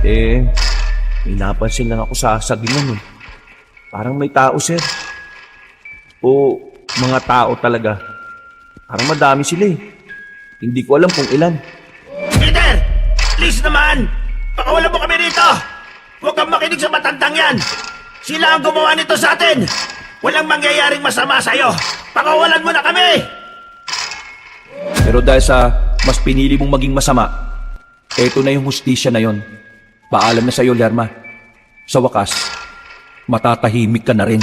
Eh, may napansin lang ako sa sagingan eh. Parang may tao, sir. O mga tao talaga. Parang madami sila eh. Hindi ko alam kung ilan. Peter! Please naman! Pakawalan mo kami rito! Huwag kang makinig sa matandang yan! Sila ang gumawa nito sa atin! Walang mangyayaring masama sa'yo! Pakawalan mo na kami! Pero dahil sa mas pinili mong maging masama, eto na yung hustisya na yon. Paalam na sa'yo, Lerma. Sa wakas, matatahimik ka na rin.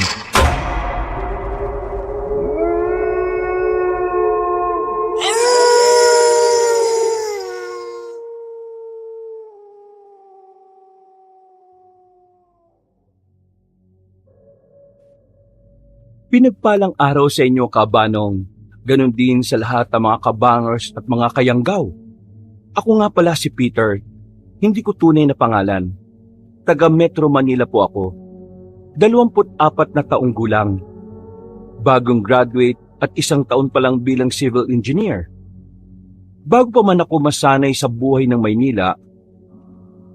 Pinagpalang araw sa inyo, kabanong. Ganon din sa lahat ng mga kabangers at mga kayanggaw. Ako nga pala si Peter. Hindi ko tunay na pangalan. Taga Metro Manila po ako. 24 na taong gulang. Bagong graduate at 1 taon pa lang bilang civil engineer. Bago pa man ako masanay sa buhay ng Maynila,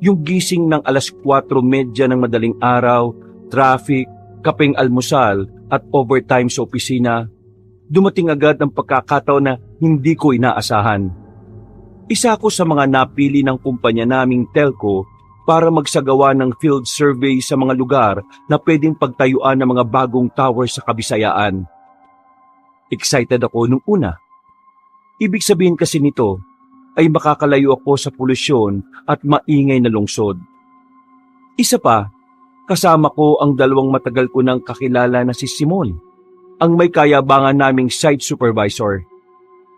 yung gising ng alas 4:30 ng madaling araw, traffic, kapeng almusal at overtime sa opisina, dumating agad ang pagkakataon na hindi ko inaasahan. Isa ako sa mga napili ng kumpanya naming telco para magsagawa ng field survey sa mga lugar na pwedeng pagtayuan ng mga bagong towers sa Kabisayaan. Excited ako nung una. Ibig sabihin kasi nito ay makakalayo ako sa polusyon at maingay na lungsod. Isa pa, kasama ko ang 2 matagal ko nang kakilala na si Simon, ang may kayabangan naming site supervisor,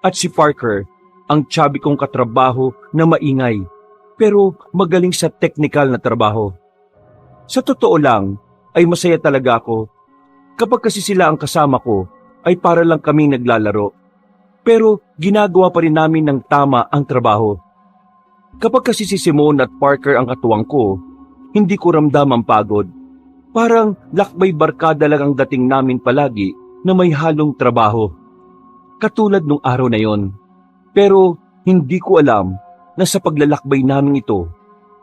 at si Parker, ang chubby kong katrabaho na maingay pero magaling sa technical na trabaho. Sa totoo lang ay masaya talaga ako. Kapag kasi sila ang kasama ko ay para lang kaming naglalaro, pero ginagawa pa rin namin ng tama ang trabaho. Kapag kasi si Simon at Parker ang katuwang ko, hindi ko ramdam ang pagod. Parang lakbay barkada lang ang dating namin palagi na may halong trabaho. Katulad nung araw na yon. Pero hindi ko alam na sa paglalakbay namin ito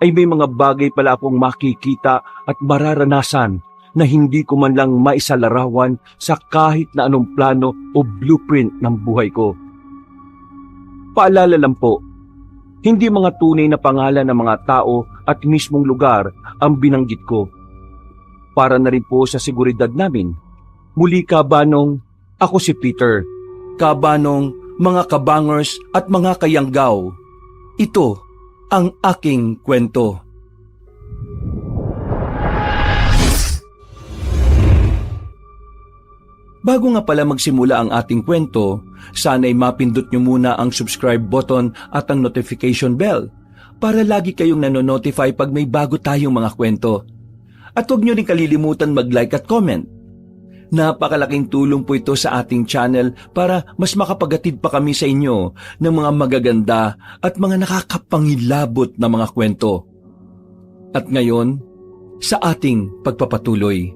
ay may mga bagay pala akong makikita at mararanasan na hindi ko man lang maisalarawan sa kahit na anong plano o blueprint ng buhay ko. Paalala lang po, hindi mga tunay na pangalan ng mga tao at mismong lugar ang binanggit ko. Para na rin po sa seguridad namin. Muli, kabanong, ako si Peter. Kabanong, mga kabangers at mga kayanggaw. Ito ang aking kwento. Bago nga pala magsimula ang ating kwento, sana'y mapindot nyo muna ang subscribe button at ang notification bell para lagi kayong nanonotify pag may bago tayong mga kwento. At huwag nyo rin kalilimutan mag-like at comment. Napakalaking tulong po ito sa ating channel para mas makapagatid pa kami sa inyo ng mga magaganda at mga nakakapangilabot na mga kwento. At ngayon, sa ating pagpapatuloy.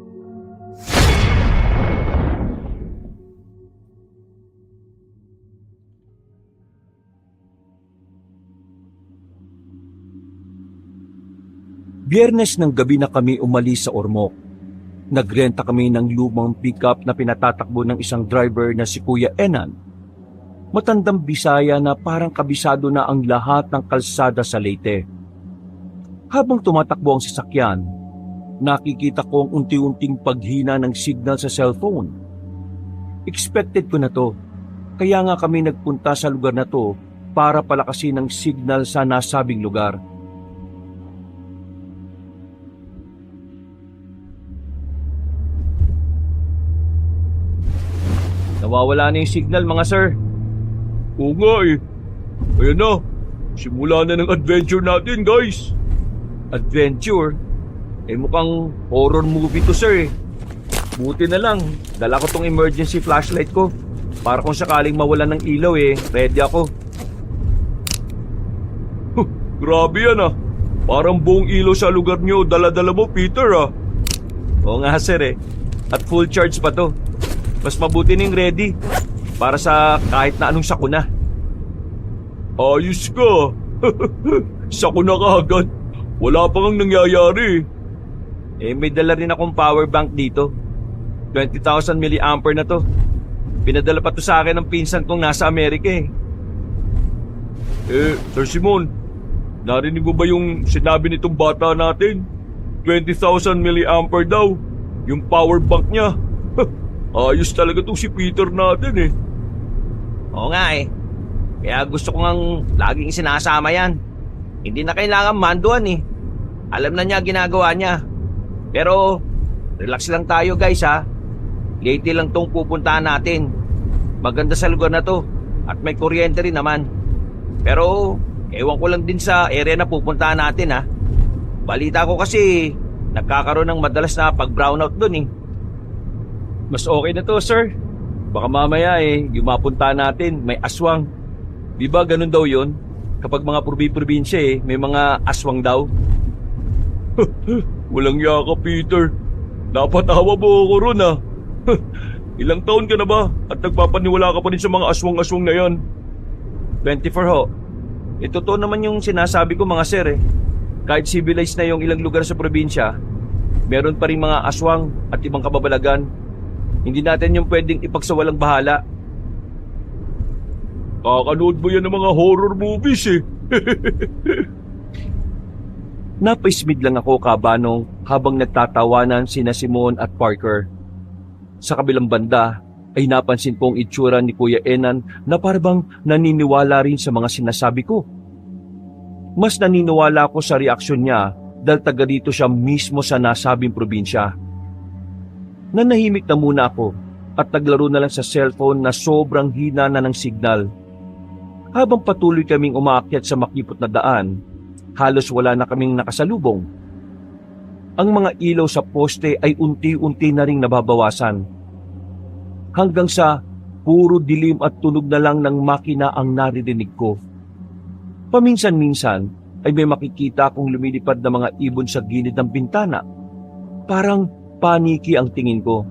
Biyernes ng gabi na kami umalis sa Ormoc. Nagrenta kami ng lumang pickup na pinatatakbo ng isang driver na si Kuya Enan. Matandang Bisaya na parang kabisado na ang lahat ng kalsada sa Leyte. Habang tumatakbo ang sasakyan, nakikita ko ang unti-unting paghina ng signal sa cellphone. Expected ko na to, kaya nga kami nagpunta sa lugar na to para palakasin ang signal sa nasabing lugar. Nawawala na yung signal, mga sir. Oo nga eh. Ayan na. Simula na ng adventure natin, guys. Adventure? Mukhang horror movie to, sir eh. Buti na lang, dala ko tong emergency flashlight ko. Para kung sakaling mawalan ng ilaw ready ako. Grabe yan ah. Parang buong ilaw sa lugar nyo, dala-dala mo, Peter ah. Oo nga, sir At full charge pa to. Mas mabuti ning ready para sa kahit na anong sakuna. Ayos ka. Sakuna ka agad. Wala pa ngang nangyayari. May dala rin akong power bank dito. 20,000 milliampere na to. Pinadala pa to sa akin ng pinsan kong nasa Amerika eh. Sir Simon, narinig mo ba yung sinabi nitong bata natin? 20,000 milliampere daw, yung power bank niya. Ayos talaga tong si Peter natin eh. Oo nga eh. Kaya gusto ko ngang laging sinasama yan. Hindi na kailangan manduan eh. Alam na niya ginagawa niya. Pero, relax lang tayo guys ha. Late lang tong pupuntahan natin. Maganda sa lugar na to. At may kuryente rin naman. Pero, ewan ko lang din sa area na pupuntahan natin ha. Balita ko kasi, nagkakaroon ng madalas na pag-brownout dun eh. Mas okay na to, sir. Baka mamaya yung mapunta natin, may aswang. Di ba ganun daw yun? Kapag mga probinsya may mga aswang daw. Walang yaka, Peter. Napatawa mo ako ron ah. Ilang taon ka na ba at nagpapaniwala ka pa rin sa mga aswang-aswang na yan? 24 ho. Totoo naman yung sinasabi ko mga sir eh. Kahit civilized na yung ilang lugar sa probinsya, meron pa rin mga aswang at ibang kababalagan. Hindi natin yung pwedeng ipagsawalang bahala. Kakanood mo yan ng mga horror movies eh. Napaismid lang ako kabanong habang nagtatawanan sina Simon at Parker. Sa kabilang banda ay napansin kong itsura ni Kuya Enan na parang naniniwala rin sa mga sinasabi ko. Mas naniniwala ako sa reaksyon niya dahil taga dito siya mismo sa nasabing probinsya. Nanahimik na muna ako at naglaro na lang sa cellphone na sobrang hina na ng signal. Habang patuloy kaming umaakyat sa makipot na daan, halos wala na kaming nakasalubong. Ang mga ilaw sa poste ay unti-unti na ring nababawasan. Hanggang sa puro dilim at tunog na lang ng makina ang naririnig ko. Paminsan-minsan ay may makikita akong lumilipad na mga ibon sa gilid ng bintana. Parang paniki ang tingin ko.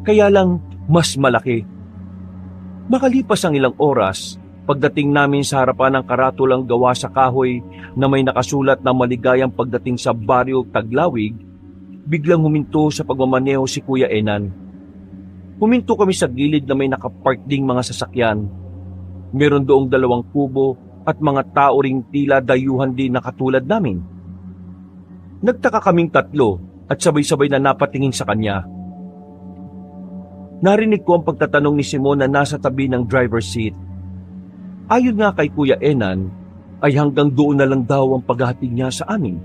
Kaya lang mas malaki. Makalipas ang ilang oras, pagdating namin sa harapan ng karatulang gawa sa kahoy na may nakasulat na maligayang pagdating sa baryo Taglawig, biglang huminto sa pagmamaneho si Kuya Enan. Huminto kami sa gilid na may nakapark ding mga sasakyan. Meron doong 2 kubo at mga tao ring tila dayuhan din na katulad namin. Nagtaka kaming 3 at sabay-sabay na napatingin sa kanya. Narinig ko ang pagtatanong ni Simon na nasa tabi ng driver's seat. Ayon nga kay Kuya Enan, ay hanggang doon na lang daw ang paghahatid niya sa amin.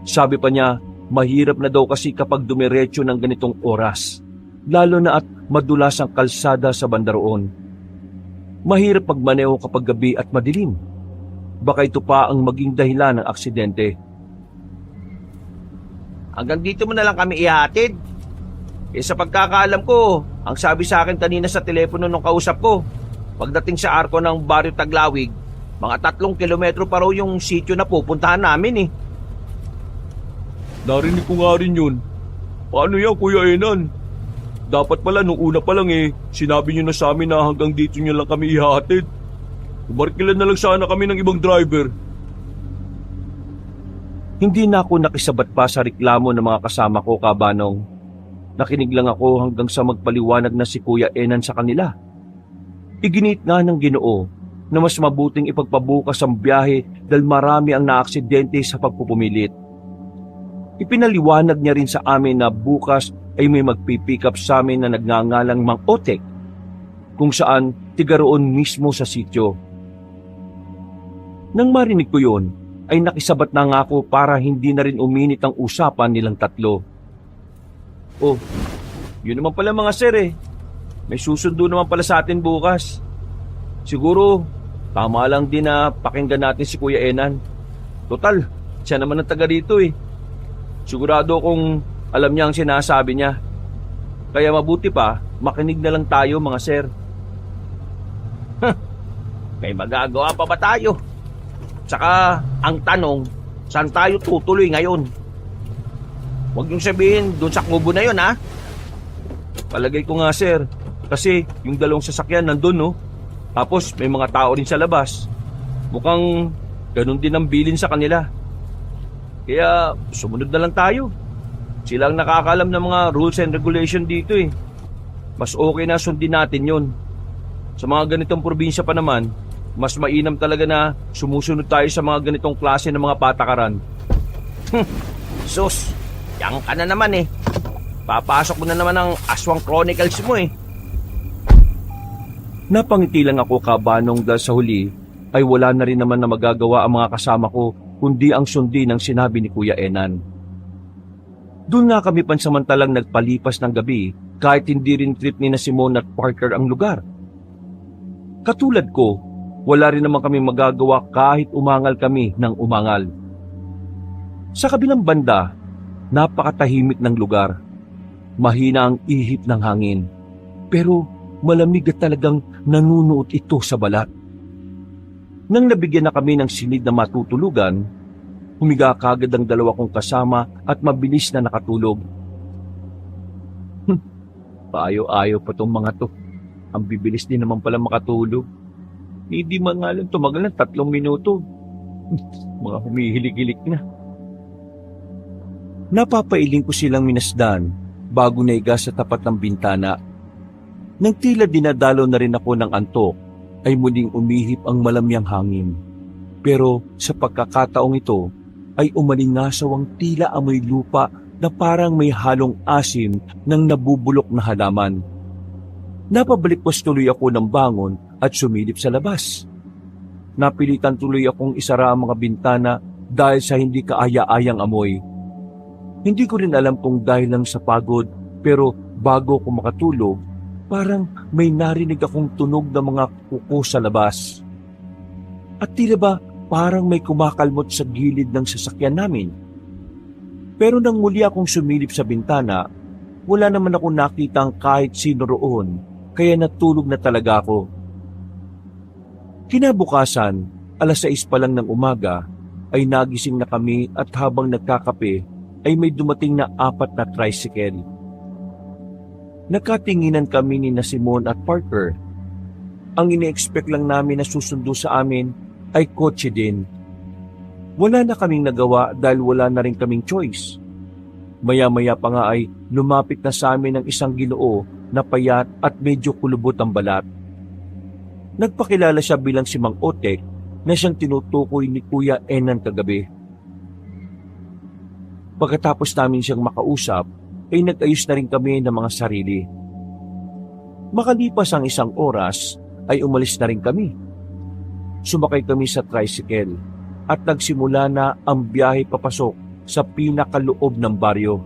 Sabi pa niya, mahirap na daw kasi kapag dumiretso ng ganitong oras, lalo na at madulas ang kalsada sa banda roon. Mahirap magmaneho kapag gabi at madilim. Baka ito pa ang maging dahilan ng aksidente. Hanggang dito mo na lang kami ihatid. Sa pagkakaalam ko, ang sabi sa akin kanina sa telepono nung kausap ko, pagdating sa arko ng Baryo Taglawig, mga 3 kilometro pa raw yung sityo na pupuntahan namin eh. Narinig ko nga rin yun. Paano yan, Kuya Enan? Dapat pala nung una pa lang sinabi nyo na sa amin na hanggang dito nyo lang kami ihatid. Umarkilan na lang sana kami ng ibang driver. Hindi na ako nakisabat pa sa reklamo ng mga kasama ko, kabanong. Nakinig lang ako hanggang sa magpaliwanag na si Kuya Enan sa kanila. Iginit nga ng Ginoo na mas mabuting ipagpabukas ang biyahe dahil marami ang naaksidente sa pagpupumilit. Ipinaliwanag niya rin sa amin na bukas ay may magpipick up sa amin na nagngangalang Mang Otek, kung saan tiga roon mismo sa sityo. Nang marinig ko yun, ay nakisabat na nga ako para hindi na rin uminit ang usapan nilang 3. Oh, yun naman pala mga sir May susundo naman pala sa atin bukas. Siguro, tama lang din na pakinggan natin si Kuya Enan. Total, siya naman ang taga rito Sigurado kung alam niya ang sinasabi niya. Kaya mabuti pa, makinig na lang tayo mga sir. May magagawa pa ba tayo? Tsaka, ang tanong, saan tayo tutuloy ngayon? Huwag niyong sabihin doon sa kubo na yun, ha? Palagay ko nga sir, kasi yung 2 sasakyan nandun no. Tapos may mga tao rin sa labas. Mukhang ganun din ang bilin sa kanila. Kaya sumunod na lang tayo. Sila ang nakakaalam ng mga rules and regulation dito eh. Mas okay na sundin natin yun. Sa mga ganitong probinsya pa naman, mas mainam talaga na sumusunod tayo sa mga ganitong klase ng mga patakaran. Sus, yang ka na naman eh. Papasok mo na naman ang Aswang Chronicles mo eh. Napangiti lang ako kabanong dahil sa huli ay wala na rin naman na magagawa ang mga kasama ko kundi ang sundin ng sinabi ni Kuya Enan. Doon nga kami pansamantalang nagpalipas ng gabi kahit hindi rin trip ni na Simon at Parker ang lugar. Katulad ko, wala rin naman kami magagawa kahit umangal kami ng umangal. Sa kabilang banda, napakatahimik ng lugar. Mahina ang ihip ng hangin, pero malamig at talagang nanunuot ito sa balat. Nang nabigyan na kami ng silid na matutulugan, humiga kagad ang dalawa kong kasama at mabilis na nakatulog. Paayo-ayo pa tong mga to. Ang bibilis din naman pala makatulog. Hindi man nga lang tumagal ng 3 minuto. Mga humihilig-hilig na. Napapailing ko silang minasdan bago naiga sa tapat ng bintana. Nang tila dinadalo na rin ako ng antok, ay muling umihip ang malamyang hangin. Pero sa pagkakataong ito, ay umalingasaw ang tila amoy lupa na parang may halong asim ng nabubulok na halaman. Napabalikwas tuloy ako ng bangon at sumilip sa labas. Napilitan tuloy akong isara ang mga bintana dahil sa hindi kaaya-ayang amoy. Hindi ko rin alam kung dahil lang sa pagod, pero bago ko makatulog, parang may narinig akong tunog ng mga kuko sa labas. At tila ba parang may kumakalmot sa gilid ng sasakyan namin. Pero nang muli akong sumilip sa bintana, wala naman ako nakitang kahit sino roon, kaya natulog na talaga ako. Kinabukasan, 6:00 pa lang ng umaga, ay nagising na kami at habang nagkakape, ay may dumating na 4 na tricycle. Nakatinginan kami ni na Simon at Parker. Ang ine-expect lang namin na susundo sa amin ay kotse din. Wala na kaming nagawa dahil wala na rin kaming choice. Maya-maya pa nga ay lumapit na sa amin ang isang Ginoo na payat at medyo kulubot ang balat. Nagpakilala siya bilang si Mang Otek na siyang tinutukoy ni Kuya Enan kagabi. Pagkatapos namin siyang makausap, ay nag-ayos na rin kami ng mga sarili. Makalipas ang 1 oras, ay umalis na rin kami. Sumakay kami sa tricycle at nagsimula na ang biyahe papasok sa pinakaloob ng baryo.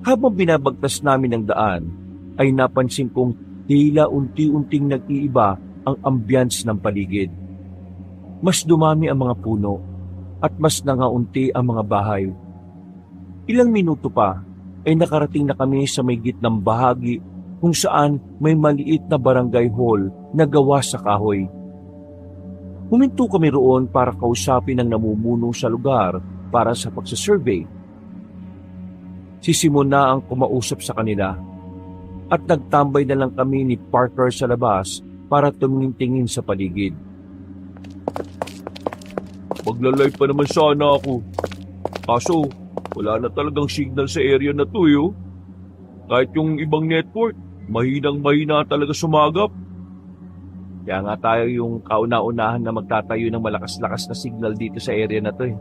Habang binabagtas namin ang daan, ay napansin kong tila unti-unting nag-iiba ang ambience ng paligid. Mas dumami ang mga puno at mas nangaunti ang mga bahay. Ilang minuto pa ay nakarating na kami sa may gitnang bahagi kung saan may maliit na barangay hall na gawa sa kahoy. Huminto kami roon para kausapin ang namumuno sa lugar para sa pagsasurvey. Si Simon na ang kumausap sa kanila at nagtambay na lang kami ni Parker sa labas para tumingin-tingin sa paligid. Magla-live pa naman sana ako. Kaso, wala na talagang signal sa area na to, yo. Kahit yung ibang network, mahinang-mahina talaga sumagap. Kaya nga tayo yung kauna-unahan na magtatayo ng malakas-lakas na signal dito sa area na to eh.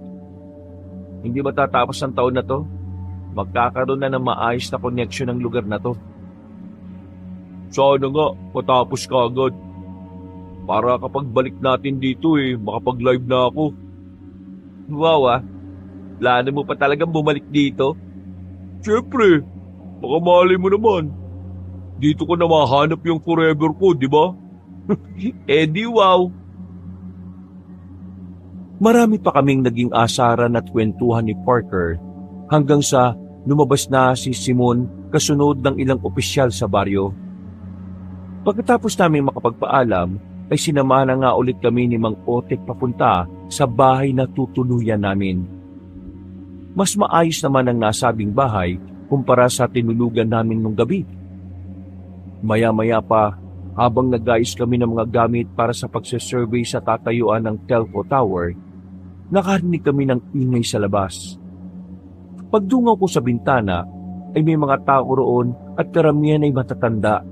Hindi matatapos ang taon na to, magkakaroon na ng maayos na connection ng lugar na to. Sana nga, matapos ka agad. Para kapag balik natin dito makapag-live na ako. Wow plano mo pa talagang bumalik dito? Siyempre, baka malay mo naman. Dito ko na mahanap yung forever ko, di ba? Di wow! Marami pa kaming naging asaran at kwentuhan ni Parker hanggang sa lumabas na si Simon kasunod ng ilang opisyal sa baryo. Pagkatapos namin makapagpaalam, ay sinamahan na nga ulit kami ni Mang Otek papunta sa bahay na tutuluyan namin. Mas maayos naman ang nasabing bahay kumpara sa tinulugan namin nung gabi. Maya-maya pa, habang nag-ayos kami ng mga gamit para sa pagsasurvey sa tatayuan ng telco tower, nakarinig kami ng ingay sa labas. Pagdungaw ko sa bintana ay may mga tao roon at karamihan ay matatanda.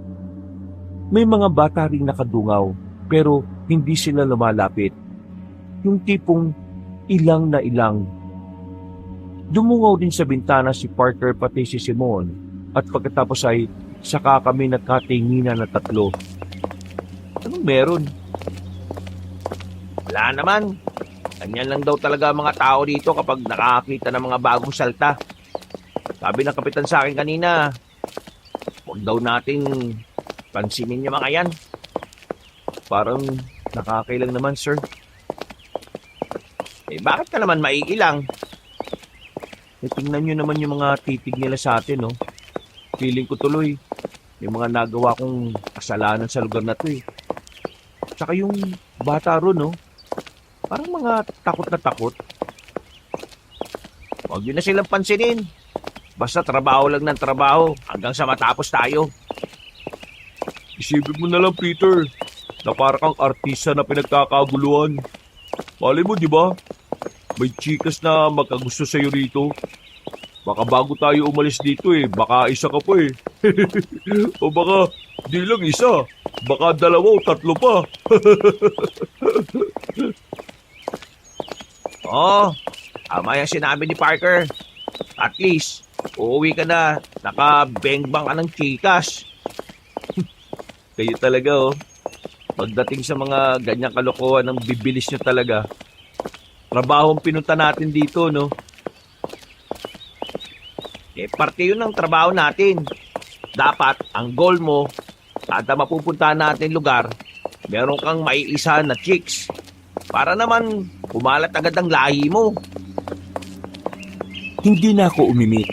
May mga bata ring nakadungaw pero hindi sila lumalapit. Yung tipong ilang na ilang. Dumungaw din sa bintana si Parker pati si Simon at pagkatapos ay saka kami nagkatinginan na tatlo. Anong meron? Wala naman. Ganyan lang daw talaga ang mga tao dito kapag nakakita ng mga bagong salta. Sabi ng kapitan sa akin kanina, huwag daw nating pansinin yung mga yan. Parang nakakailang naman, sir. Eh bakit ka naman maiilang? Tingnan nyo naman yung mga titig nila sa atin, no? Feeling ko tuloy, may mga nagawa kong kasalanan sa lugar na to, eh. Tsaka yung bata ron, no? Parang mga takot na takot. Huwag yun na silang pansinin. Basta trabaho lang ng trabaho hanggang sa matapos tayo. Isipin mo na lang, Peter, na para kang artista na pinagkakaguluhan. Malay mo, di ba? May chikas na magkagusto sa'yo rito. Baka bago tayo umalis dito baka isa ka pa O baka di lang isa, baka dalawa o tatlo pa. Oo, tama yung sinabi ni Parker. At least, uuwi ka na, nakabengbang ka ng chikas. Kayo talaga, oh. Pagdating sa mga ganyang kalokohan, ang bibilis nyo talaga. Trabahong pinunta natin dito, no? Parte yun ng trabaho natin. Dapat, ang goal mo, kada mapupuntahan natin lugar, meron kang maiisa na chicks. Para naman, kumalat agad ang lahi mo. Hindi na ako umimik.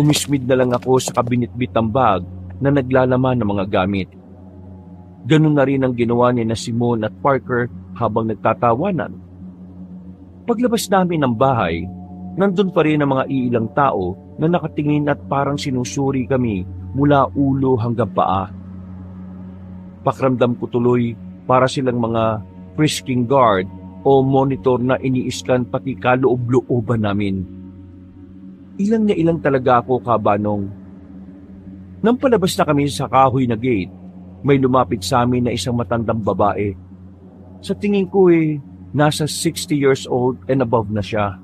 Umismid na lang ako sa kabinitbit ng bag na naglalaman ng mga gamit. Ganun na rin ang ginawa ni na Simon at Parker habang nagtatawanan. Paglabas namin ng bahay, nandun pa rin ang mga iilang tao na nakatingin at parang sinusuri kami mula ulo hanggang paa. Pakramdam ko tuloy para silang mga frisking guard o monitor na iniiskan pati kaloob-looban namin. Ilang na ilang talaga ako, kabanong. Nang palabas na kami sa kahoy na gate, may lumapit sa amin na isang matandang babae. Sa tingin ko nasa 60 years old and above na siya.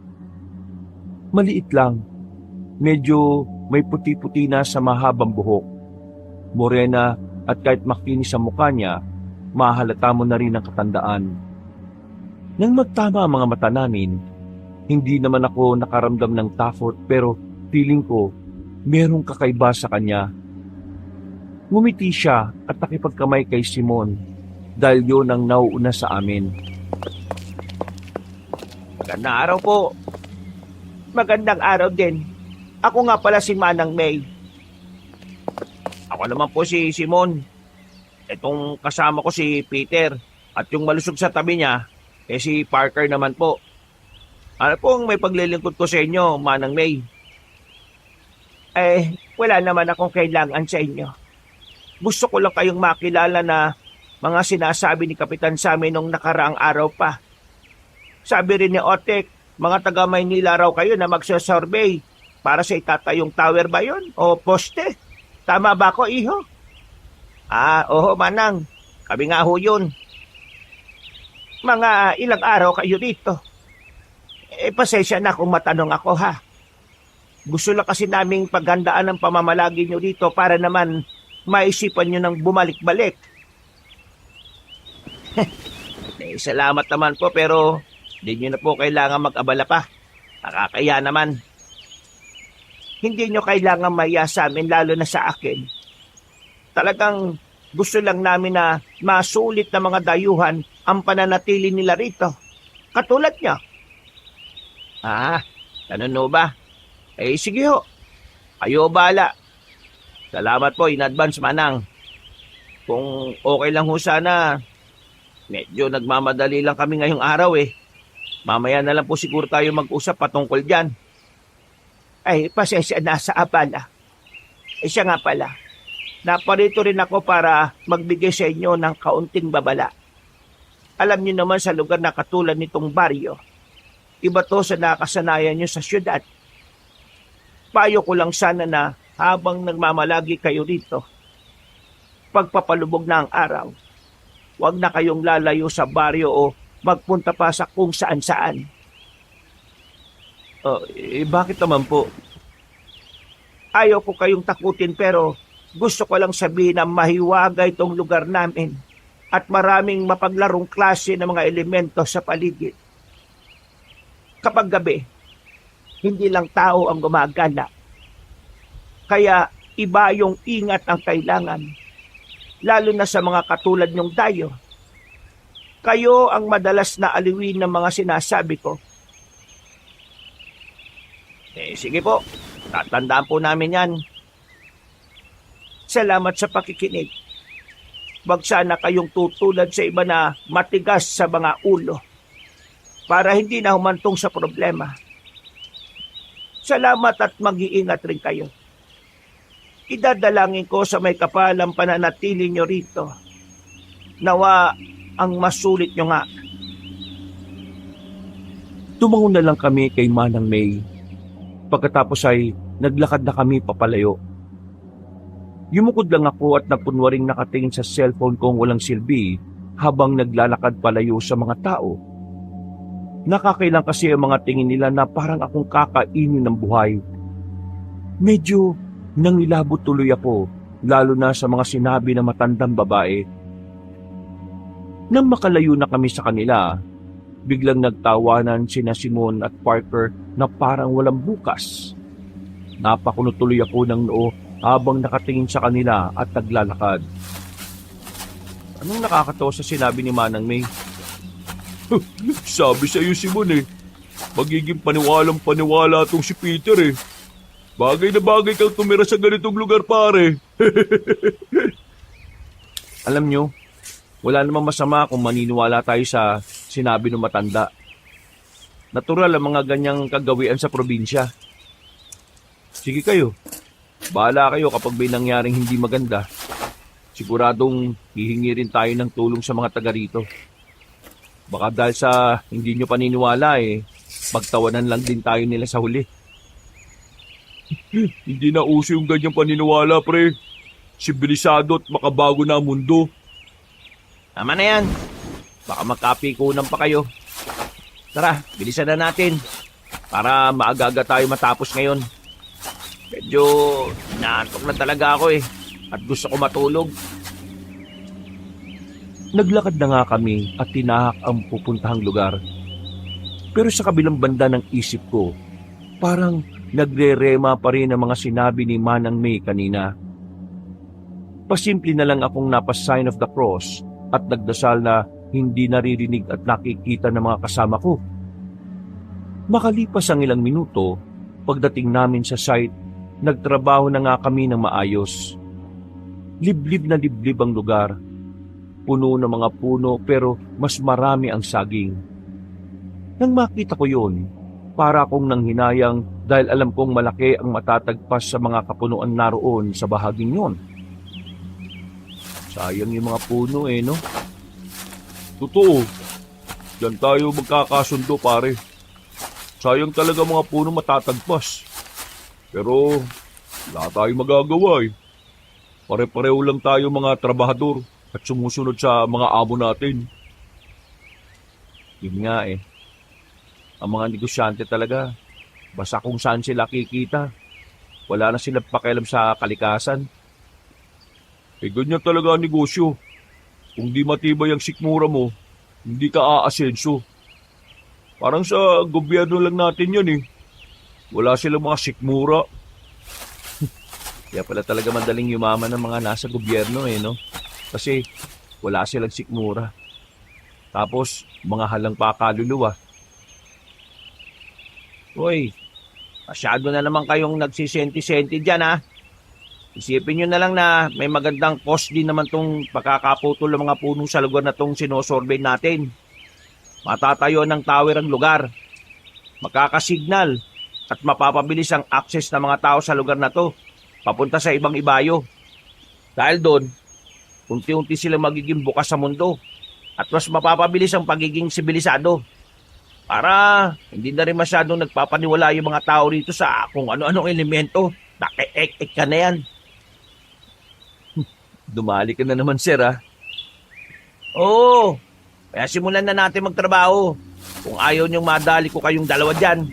Maliit lang. Medyo may puti-puti na sa mahabang buhok. Morena at kahit makinis sa mukha niya, mahalata mo na rin ang katandaan. Nang magtama ang mga mata namin, hindi naman ako nakaramdam ng takot pero feeling ko merong kakaiba sa kanya. Ngumiti siya at nakipagkamay kay Simon dahil yun ang nauuna sa amin. Magandang araw po. Magandang araw din. Ako nga pala si Manang May. Ako naman po si Simon. Itong kasama ko si Peter. At yung malusog sa tabi niya, si Parker naman po. Ano pong may paglilingkod ko sa inyo, Manang May? Wala naman akong kailangan sa inyo. Gusto ko lang kayong makilala na mga sinasabi ni Kapitan sa amin nung nakaraang araw pa. Sabi rin ni Otek, mga taga Maynila raw kayo na magsasurvey para sa itatayong tower ba yun o poste? Tama ba ako, iho? Oo, Manang. Kami nga ho yun. Mga ilang araw kayo dito. Pasensya na kung matanong ako, ha. Gusto lang kasi naming paghandaan ng pamamalagi nyo dito para naman maisipan nyo ng bumalik-balik. Salamat naman po pero hindi nyo na po kailangan mag-abala pa. Nakakaya naman. Hindi nyo kailangan maya sa amin lalo na sa akin. Talagang gusto lang namin na masulit na mga dayuhan ang pananatili nila rito. Katulad nyo. Ganun ho ba? Sige ho. Kayo bahala. Salamat po in advance, Manang. Kung okay lang ho sana, medyo nagmamadali lang kami ngayong araw Mamaya na lang po siguro tayo mag-usap patungkol dyan. Pasensya na sa abala. Siya nga pala, naparito rin ako para magbigay sa inyo ng kaunting babala. Alam niyo naman sa lugar na katulad nitong baryo, Iba to sa nakasanayan nyo sa syudad. Payo ko lang sana na habang nagmamalagi kayo rito, pagpapalubog na ang araw, huwag na kayong lalayo sa baryo o magpunta pa sa kung saan-saan. Bakit naman po? Ayaw ko kayong takutin pero gusto ko lang sabihin na mahiwaga itong lugar namin at maraming mapaglarong klase ng mga elemento sa paligid. Kapag gabi, hindi lang tao ang gumagala. Kaya iba yung ingat ang kailangan, lalo na sa mga katulad nyong dayo. Kayo ang madalas na aliwin ng mga sinasabi ko. Sige po, tatandaan po namin yan. Salamat sa pakikinig. Wag sana kayong tutulad sa iba na matigas sa mga ulo para hindi na humantong sa problema. Salamat at mag-iingat rin kayo. Idadalangin ko sa may kapalang pananatili nyo rito. Nawa ang masulit nyo nga. Tumango na lang kami kay Manang May. Pagkatapos ay naglakad na kami papalayo. Yumukod lang ako at napunwaring nakatingin sa cellphone kong walang silbi habang naglalakad palayo sa mga tao. Nakakailang kasi ang mga tingin nila na parang akong kakainin ng buhay. Medyo nangilabot tuloy ako, lalo na sa mga sinabi ng matandang babae. Nang makalayo na kami sa kanila, biglang nagtawanan sina Simon at Parker na parang walang bukas. Napakunot tuloy ako ng noo habang nakatingin sa kanila at naglalakad. Anong nakakatawa sa sinabi ni Manang May? Sabi sa iyo, Simon magiging paniwalang-paniwala tong si Peter Bagay na bagay kang tumira sa ganitong lugar, pare. Alam nyo, wala namang masama kung maniniwala tayo sa sinabi ng matanda. Natural ang mga ganyang kagawian sa probinsya. Sige kayo, bahala kayo kapag may nangyaring hindi maganda. Siguradong hihingi rin tayo ng tulong sa mga taga rito. Baka dahil sa hindi nyo paniniwala pagtawanan lang din tayo nila sa huli. Hindi na uso yung ganyang paniniwala, pre. Sibilisado at makabago na ang mundo. Tama na yan. Baka magkapikunan pa kayo. Tara, bilisan na natin. Para maaga-aga tayo matapos ngayon. Medyo naantok na talaga ako at gusto ko matulog. Naglakad na nga kami at tinahak ang pupuntahang lugar. Pero sa kabilang banda ng isip ko, parang nagre-rema pa rin ang mga sinabi ni Manang May kanina. Pasimple na lang akong napa-sign of the cross at nagdasal na hindi naririnig at nakikita ng mga kasama ko. Makalipas ang ilang minuto, pagdating namin sa site, nagtrabaho na nga kami ng maayos. Liblib na liblib ang lugar. Puno ng mga puno pero mas marami ang saging. Nang makita ko yun, para akong nanghinayang dahil alam kong malaki ang matatagpas sa mga kapunuan naroon sa bahaging yon. Sayang yung mga puno no? Totoo. Diyan tayo magkakasundo, pare. Sayang talaga mga puno matatagpas. Pero wala tayong magagawa Pare-pareho lang tayo mga trabahador at sumusunod sa mga amo natin. Yun nga Ang mga negosyante talaga, basta kung saan sila kikita. Wala na silang pakialam sa kalikasan. Ganyan talaga ang negosyo. Kung di matibay ang sikmura mo, hindi ka aasenso. Parang sa gobyerno lang natin yan Wala silang mga sikmura. Kaya pala talaga madaling yumaman ng mga nasa gobyerno no? Kasi wala silang sikmura. Tapos, mga halang pa kaluluwa. Uy, masyado na naman kayong nagsisenti-senti dyan Isipin nyo na lang na may magandang cost din naman tong pagkakaputol ng mga puno sa lugar na tong sinosurvey natin. Matatayo ng tower ang lugar. Makakasignal at mapapabilis ang access ng mga tao sa lugar na to papunta sa ibang ibayo. Dahil doon, unti-unti silang magiging bukas sa mundo at mas mapapabilis ang pagiging sibilisado. Para hindi na rin masyadong nagpapaniwala yung mga tao rito sa kung ano-anong elemento. Naki-ek-ek ka na yan. Dumali ka na naman, sir, ah. Oo, kaya simulan na natin magtrabaho. Kung ayaw niyong madali ko kayong dalawa dyan.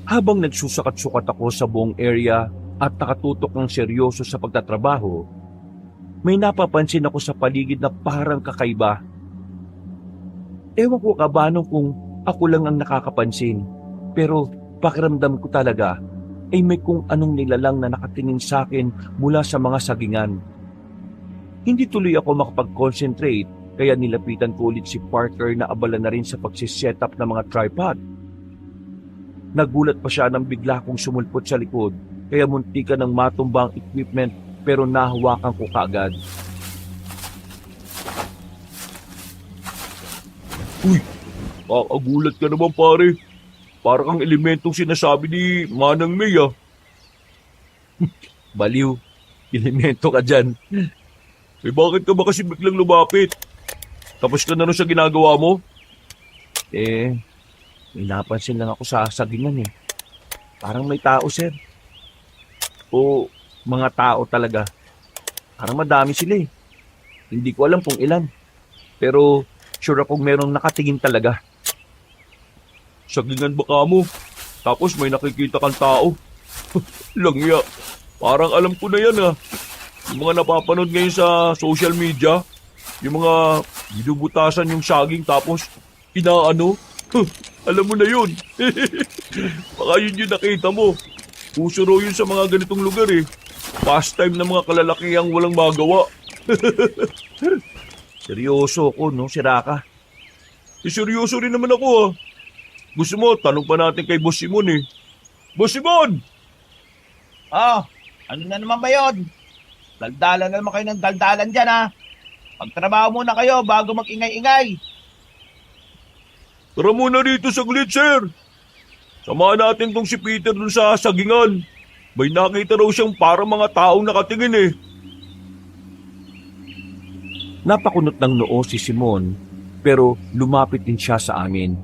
Habang nagsusakat-sukat ako sa buong area at nakatutok ng seryoso sa pagtatrabaho, may napapansin ako sa paligid na parang kakaiba. Ewan ko kabanong kung ako lang ang nakakapansin, pero pakiramdam ko talaga ay may kung anong nilalang na nakatingin sa akin mula sa mga sagingan. Hindi tuloy ako makapag-concentrate kaya nilapitan ko ulit si Parker na abala na rin sa pagsiset up ng mga tripod. Nagulat pa siya nang bigla kong sumulpot sa likod kaya muntikan ng matumba ang equipment pero nahawakan ko kaagad. Uy, kakagulat ka naman pare. Para kang elementong sinasabi ni Manang May ah. Baliw, elemento ka dyan. Eh bakit ka ba kasi biglang lumapit? Tapos ka na rin sa ginagawa mo? Eh, may napansin lang ako sa sagingan eh. Parang may tao, sir. O mga tao talaga. Parang madami sila eh. Hindi ko alam kung ilan. Pero sure akong merong nakatingin talaga. Sagingan ba ka mo? Tapos may nakikita kang tao? Langya. Parang alam ko na yan ah. Yung mga napapanood ngayon sa social media, yung mga binubutasan yung saging tapos inaano. Alam mo na yun. Baka yun yung nakita mo. Puso raw yun sa mga ganitong lugar eh. Pastime ng mga kalalakihang walang magawa. Seryoso ako, no, si Raka? Eh, seryoso rin naman ako ah. Gusto mo, tanong pa natin kay Boss Simon eh. Boss Simon! Ano na naman ba yun? Daldalan na naman kayo ng daldalan dyan ha. Magtrabaho muna kayo bago mag-ingay-ingay. Tara muna rito saglit, sir. Samahan natin tong si Peter dun sa sagingan. May nakita raw siyang parang mga taong nakatingin eh. Napakunot ng noo si Simon, pero lumapit din siya sa amin.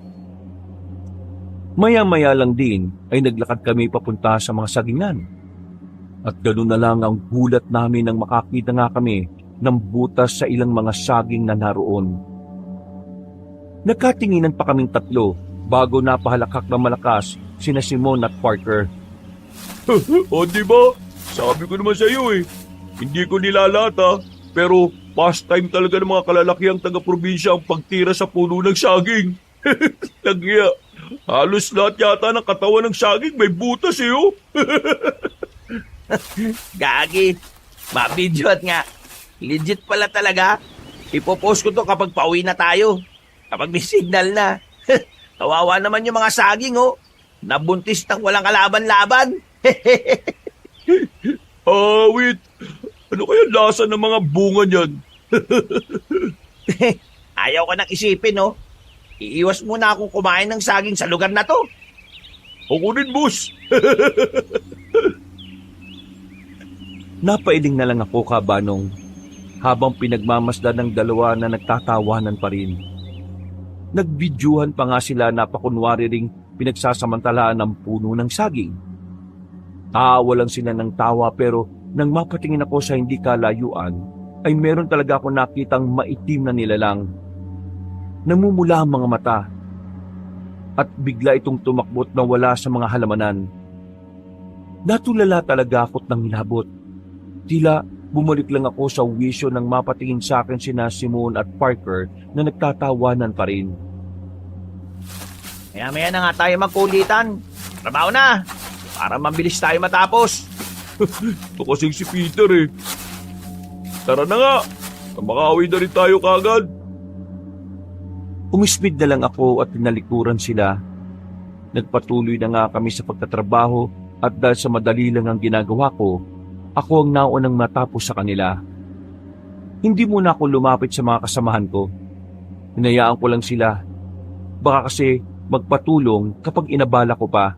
Maya-maya lang din ay naglakad kami papunta sa mga sagingan. At ganoon na lang ang gulat namin nang makakita nga kami ng butas sa ilang mga saging na naroon. Nagkatinginan pa kaming tatlo bago napahalakak na malakas sina Simon at Parker. O diba? Sabi ko naman sa iyo eh. Hindi ko nilalata, pero pastime talaga ng mga kalalakihang taga-probinsya ang pagtira sa puno ng saging. Nagya, halos lahat yata ng katawan ng saging may butas eh oh. Gagi, mabidyo't nga. Legit pala talaga. Ipopost ko to kapag pauwi na tayo. Kapag may signal na. Kawawa naman yung mga saging oh. Nabuntis ng walang kalaban-laban. Wait. Ano kaya lasa ng mga bunga niyan? Ayaw ko nang isipin oh. Iiwas muna akong kumain ng saging sa lugar na to. Ako rin, boss. Napailing na lang ako kabanong habang pinagmamasdan ng dalawa na nagtatawanan pa rin. Nagbidyuhan pa nga sila na pakunwari ring pinagsasamantalaan ng puno ng saging. Tawa lang sila ng tawa pero nang mapatingin ako sa hindi kalayuan ay meron talaga ako nakitang maitim na nilalang. Namumula ang mga mata at bigla itong tumakbot na wala sa mga halamanan. Natulala talaga ako't nang hilabot. Tila bumalik lang ako sa wisyo nang mapatingin sa akin sina Simon at Parker na nagtatawanan pa rin. Maya-maya na nga tayo magkulitan. Trabaho na. Para mabilis tayo matapos. Ito kasing si Peter eh. Tara na nga. Makauwi na rin tayo kagad. Umismid na lang ako at tinalikuran sila. Nagpatuloy na nga kami sa pagtatrabaho at dahil sa madali lang ang ginagawa ko, ako ang naunang matapos sa kanila. Hindi muna ako lumapit sa mga kasamahan ko. Hinayaan ko lang sila. Baka kasi magpatulong kapag inabala ko pa.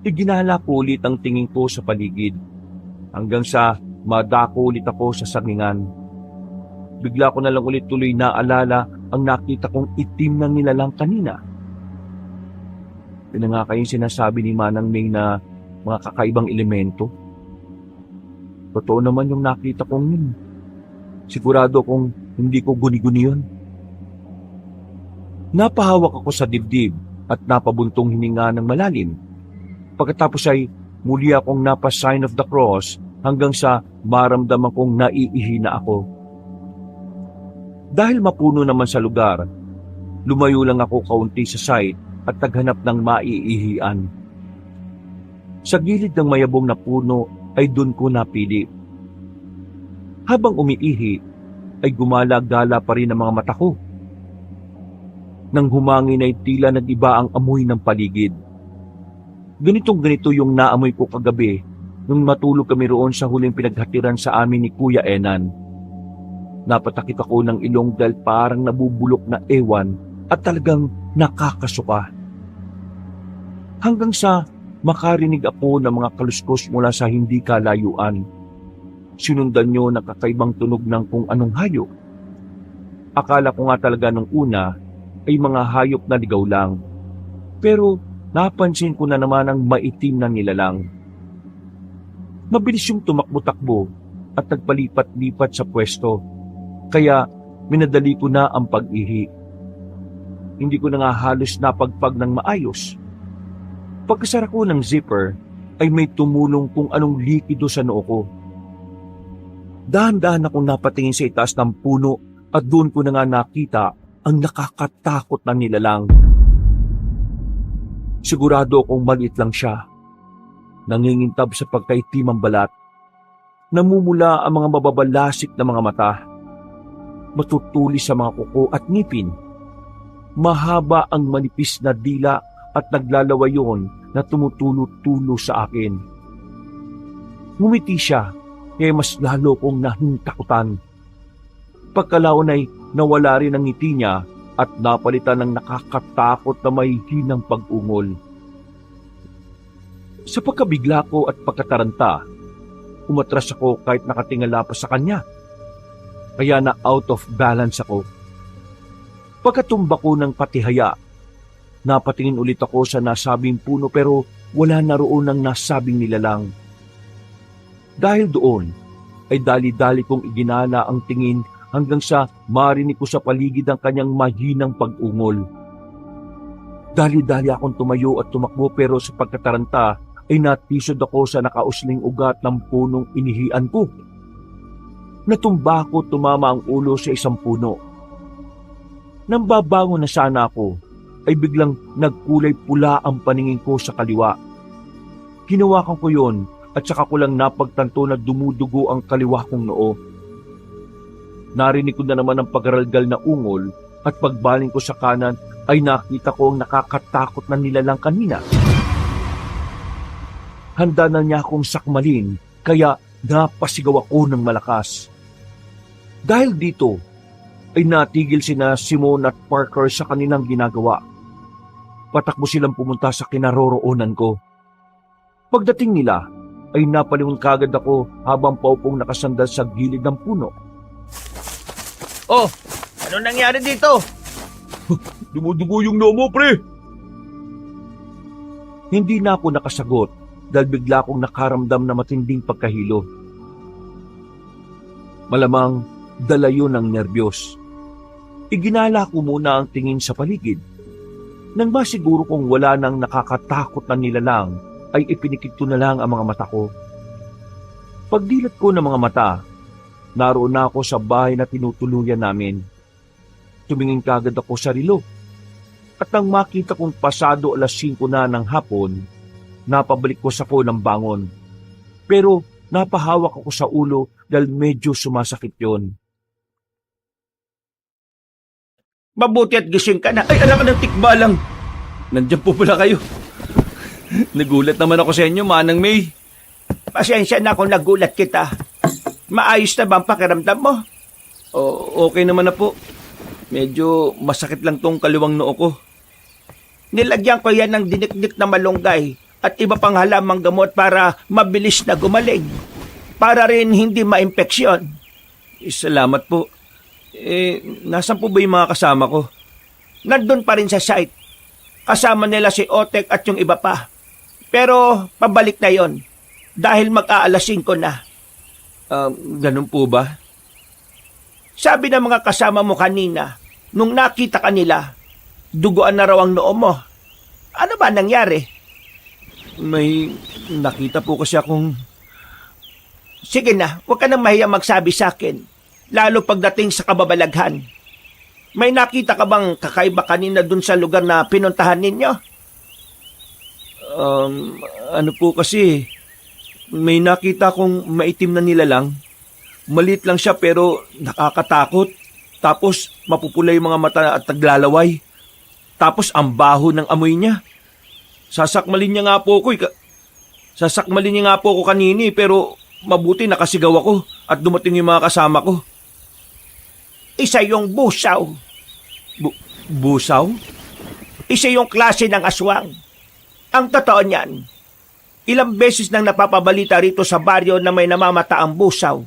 Iginala ko ulit ang tingin ko sa paligid hanggang sa madako ulit ako sa sagingan. bigla ko na lang ulit tuloy naalala ang nakita kong itim na nilalang kanina. Yun na nga kayong sinasabi ni Manang May na mga kakaibang elemento. Totoo naman yung nakita kong yun. Sigurado kong hindi ko guni-guni yun. Napahawak ako sa dibdib at napabuntong hininga ng malalim. Pagkatapos ay muli akong napa-sign of the cross hanggang sa maramdaman kong naiihi na ako. Dahil mapuno naman sa lugar, lumayo lang ako kaunti sa site at naghanap ng maiihian. Sa gilid ng mayabong na puno ay doon ko napili. Habang umiihi, ay gumala-gala pa rin ang mga mata ko. Nang humangin ay tila nag-iba ang amoy ng paligid. Ganitong-ganito yung naamoy ko kagabi nung matulog kami roon sa huling pinaghatiran sa amin ni Kuya Enan. Napatakip ako ng ilong dahil parang nabubulok na ewan at talagang nakakasuka. Hanggang sa makarinig ako ng mga kaluskos mula sa hindi kalayuan. Sinundan nyo na kakaibang tunog ng kung anong hayop. Akala ko nga talaga nung una ay mga hayop na ligaw lang. Pero napansin ko na naman ang maitim na nilalang. Mabilis yung tumakbo-takbo at nagpalipat-lipat sa pwesto. Kaya minadali ko na ang pag-ihi. Hindi ko na nga halos napagpag ng maayos. Pagkasara ko ng zipper ay may tumulong kung anong likido sa noo ko. Dahan-dahan akong napatingin sa itaas ng puno at doon ko na nga nakita ang nakakatakot na nilalang. Sigurado akong maliit lang siya. Nangingintab sa pagkaitim ang balat. Namumula ang mga mababalasik na mga mata. Matutulis sa mga kuko at ngipin. Mahaba ang manipis na dila at naglalawayon na tumutulo-tulo sa akin. Ngumiti siya, kaya mas lalo kong nahintakutan. Pagkalaon ay nawala rin ang ngiti niya at napalitan ng nakakatakot na may hinang pag-ungol. Sa pagkabigla ko at pagkataranta, umatras ako kahit nakatingala pa sa kanya. Kaya na out of balance ako. Pagkatumba ko ng patihaya, napatingin ulit ako sa nasabing puno pero wala na roon ang nasabing nilalang. Dahil doon, ay dali-dali kong iginala ang tingin hanggang sa marinig ko sa paligid ang kanyang mahinang pag-ungol. Dali-dali akong tumayo at tumakbo pero sa pagkataranta ay natisod ako sa nakausling ugat ng punong inihian ko. Natumba ako, tumama ang ulo sa isang puno. Nang babangon na sana ako, ay biglang nagkulay pula ang paningin ko sa kaliwa. Hinawakan ko yon at saka ko lang napagtanto na dumudugo ang kaliwa kong noo. Narinig ko na naman ang pagaralgal na ungol at pagbaling ko sa kanan ay nakita ko ang nakakatakot na nilalang kanina. Handa na niya akong sakmalin kaya napasigaw ako ng malakas. Dahil dito ay natigil sina Simon at Parker sa kanilang ginagawa. Patakbo silang pumunta sa kinaroroonan ko. Pagdating nila ay napalingon kagad ako habang paupong nakasandal sa gilid ng puno. Oh, ano nangyari dito? Dumudugo yung noo mo, pre! Hindi na ako nakasagot dahil bigla akong nakaramdam na matinding pagkahilo. Malamang dala yun ng nerbiyos. Iginala ko muna ang tingin sa paligid. Nang masiguro kong wala nang nakakatakot na nilalang, ay ipinikit ko na lang ang mga mata ko. Pagdilat ko ng mga mata, naroon na ako sa bahay na tinutuluyan namin. Tumingin kagad ako sa relo. At nang makita kong pasado 5:00 na ng hapon, napabalik ko sa phone ng bangon. Pero napahawak ako sa ulo dahil medyo sumasakit yon. Mabuti at gising ka na. Ay, anak ng tikbalang. Nandiyan po pala kayo. Nagulat naman ako sa inyo, Manang May. Pasensya na kung nagulat kita. Maayos na ba ang pakiramdam mo? Okay naman na po. Medyo masakit lang tong kaliwang noo ko. Nilagyan ko yan ng dinikdik na malunggay at iba pang halamang gamot para mabilis na gumaling. Para rin hindi ma-impeksyon. Salamat po. Nasan po ba yung mga kasama ko? Nandun pa rin sa site. Kasama nila si Otek at yung iba pa. Pero pabalik na yon dahil mag-aalas 5 na. Ganun po ba? Sabi ng mga kasama mo kanina, nung nakita ka nila, duguan na raw ang noo mo. Ano ba nangyari? May nakita po kasi akong... Sige na, huwag ka nang mahiya magsabi sa akin, lalo pagdating sa kababalaghan. May nakita ka bang kakaiba kanina dun sa lugar na pinuntahan ninyo? Ano po kasi, may nakita kong maitim na nilalang. Maliit lang siya pero nakakatakot. Tapos mapupula yung mga mata at naglalaway. Tapos ang baho ng amoy niya. Sasakmalin niya nga po ako kanini pero mabuti nakasigaw ako at dumating yung mga kasama ko. Isa yung busaw. Busaw? Isa yung klase ng aswang. Ang totoo niyan, ilang beses nang napapabalita rito sa baryo na may namamata ang busaw.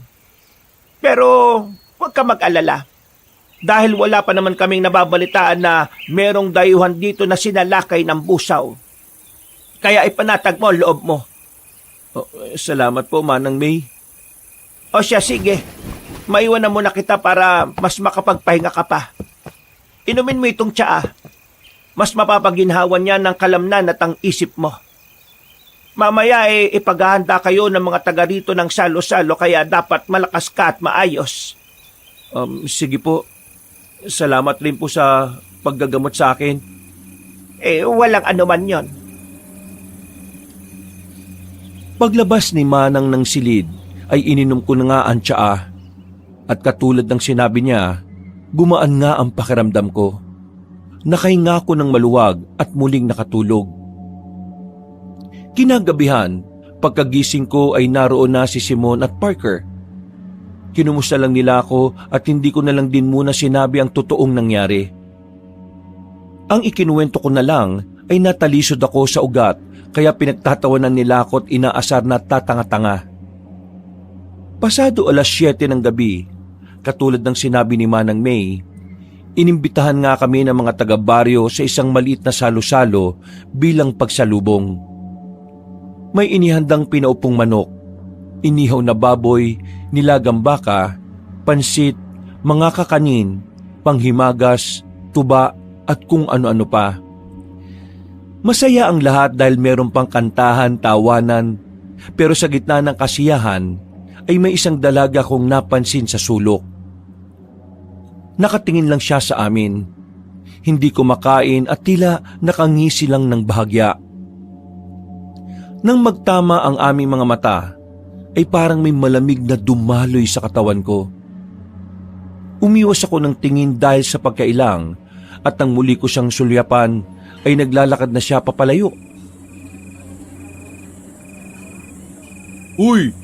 Pero huwag ka mag-alala. Dahil wala pa naman kaming nababalitaan na merong dayuhan dito na sinalakay ng busaw. Kaya ipanatag mo ang loob mo. Salamat po, Manang May. O siya, sige. Maiwan na muna kita para mas makapagpahinga ka pa. Inumin mo itong tsaa. Mas mapapaginhawan niya ng kalamnan at ang isip mo. Mamaya ipaghahanda kayo ng mga taga rito ng salo-salo kaya dapat malakas ka at maayos. Sige po. Salamat rin po sa paggagamot sa akin. Walang anuman yon. Paglabas ni Manang ng silid ay ininom ko na nga ang tsaa. At katulad ng sinabi niya, gumaan nga ang pakiramdam ko. Nakahinga ko ng maluwag at muling nakatulog. Kinagabihan, pagkagising ko ay naroon na si Simon at Parker. Kinumusta lang nila ako at hindi ko na lang din muna sinabi ang totoong nangyari. Ang ikinuwento ko na lang ay natalisod ako sa ugat kaya pinagtatawanan nila ako at inaasar na tatanga-tanga. Pasado 7:00 ng gabi, katulad ng sinabi ni Manang May, inimbitahan nga kami ng mga taga-baryo sa isang maliit na salo-salo bilang pagsalubong. May inihandang pinaupong manok, inihaw na baboy, nilagang baka, pansit, mga kakanin, panghimagas, tuba at kung ano-ano pa. Masaya ang lahat dahil meron pang kantahan, tawanan, pero sa gitna ng kasiyahan ay may isang dalaga kong napansin sa sulok. Nakatingin lang siya sa amin. Hindi kumakain at tila nakangisi lang ng bahagya. Nang magtama ang aming mga mata, ay parang may malamig na dumaloy sa katawan ko. Umiwas ako ng tingin dahil sa pagkailang at nang muli ko siyang sulyapan ay naglalakad na siya papalayo. Uy!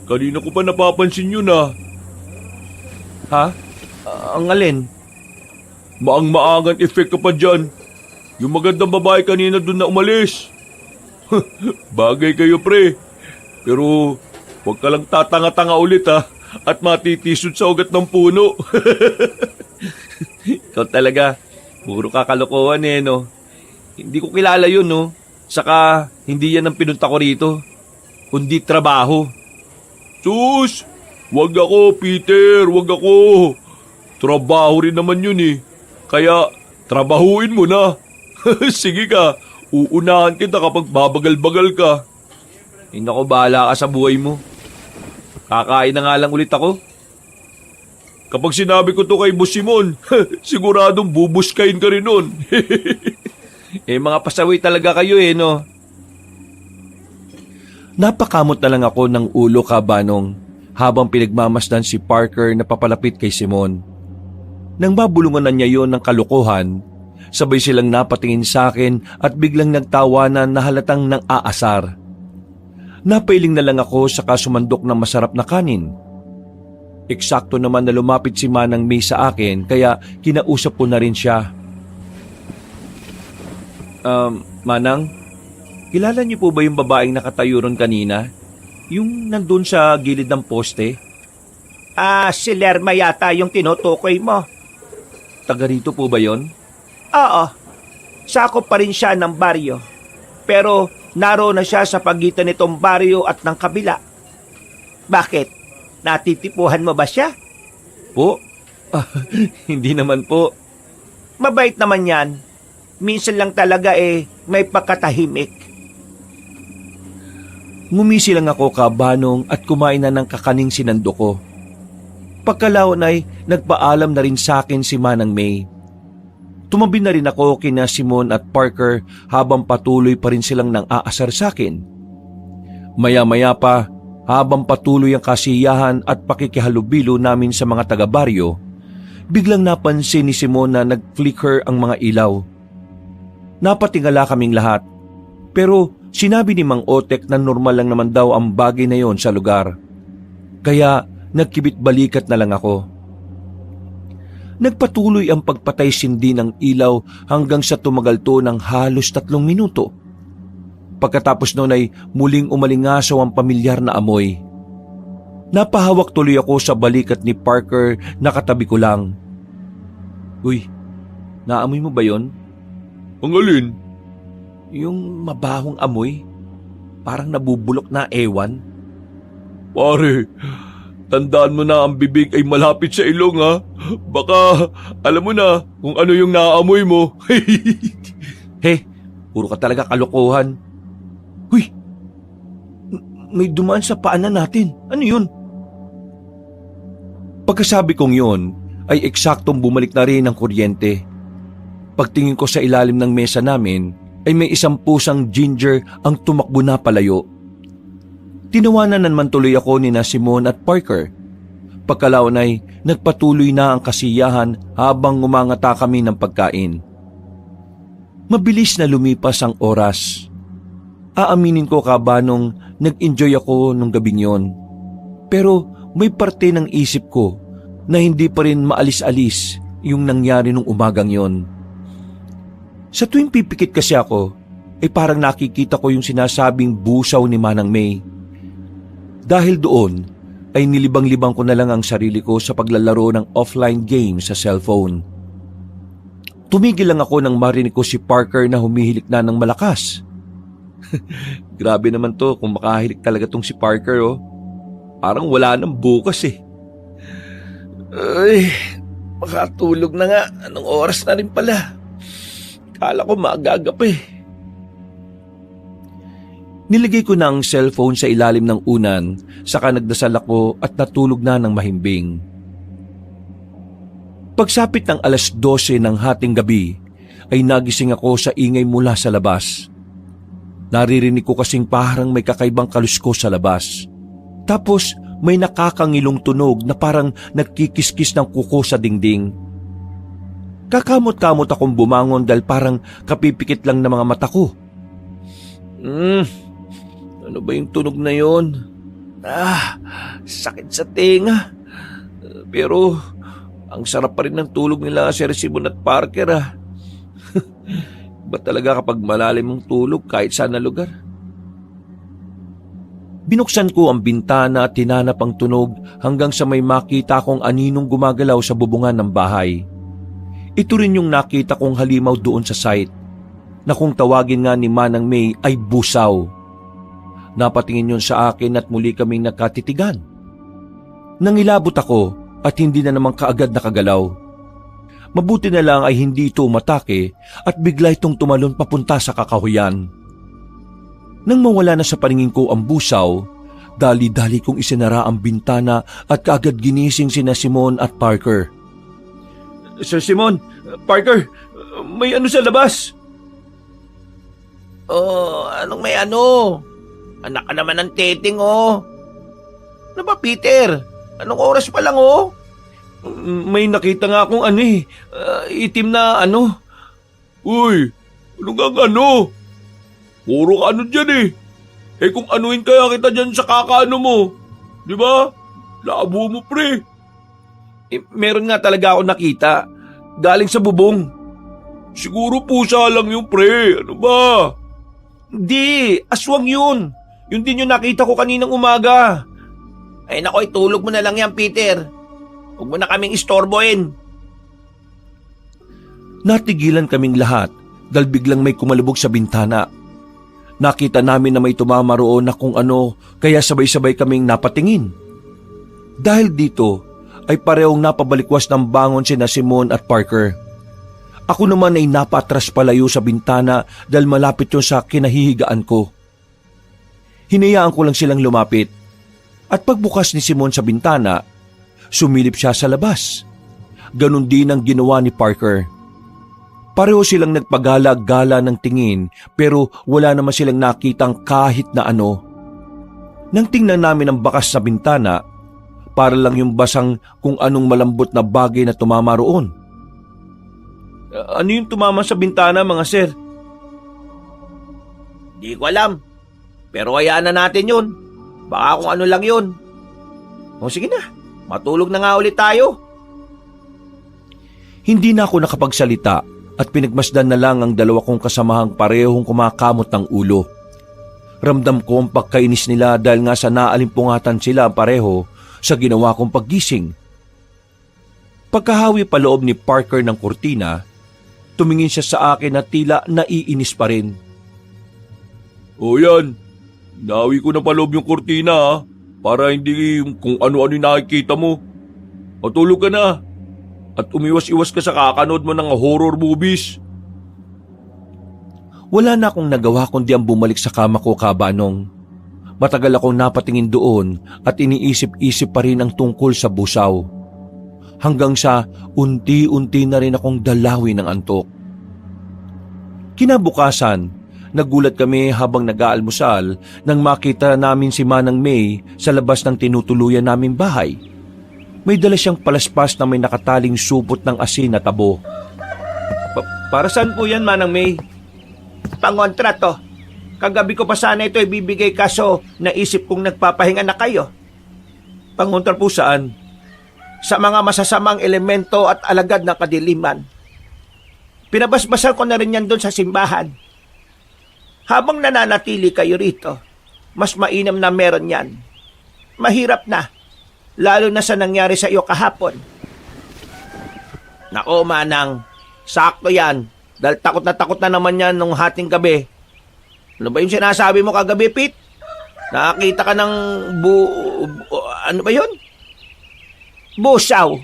Kanina ko pa napapansin yun ah. Ha? Ang alin? Maang-maangan effect ka pa dyan. Yung magandang babae kanina dun na umalis. Bagay kayo pre. Pero huwag ka lang tatanga-tanga ulit ha. At matitisod sa ugat ng puno. Ikaw talaga, puro kakalokohan no. Hindi ko kilala yun no. Saka hindi yan ang pinunta ko rito. Kundi trabaho. Sus! Wag ako, Peter, wag ako. Trabaho rin naman yun eh. Kaya, trabahuin mo na. Sige ka, uunahan kita kapag babagal-bagal ka. Nako, bahala ka sa buhay mo. Kakain na nga lang ulit ako. Kapag sinabi ko to kay Boss Simon, siguradong bubuskayin ka rin nun. Mga pasaway talaga kayo no. Napakamot na lang ako ng ulo kabanong habang pinagmamasdan si Parker na papalapit kay Simon. Nang mabulungan na niya yon ng kalokohan, sabay silang napatingin sa akin at biglang nagtawanan na halatang nang aasar. Napailing na lang ako sa kasumandok ng masarap na kanin. Eksakto naman na lumapit si Manang May sa akin kaya kinausap ko na rin siya. Manang, kilala niyo po ba yung babaeng nakatayo ron kanina? Yung nandun sa gilid ng poste? Si Lerma yata yung tinutukoy mo. Taga rito po ba yon? Oo, sakop pa rin siya ng baryo. Pero naroon na siya sa pagitan nitong baryo at ng kabila. Bakit? Natitipuhan mo ba siya? Po? Hindi naman po. Mabait naman yan. Minsan lang talaga may pagkatahimik. Ngumisi lang ako kabanong at kumain na ng kakaning sinando ko. Pagkalaon ay nagpaalam na rin sa akin si Manang May. Tumabi na rin ako kina Simon at Parker habang patuloy pa rin silang nang aasar sa akin. Maya-maya pa, habang patuloy ang kasiyahan at pakikihalubilo namin sa mga taga-baryo, biglang napansin ni Simon na nag-flicker ang mga ilaw. Napatingala kaming lahat, pero sinabi ni Mang Otek na normal lang naman daw ang bagay na yon sa lugar. Kaya nagkibit-balikat na lang ako. Nagpatuloy ang pagpatay-sindi ng ilaw hanggang sa tumagal to ng halos 3 minuto. Pagkatapos noon ay muling umalingasaw ang pamilyar na amoy. Napahawak tuloy ako sa balikat ni Parker na katabi ko lang. Uy, naamoy mo ba yon? Ang alin? Yung mabahong amoy? Parang nabubulok na ewan? Pare, tandaan mo na ang bibig ay malapit sa ilong ha. Baka alam mo na kung ano yung naamoy mo. He, puro ka talaga kalokohan. Huy, may dumaan sa paanan natin. Ano yun? Pagkasabi kong yun, ay eksaktong bumalik na rin ang kuryente. Pagtingin ko sa ilalim ng mesa namin, ay may isang pusang ginger ang tumakbo na palayo. Tinawanan naman tuloy ako ni Simon at Parker. Pagkalaon ay nagpatuloy na ang kasiyahan habang ngumangata kami ng pagkain. Mabilis na lumipas ang oras. Aaminin ko kabanong nag-enjoy ako nung gabing yon. Pero may parte ng isip ko na hindi pa rin maalis-alis yung nangyari nung umagang yon. Sa tuwing pipikit kasi ako, ay parang nakikita ko yung sinasabing busaw ni Manang May. Dahil doon, ay nilibang-libang ko na lang ang sarili ko sa paglalaro ng offline game sa cellphone. Tumigil lang ako nang marinig ko si Parker na humihilik na ng malakas. Grabe naman to kung makahilik talaga tong si Parker oh. Parang wala nang bukas eh. Ay, makatulog na nga. Anong oras na rin pala? Kala ko maagaga pa eh. Nilagay ko na ang cellphone sa ilalim ng unan, saka nagdasal ako at natulog na ng mahimbing. Pagsapit ng 12:00 ng hating gabi, ay nagising ako sa ingay mula sa labas. Naririnig ko kasing parang may kakaibang kaluskos sa labas. Tapos may nakakangilong tunog na parang nagkikiskis ng kuko sa dingding. Kakamot-kamot akong bumangon dahil parang kapipikit lang ng mga mata ko. Ano ba yung tunog na yon? Sakit sa tenga. Pero ang sarap pa rin ng tulog nila Sir Simon at Parker ah. Ba talaga kapag malalim ang tulog kahit saan na lugar? Binuksan ko ang bintana at tinanap ang tunog hanggang sa may makita kong aninong gumagalaw sa bubungan ng bahay. Ito rin yung nakita kong halimaw doon sa site, na kung tawagin nga ni Manang May ay busaw. Napatingin yun sa akin at muli kaming nagkatitigan. Nangilabot ako at hindi na naman kaagad nakagalaw. Mabuti na lang ay hindi ito umatake at bigla itong tumalon papunta sa kakahuyan. Nang mawala na sa paningin ko ang busaw, dali-dali kong isinara ang bintana at kaagad ginising sina Simon at Parker. Sir Simon, Parker, may ano sa labas? Oh, anong may ano? Anak ka naman ng teting oh. Ano ba Peter? Anong oras pa lang oh? May nakita nga akong itim na ano. Uy, ano nga ano? Puro ka ano dyan eh. Eh kung anuin kaya kita dyan sa kakaano mo. Di ba? Labo mo pre. Meron nga talaga ako nakita. Galing sa bubong. Siguro pusa lang yung pre. Ano ba? Hindi, aswang yun. Yun din yung nakita ko kaninang umaga. Ay nako, itulog mo na lang yan, Peter. Huwag mo na kaming istorbohin. Natigilan kaming lahat dahil biglang may kumalubog sa bintana. Nakita namin na may tumama roon na kung ano, kaya sabay-sabay kaming napatingin. Dahil dito ay parehong napabalikwas ng bangon sina Simon at Parker. Ako naman ay napatras palayo sa bintana dahil malapit yun sa kinahihigaan ko. Hinayaan ko lang silang lumapit. At pagbukas ni Simon sa bintana, sumilip siya sa labas. Ganon din ang ginawa ni Parker. Pareho silang nagpagala-gala ng tingin pero wala naman silang nakitang kahit na ano. Nang tingnan namin ang bakas sa bintana, para lang yung basang kung anong malambot na bagay na tumama roon. Ano yung tumama sa bintana, mga sir? Di ko alam. Pero hayaan na natin yun. Baka kung ano lang yun. O sige na, matulog na nga ulit tayo. Hindi na ako nakapagsalita at pinagmasdan na lang ang dalawa kong kasamahang parehong kumakamot ng ulo. Ramdam ko ang pagkainis nila dahil nga sa naalimpungatan sila pareho sa ginawa kong paggising. Pagkahawi pa loob ni Parker ng kurtina, tumingin siya sa akin na tila naiinis pa rin. O yan, nawi ko na paloob yung kurtina ha, para hindi kung ano-ano yung nakikita mo. Matulog ka na. At umiwas-iwas ka sa kakanood mo ng horror movies. Wala na akong nagawa kundi ang bumalik sa kama ko, Kabanong. Matagal akong napatingin doon at iniisip-isip pa rin ang tungkol sa busaw. Hanggang sa unti-unti na rin akong dalawin ng antok. Kinabukasan, nagulat kami habang nag-aalmusal nang makita namin si Manang May sa labas ng tinutuluyan naming bahay. May dala siyang palaspas na may nakataling supot ng asin na tabo. Para saan po yan, Manang May? Pangontra to. Kagabi ko pa sana ito ibibigay kaso naisip kong nagpapahinga na kayo. Pangontra po saan? Sa mga masasamang elemento at alagad ng kadiliman. Pinabasbasan ko na rin yan doon sa simbahan. Habang nananatili kayo rito, mas mainam na meron yan. Mahirap na. Lalo na sa nangyari sa iyo kahapon. Nako, Manang, sakto yan. Dahil takot na naman yan nung hating gabi. Ano ba yung sinasabi mo kagabi, Pete? Nakakita ka ng ano ba yun? Busaw.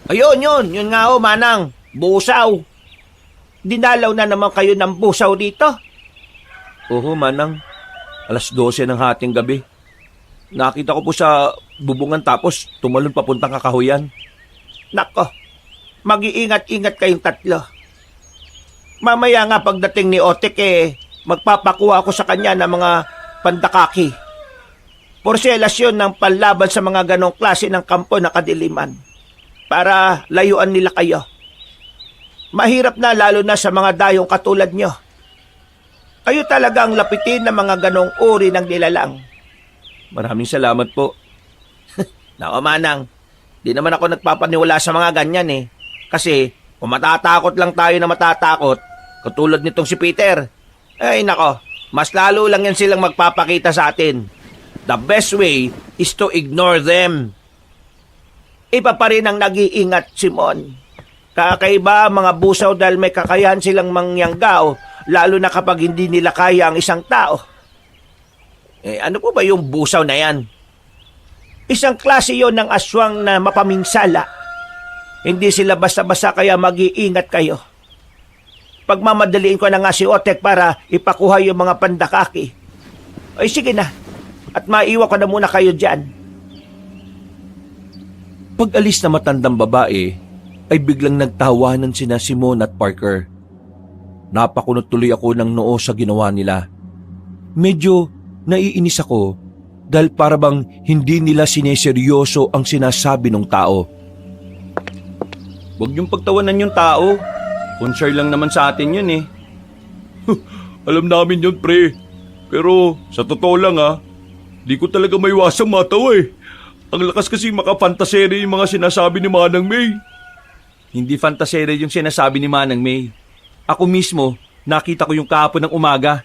Ayun, yun nga Manang. Busaw. Dinalaw na naman kayo ng busaw dito. Oo, Manang. 12:00 ng hating gabi. Nakita ko po sa bubungan tapos tumalon papuntang Kakahuyan. Nako, mag-iingat-ingat kayong tatlo. Mamaya nga pagdating ni Otek magpapakuha ako sa kanya ng mga pandakaki. Porselas yun ng panlaban sa mga ganong klase ng kampo na kadiliman. Para layuan nila kayo. Mahirap na lalo na sa mga dayong katulad nyo. Kayo talaga ang lapitin ng mga ganong uri ng nilalang. Maraming salamat po. Nako, Manang, di naman ako nagpapaniwala sa mga ganyan Kasi kung matatakot lang tayo na matatakot, katulad nitong si Peter, ay nako, mas lalo lang yan silang magpapakita sa atin. The best way is to ignore them. Iba pa rin ang nag-iingat, Simon. Kakaiba mga busaw dahil may kakayahan silang mangyanggaw, lalo na kapag hindi nila kaya ang isang tao. Ano po ba yung busaw na yan? Isang klase yon ng aswang na mapaminsala. Hindi sila basta-basta kaya mag-iingat kayo. Pagmamadaliin ko na nga si Otek para ipakuha yung mga pandakaki. Ay sige na, at maiwan ko na muna kayo dyan. Pag-alis na matandang babae, ay biglang nagtawanan sina Simon at Parker. Napakunot tuloy ako ng noo sa ginawa nila. Medyo naiinis ako dahil para bang hindi nila sineseryoso ang sinasabi ng tao. Huwag niyong pagtawanan yung tao. Concern lang naman sa atin yun Alam namin yun, pre. Pero sa totoo lang di ko talaga maiwasang matawa Ang lakas kasi makafantasere yung mga sinasabi ni Manang May. Hindi fantasere yung sinasabi ni Manang May. Ako mismo, nakita ko yung kahapon ng umaga.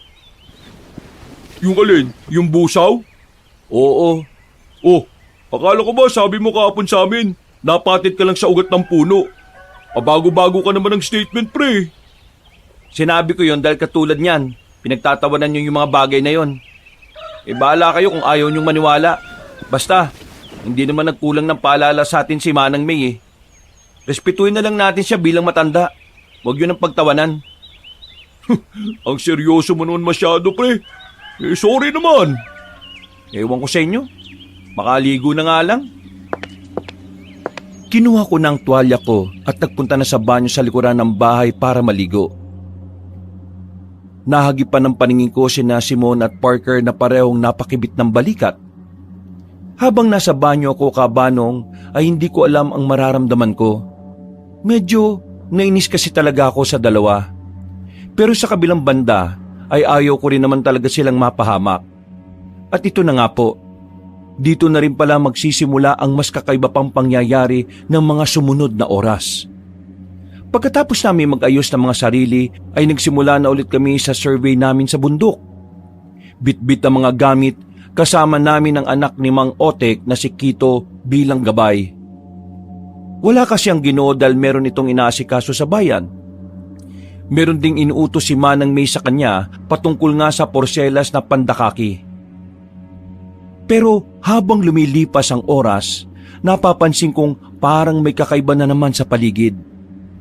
Yung alin? Yung busaw? Oo, Oh, akala ko ba sabi mo kahapon sa amin, napatit ka lang sa ugat ng puno. Bago-bago ka naman ng statement, pre. Sinabi ko yon dahil katulad niyan, pinagtatawanan niyo yung mga bagay na yon. Bahala kayo kung ayaw niyong maniwala. Basta, hindi naman nagkulang ng paalala sa atin si Manang May eh. Respetuhin na lang natin siya bilang matanda. Huwag yun ang pagtawanan. Ang seryoso mo naman masyado, pre. Sorry naman. Ewan ko sa inyo. Makaligo na nga lang. Kinuha ko ng tuwalya ko at nagpunta na sa banyo sa likuran ng bahay para maligo. Nahagipan ng paningin ko sina Simon at Parker na parehong napakibit ng balikat. Habang nasa banyo ako kabanong ay hindi ko alam ang mararamdaman ko. Medyo nainis kasi talaga ako sa dalawa. Pero sa kabilang banda ay ayaw ko rin naman talaga silang mapahamak. At ito na nga po, dito na rin pala magsisimula ang mas kakaiba pang pangyayari ng mga sumunod na oras. Pagkatapos namin mag-ayos ng mga sarili ay nagsimula na ulit kami sa survey namin sa bundok. Bit-bit ang mga gamit kasama namin ang anak ni Mang Otek na si Kito bilang gabay. Wala kasi ang Ginoo dahil meron itong inaasikaso sa bayan. Meron ding inuutos si Manang May sa kanya patungkol nga sa porselas na pandakaki. Pero habang lumilipas ang oras, napapansin kong parang may kakaiba na naman sa paligid.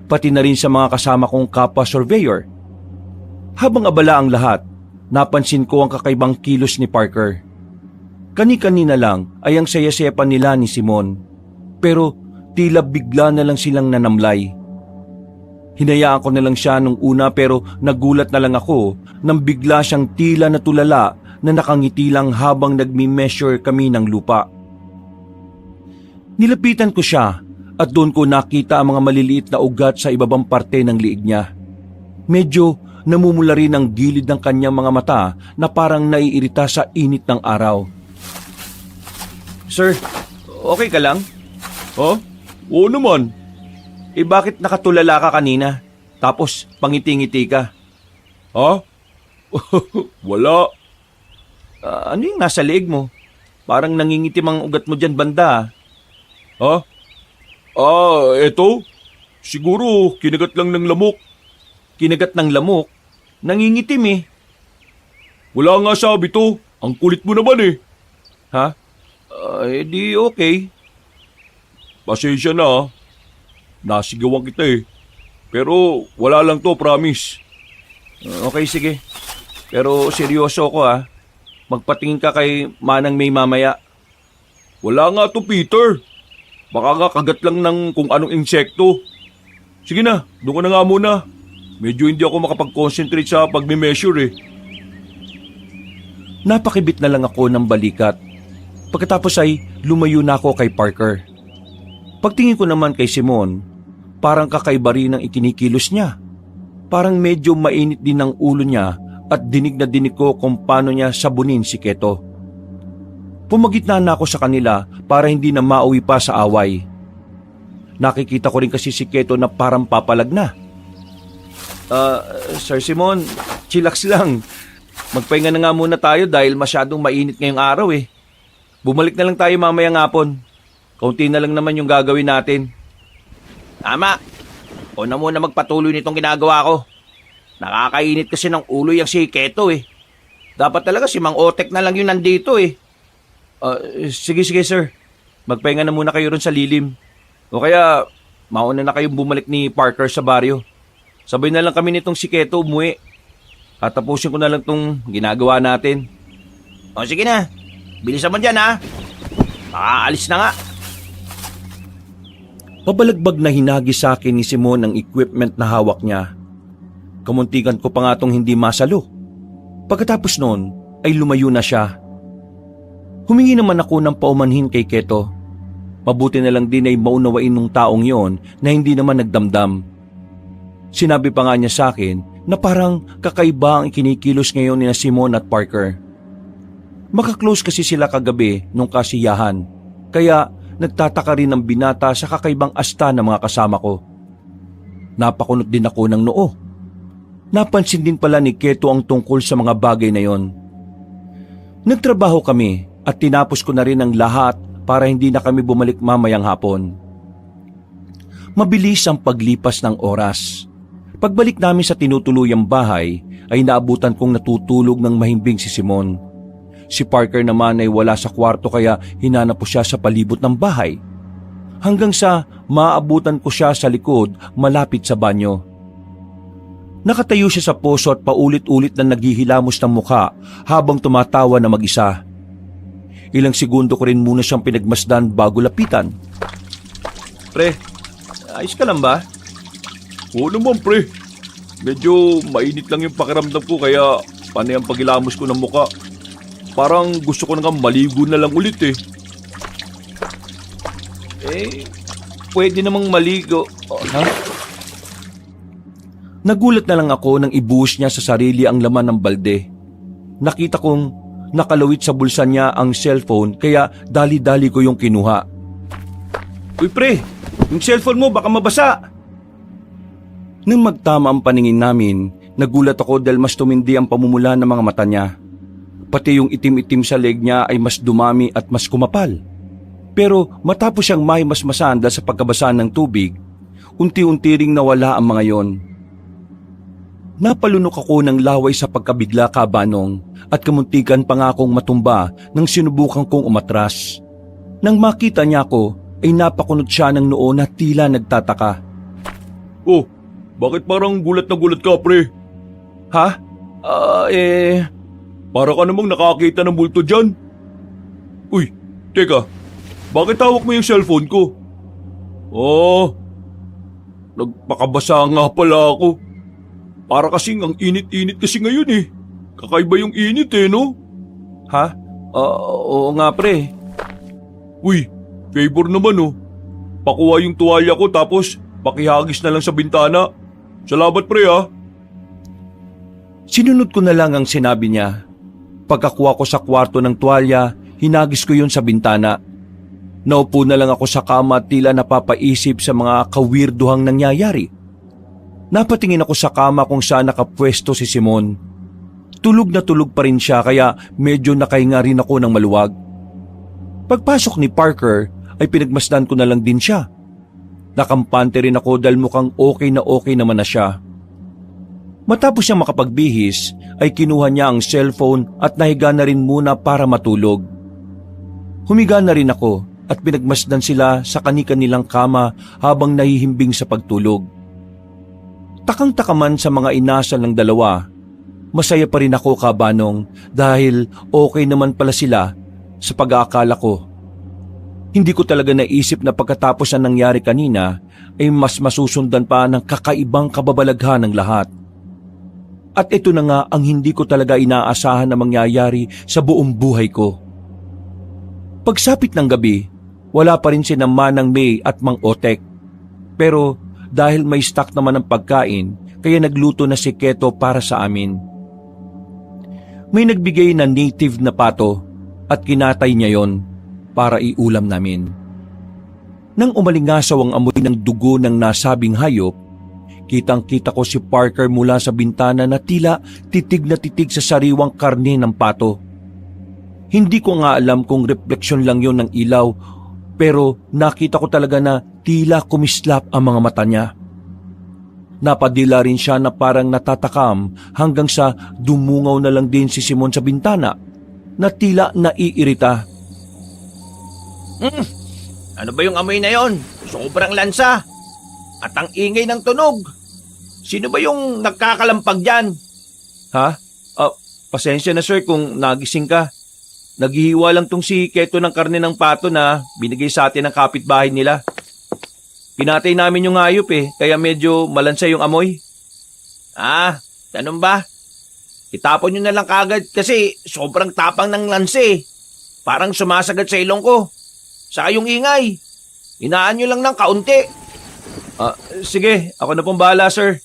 Pati na rin sa mga kasama kong kapwa surveyor. Habang abala ang lahat, napansin ko ang kakaibang kilos ni Parker. Kani-kanina lang ay ang saya-sepan nila ni Simon. Pero tila bigla na lang silang nanamlay. Hinayaan ko na lang siya nung una pero nagulat na lang ako nang bigla siyang tila natulala na nakangiti lang habang nagmi-measure kami ng lupa. Nilapitan ko siya at doon ko nakita ang mga maliliit na ugat sa ibabang parte ng liig niya. Medyo namumula rin ang gilid ng kanyang mga mata na parang naiirita sa init ng araw. Sir, okay ka lang? Ha? Oo naman. Bakit nakatulala ka kanina? Tapos pangiti-ngiti ka? Ha? Wala. Ano yung nasa leeg mo? Parang nangingitim ang ugat mo dyan banda. Ha? Eto. Siguro kinagat lang ng lamok. Kinagat ng lamok? Nangingitim eh. Wala nga sabi to. Ang kulit mo naman eh. Ha? Di okay. Pasensya na. Nasigawan kita eh. Pero wala lang to, promise. Okay, sige. Pero seryoso ako ha. Magpatingin ka kay Manang May mamaya. Wala nga to, Peter. Baka nga kagat lang ng kung anong insekto. Sige na, doon ka na nga muna. Medyo hindi ako makapag-concentrate sa pagme-measure eh. Napakibit na lang ako ng balikat. Pagkatapos ay lumayo na ako kay Parker. Pagtingin ko naman kay Simon, parang kakaiba rin ang ikinikilos niya. Parang medyo mainit din ang ulo niya at dinig na dinig ko kung paano niya sabunin si Keto. Pumagitna na ako sa kanila para hindi na mauwi pa sa away. Nakikita ko rin kasi si Keto na parang papalag na. Sir Simon, chillax lang. Magpahinga na nga muna tayo dahil masyadong mainit ngayong araw eh. Bumalik na lang tayo mamayang hapon. Kaunti na lang naman yung gagawin natin. Tama. O na muna magpatuloy nitong ginagawa ko. Nakakainit kasi ng ulo yung si Keto eh. Dapat talaga si Mang Otek na lang yung nandito eh. Sige sir. Magpahinga na muna kayo ron sa lilim. O kaya mauna na kayong bumalik ni Parker sa baryo. Sabay na lang kami nitong si Keto umuwi. Tatapusin ko na lang tong ginagawa natin. O sige na. Bilisan mo dyan ha. Makaalis na nga. Pabalagbag na hinagi sa akin ni Simon ang equipment na hawak niya. Kamuntikan ko pa nga tong hindi masalo. Pagkatapos noon ay lumayo na siya. Humingi naman ako ng paumanhin kay Keto. Mabuti na lang din ay maunawain ng taong yon na hindi naman nagdamdam. Sinabi pa nga niya sa akin na parang kakaiba ang ikinikilos ngayon ni Simon at Parker. Makaklose kasi sila kagabi nung kasiyahan, kaya nagtataka rin ang binata sa kakaibang asta ng mga kasama ko. Napakunot din ako ng noo. Napansin din pala ni Keto ang tungkol sa mga bagay na yon. Nagtrabaho kami at tinapos ko na rin ang lahat para hindi na kami bumalik mamayang hapon. Mabilis ang paglipas ng oras. Pagbalik namin sa tinutuluyang bahay ay naabutan kong natutulog ng mahimbing si Simon. Si Parker naman ay wala sa kwarto kaya hinanap ko siya sa palibot ng bahay. Hanggang sa maabutan ko siya sa likod malapit sa banyo. Nakatayo siya sa poso at paulit-ulit na naghihilamos ng mukha habang tumatawa na mag-isa. Ilang segundo ko rin muna siyang pinagmasdan bago lapitan. Pre, ayos ka lang ba? Oo naman, pre. Medyo mainit lang yung pakiramdam ko kaya panay ang paghilamos ko ng muka. Parang gusto ko na maligo na lang ulit eh. Pwede namang maligo. Ha? Nagulat na lang ako nang ibuhos niya sa sarili ang laman ng balde. Nakita kong nakalawit sa bulsa niya ang cellphone kaya dali-dali ko yung kinuha. Uy pre, yung cellphone mo baka mabasa. Nang magtama ang paningin namin, nagulat ako dahil mas tumindi ang pamumula ng mga mata niya. Pati yung itim-itim sa leg niya ay mas dumami at mas kumapal. Pero matapos siyang mahimasmasan dahil sa pagkabasa ng tubig, unti-unti ring nawala ang mga yon. Napalunok ako ng laway sa pagkabigla, Kabanong, at kamuntikan pa nga akong matumba nang sinubukan kong umatras. Nang makita niya ako, ay napakunot siya ng noo na tila nagtataka. Oh, bakit parang gulat na gulat ka, pre? Ha? Para ka namang nakakita ng multo dyan. Uy, teka, bakit hawak mo yung cellphone ko? Oh, nagpakabasa nga pala ako. Para kasing ang init-init kasi ngayon eh. Kakaiba yung init eh, no? Ha? Oo nga pre. Uy, favor naman oh. Pakuha yung tuwalya ko tapos pakihagis na lang sa bintana. Salamat pre ha. Sinunod ko na lang ang sinabi niya. Pagkakuha ko sa kwarto ng tuwalya, hinagis ko yun sa bintana. Naupo na lang ako sa kama at tila napapaisip sa mga kawirduhang nangyayari. Napatingin ako sa kama kung saan nakapwesto si Simon. Tulog na tulog pa rin siya kaya medyo nakahinga rin ako ng maluwag. Pagpasok ni Parker ay pinagmasdan ko na lang din siya. Nakampante rin ako dahil mukhang okay naman na siya. Matapos siyang makapagbihis ay kinuha niya ang cellphone at nahiga na rin muna para matulog. Humiga na rin ako at pinagmasdan sila sa kani-kanilang kama habang nahihimbing sa pagtulog. Takang-takaman sa mga inasal ng dalawa, masaya pa rin ako, Kabanong, dahil okay naman pala sila sa pag-aakala ko. Hindi ko talaga naisip na pagkatapos ng nangyari kanina ay mas masusundan pa ng kakaibang kababalaghan ng lahat. At ito na nga ang hindi ko talaga inaasahan na mangyayari sa buong buhay ko. Pagsapit ng gabi, wala pa rin si Manang May at Mang Otek. Pero dahil may stock naman ng pagkain, kaya nagluto na si Keto para sa amin. May nagbigay na native na pato at kinatay niya yon para iulam namin. Nang umalingasaw ang amoy ng dugo ng nasabing hayop, kitang-kita ko si Parker mula sa bintana na tila titig na titig sa sariwang karne ng pato. Hindi ko nga alam kung refleksyon lang yon ng ilaw, pero nakita ko talaga na tila kumislap ang mga mata niya. Napadila rin siya na parang natatakam hanggang sa dumungaw na lang din si Simon sa bintana na tila naiirita. Ano ba yung amoy na yon? Sobrang lansa. At ang ingay ng tunog. Sino ba yung nagkakalampag dyan? Ha? Pasensya na sir kung nagising ka. Naghihiwa lang tong si Keto ng karne ng pato na binigay sa atin ng kapitbahay nila. Pinatay namin yung hayop kaya medyo malansa yung amoy. Ganun ba? Itapon nyo na lang kagad kasi sobrang tapang ng lanse. Parang sumasagat sa ilong ko. Saka yung ingay. Inaan nyo lang ng kaunti. Sige, ako na pong bahala sir.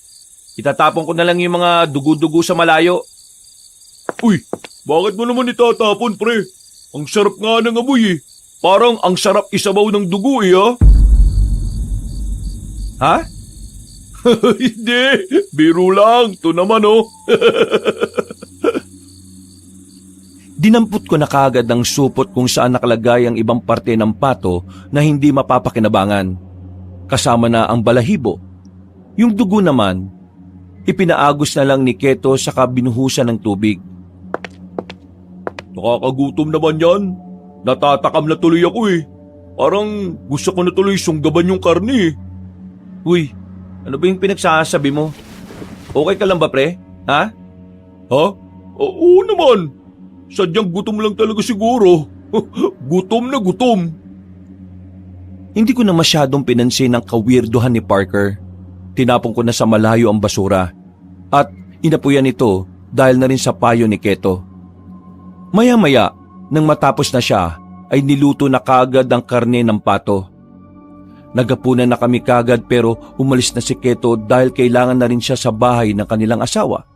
Itatapon ko na lang yung mga dugo-dugo sa malayo. Uy, bakit mo naman itatapon, pre? Ang sarap nga ng amoy Parang ang sarap isabaw ng dugo ha? Ha? Hindi, biro lang. Ito naman Dinampot ko na kaagad ang supot kung saan nakalagay ang ibang parte ng pato na hindi mapapakinabangan. Kasama na ang balahibo. Yung dugo naman, ipinaagos na lang ni Keto saka binuhusan ng tubig. Nakakagutom naman yan. Natatakam na tuloy ako eh. Parang gusto ko na tuloy sunggaban yung karne eh. Uy, ano ba yung pinagsasabi mo? Okay ka lang ba, pre? Ha? Ha? Oo naman. Sadyang gutom lang talaga siguro. Gutom na gutom. Hindi ko na masyadong pinansin ang kawirduhan ni Parker. Tinapon ko na sa malayo ang basura. At inapuyan ito dahil na rin sa payo ni Keto. Maya-maya, nang matapos na siya, ay niluto na kaagad ang karne ng pato. Nagapunan na kami kaagad pero umalis na si Keto dahil kailangan na rin siya sa bahay ng kanilang asawa.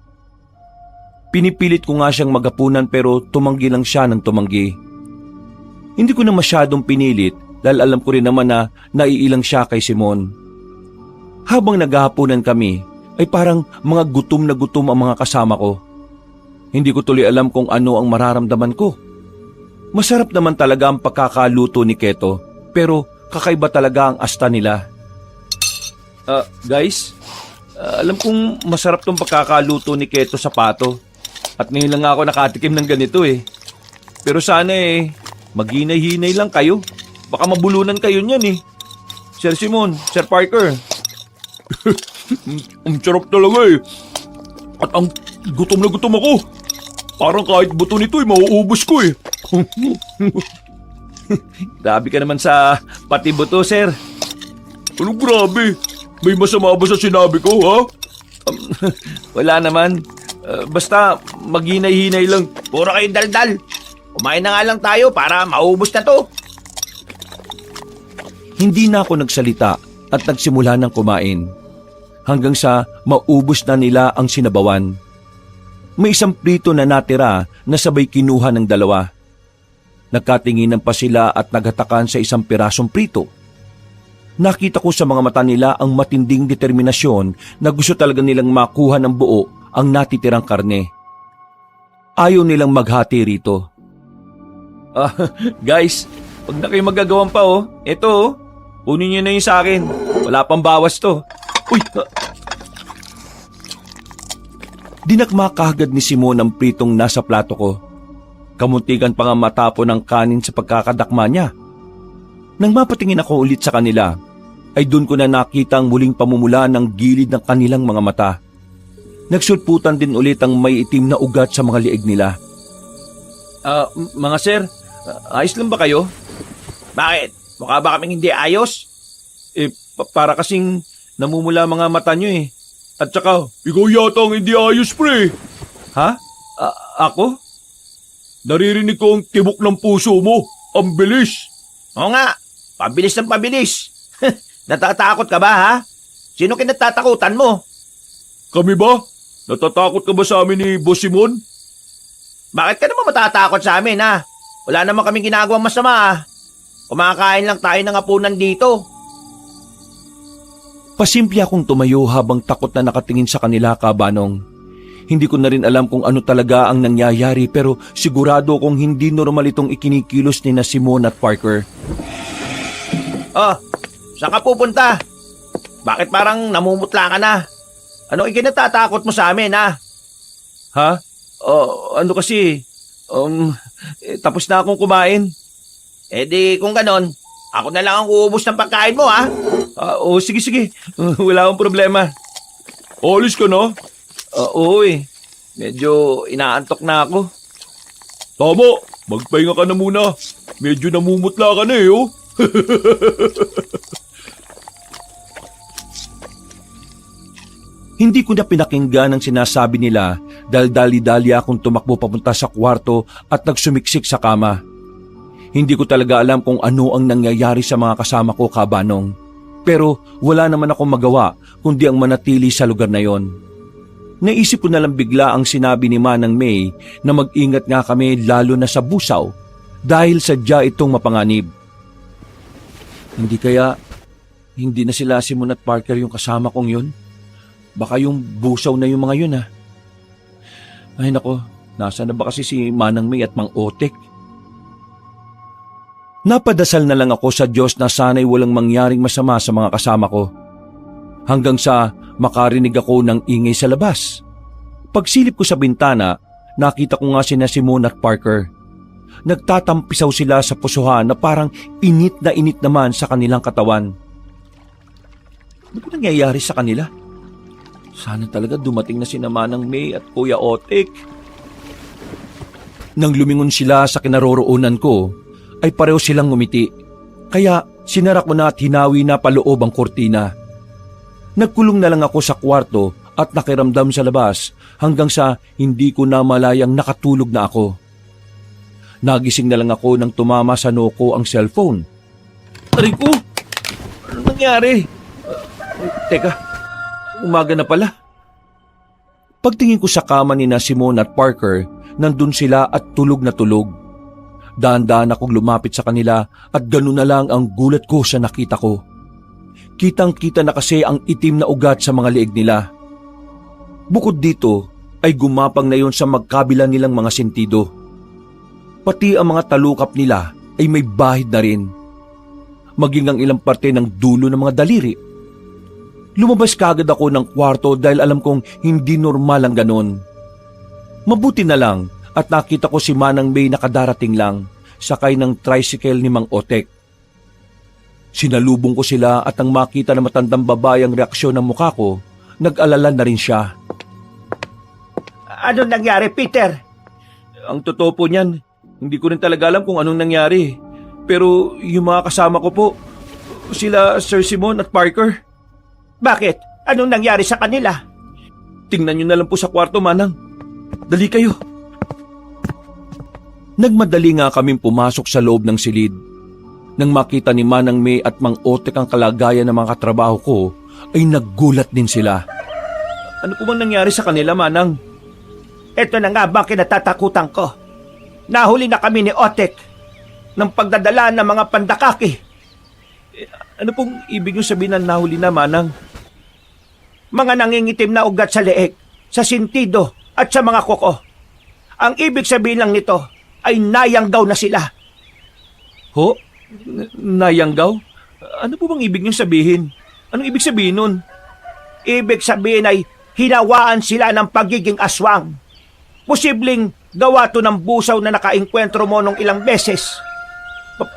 Pinipilit ko nga siyang magapunan pero tumanggi lang siya ng tumanggi. Hindi ko na masyadong pinilit dahil alam ko rin naman na naiilang siya kay Simon. Habang naghahapunan kami ay parang mga gutom na gutom ang mga kasama ko. Hindi ko tuloy alam kung ano ang mararamdaman ko. Masarap naman talaga ang pagkakaluto ni Keto pero kakaiba talaga ang asta nila. Guys, alam kong masarap tong pagkakaluto ni Keto sa pato. At ngayon lang ako nakatikim ng ganito eh. Pero sana maghinay-hinay lang kayo. Baka mabulunan kayo niyan eh. Sir Simon, Sir Parker. Ang sarap talaga eh. At ang gutom na gutom ako. Parang kahit buto nito mauubos ko eh. Grabe ka naman sa pati buto, sir. Anong grabe? May masama ba sa sinabi ko, ha? Wala naman. Basta maghinay-hinay lang. Puro kayong daldal. Kumain na nga lang tayo para maubos na to. Hindi na ako nagsalita at nagsimula ng kumain. Hanggang sa maubos na nila ang sinabawan. May isang prito na natira na sabay kinuha ng dalawa. Nagkatinginan pa sila at naghatakan sa isang pirasong prito. Nakita ko sa mga mata nila ang matinding determinasyon na gusto talaga nilang makuha ng buo ang natitirang karne. Ayaw nilang maghati rito. Guys, wag na kayo magagawan pa Ito kunin niyo na yung sa akin. Wala pang bawas to. Uy! Dinakma kaagad ni Simon ang pritong nasa plato ko. Kamuntikan pa nga matapon ng kanin sa pagkakadakma niya. Nang mapatingin ako ulit sa kanila, ay doon ko na nakita ang muling pamumula ng gilid ng kanilang mga mata. Nagsulputan din ulit ang may itim na ugat sa mga liig nila. Mga sir, ayos lang ba kayo? Bakit? Mukha ba kaming hindi ayos? Para kasing namumula mga mata nyo eh. At saka, ikaw yata ang hindi ayos, pre. Ha? Ako? Naririnig ko ang tibok ng puso mo. Ang bilis. Oo nga, pabilis ng pabilis. Natatakot ka ba, ha? Sino kinatatakutan mo? Kami ba? Natatakot ka ba sa amin ni Boss Simon? Bakit ka naman matatakot sa amin, ha? Wala naman kaming ginagawang masama, ha? Kumakain lang tayo ng hapunan dito. Pasimple akong tumayo habang takot na nakatingin sa kanila, Kabanong. Hindi ko na rin alam kung ano talaga ang nangyayari pero sigurado kong hindi normal itong ikinikilos ni na Simon at Parker. Saan ka pupunta? Bakit parang namumutla ka na? Anong ikinatatakot mo sa amin, ha? Ha? Ano kasi? Tapos na akong kumain. Di kung ganon, ako na lang ang uubos ng pagkain mo, ha? Sige. Wala akong problema. Alis ka na? Oo Medyo inaantok na ako. Tama, magpahinga ka na muna. Medyo namumutla ka na Hindi ko na pinakinggan ang sinasabi nila dahil dali-dali akong tumakbo papunta sa kwarto at nagsumiksik sa kama. Hindi ko talaga alam kung ano ang nangyayari sa mga kasama ko, Kabanong. Pero wala naman akong magawa kundi ang manatili sa lugar na yon. Naisip ko na lang bigla ang sinabi ni Manang May na mag-ingat nga kami lalo na sa busaw dahil sadya itong mapanganib. Hindi na sila Simon at Parker yung kasama kong yun? Baka yung busaw na yung mga yun Ay nako, Nasaan na ba kasi si Manang May at Mang Otek? Napadasal na lang ako sa Diyos na sana'y walang mangyaring masama sa mga kasama ko. Hanggang sa makarinig ako ng ingay sa labas. Pagsilip ko sa bintana, nakita ko nga sina Simone at Parker. Nagtatampisaw sila sa pusuhan na parang init naman sa kanilang katawan. Ano ba nangyayari sa kanila? Sana talaga dumating na sina Manang May at Kuya Otek. Nang lumingon sila sa kinaroroonan ko, ay pareho silang ngumiti. Kaya sinara ko na at hinawi na paloob ang kurtina. Nagkulong na lang ako sa kwarto at nakiramdam sa labas hanggang sa hindi ko na malayang nakatulog na ako. Nagising na lang ako nang tumama sa noo ko ang cellphone. Aray ko! Ano nangyari? Teka, umaga na pala. Pagtingin ko sa kama ni na Simone at Parker, nandun sila at tulog na tulog. Dahan-dahan akong lumapit sa kanila at gano'n na lang ang gulat ko sa nakita ko. Kitang-kita na kasi ang itim na ugat sa mga leeg nila. Bukod dito ay gumapang na yon sa magkabila nilang mga sentido. Pati ang mga talukap nila ay may bahid na rin. Maging ang ilang parte ng dulo ng mga daliri. Lumabas kaagad ako ng kwarto dahil alam kong hindi normal ang ganon. Mabuti na lang at nakita ko si Manang May nakadarating lang, sakay ng tricycle ni Mang Otek. Sinalubong ko sila at nang makita na matandang babae ang reaksyon ng mukha ko, nag-alala na rin siya. Ano nangyari, Peter? Ang totoo po niyan, hindi ko rin talaga alam kung anong nangyari. Pero yung mga kasama ko po, sila Sir Simone at Parker. Bakit? Anong nangyari sa kanila? Tingnan niyo na lang po sa kwarto, Manang. Dali kayo. Nagmadali nga kaming pumasok sa loob ng silid. Nang makita ni Manang May at Mang Otek ang kalagayan ng mga katrabaho ko, ay naggulat din sila. Ano po bang nangyari sa kanila, Manang? Ito na nga ba kinatatakutan ko? Nahuli na kami ni Otek ng pagdadala ng mga pandakaki. Ano pong ibig yung sabihin na nahuli na, Manang? Mga nangingitim na ugat sa leeg, sa sintido at sa mga kuko. Ang ibig sabihin lang nito ay nayanggaw na sila. Ho? Nayanggaw? Ano po bang ibig niyong sabihin? Anong ibig sabihin nun? Ibig sabihin ay hinawaan sila ng pagiging aswang. Posibleng gawa to ng busaw na nakainkwentro mo nung ilang beses.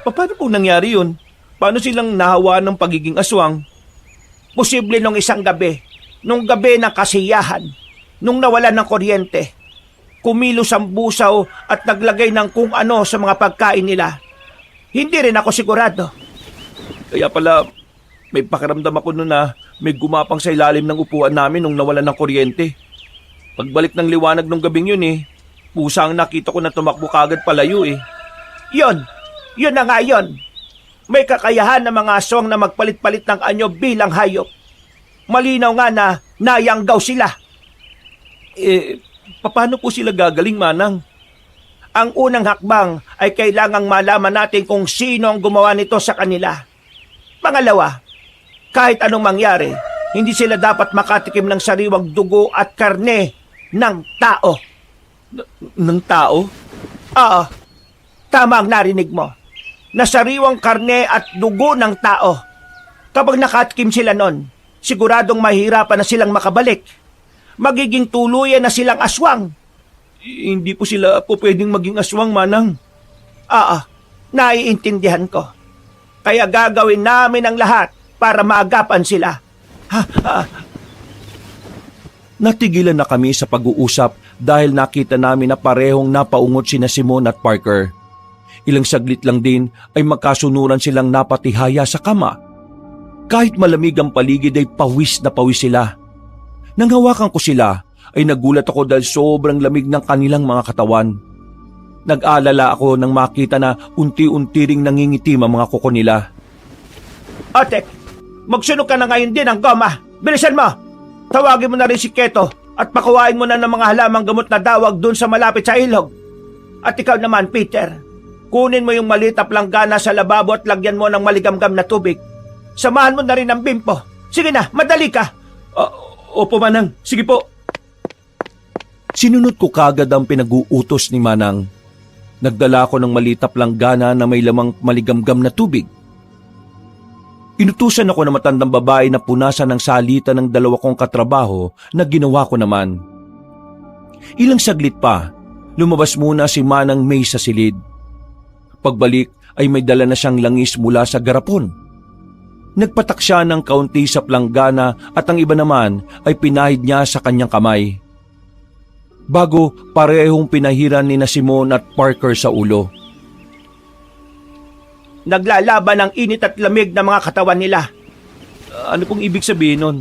Paano po nangyari yun? Paano silang nahawaan ng pagiging aswang? Posible nung isang gabi, nung gabi ng kasiyahan, nung nawalan ng kuryente, kumilos ang busaw at naglagay ng kung ano sa mga pagkain nila. Hindi rin ako sigurado. Kaya pala, may pakiramdam ako noon na may gumapang sa ilalim ng upuan namin nung nawalan ng kuryente. Pagbalik ng liwanag nung gabing yun pusa ang nakita ko na tumakbo kagad palayo Yun na nga yun. May kakayahan ng mga aswang na magpalit-palit ng anyo bilang hayop. Malinaw nga na nayanggaw sila. Paano po sila gagaling, Manang? Ang unang hakbang ay kailangang malaman natin kung sino ang gumawa nito sa kanila. Pangalawa, kahit anong mangyari, hindi sila dapat makatikim ng sariwang dugo at karne ng tao. Ng tao? Oo, tama ang narinig mo. Na sariwang karne at dugo ng tao. Kapag nakatikim sila nun, siguradong mahirapan na silang makabalik. Magiging tuluyan na silang aswang. Hindi po sila po pwedeng maging aswang, Manang. Naiintindihan ko. Kaya gagawin namin ang lahat para maagapan sila. Natigilan na kami sa pag-uusap dahil nakita namin na parehong napaungot sina Simone at Parker. Ilang saglit lang din ay magkasunuran silang napatihaya sa kama. Kahit malamig ang paligid ay pawis na pawis sila. Nang hawakan ko sila, ay nagulat ako dahil sobrang lamig ng kanilang mga katawan. Nag-alala ako nang makita na unti-unti ring nangingitim ang mga kuko nila. Otek, magsunog ka na ngayon din ng goma. Bilisan mo! Tawagin mo na rin si Keto at pakuhain mo na ng mga halamang gamot na dawag dun sa malapit sa ilog. At ikaw naman, Peter, kunin mo yung maliit na planggana sa lababo at lagyan mo ng maligamgam na tubig. Samahan mo na rin ang bimpo. Sige na, madali ka. Opo, Manang. Sige po. Sinunod ko kagad ang pinag-uutos ni Manang. Nagdala ko ng maliit na planggana na may lamang maligamgam na tubig. Inutusan ako ng matandang babae na punasan ng salita ng dalawa kong katrabaho na ginawa ko naman. Ilang saglit pa, lumabas muna si Manang May sa silid. Pagbalik ay may dala na siyang langis mula sa garapon. Nagpatak siya ng kaunti sa planggana at ang iba naman ay pinahid niya sa kanyang kamay. Bago parehong pinahiran ni na Simon at Parker sa ulo. Naglalaban ang init at lamig ng mga katawan nila. Ano pong ibig sabihin nun?